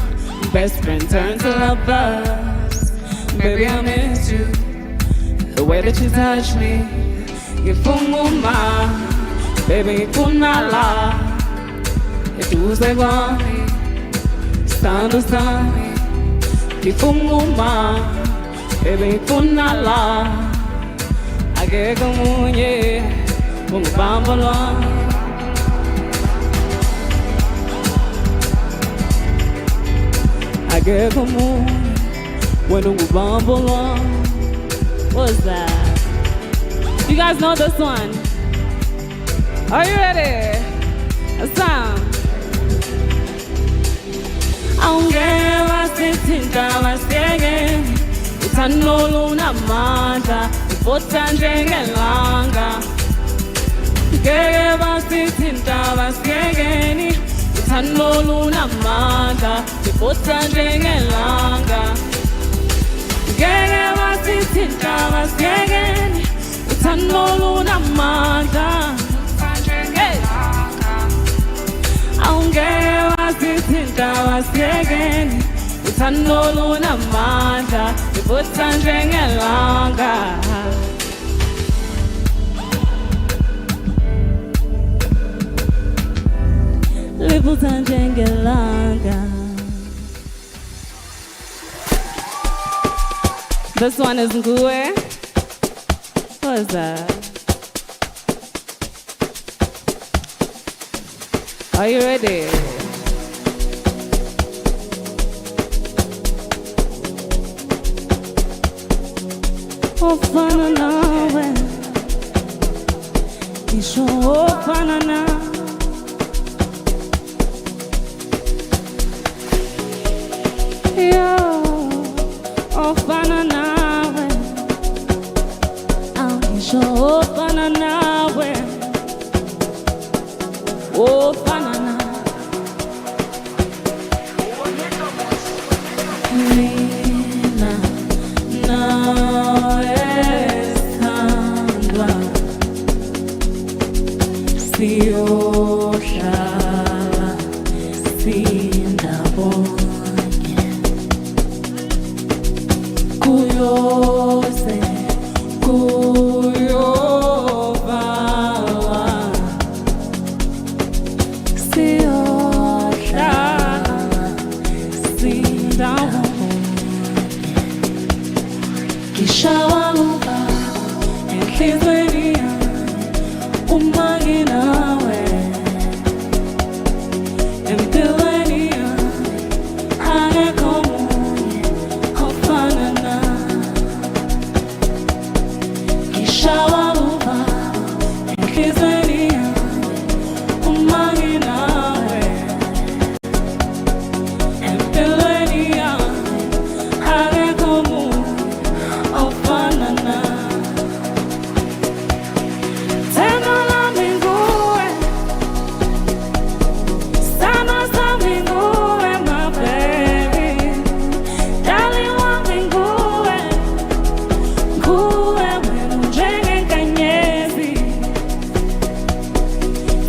Best friend turned to lovers. Baby, I miss you. The way that you touch me. You funguma. Baby, you kunala. You say me. Stardust. Kifunguma, baby kunala, ageka munye, mungubambala. Ageka munye, mungubambala. What's that? You guys know this one? Are you ready? A sound. Aunque wasithinta wasiyeke uthando lunamandla ufotha njengelanga ngeke wasithinta wasiyekeni uthando lunamandla ufotha njengelanga ngeke wasithinta wasiyekeni uthando lunamandla aunque wasithinta wasiyekeni uthando lunamandla livutha njengelanga livutha njengelanga. This one is Nguwe. What is that? Are you ready? Ofana nawe, isho ofana na. Yo, ofana nawe, isho ofana nawe, ofana na. Nina, nawe sandwa, siyohlala, sindabonye, kuyose, kuyovala, siyohlala, sindabonye. Kishawaluka enhlizweni yami uma nginawe Shower over, Kizania, Umanginawe, and Pilania, Arekomu, Ofanana. Tenala Mingue, Sana Samingue, my baby, Darling, one Mingue, Gue, when Jenge Kanyezi,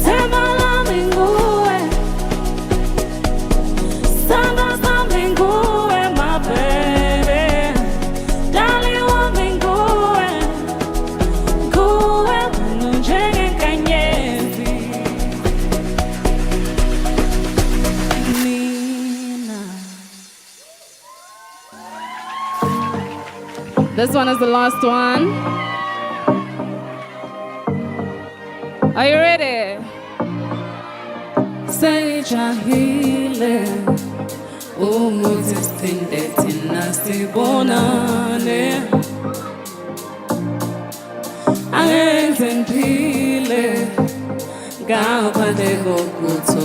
Temala Mingue, Sana Samingue, my baby, Darling, one Mingue, Gue, when Jenge Kanyezi, Nina. This one is the last one. Are you ready? Say Jahile, umuziphinde thina sibonane. Angenze ngiphile ngaphandle kokutho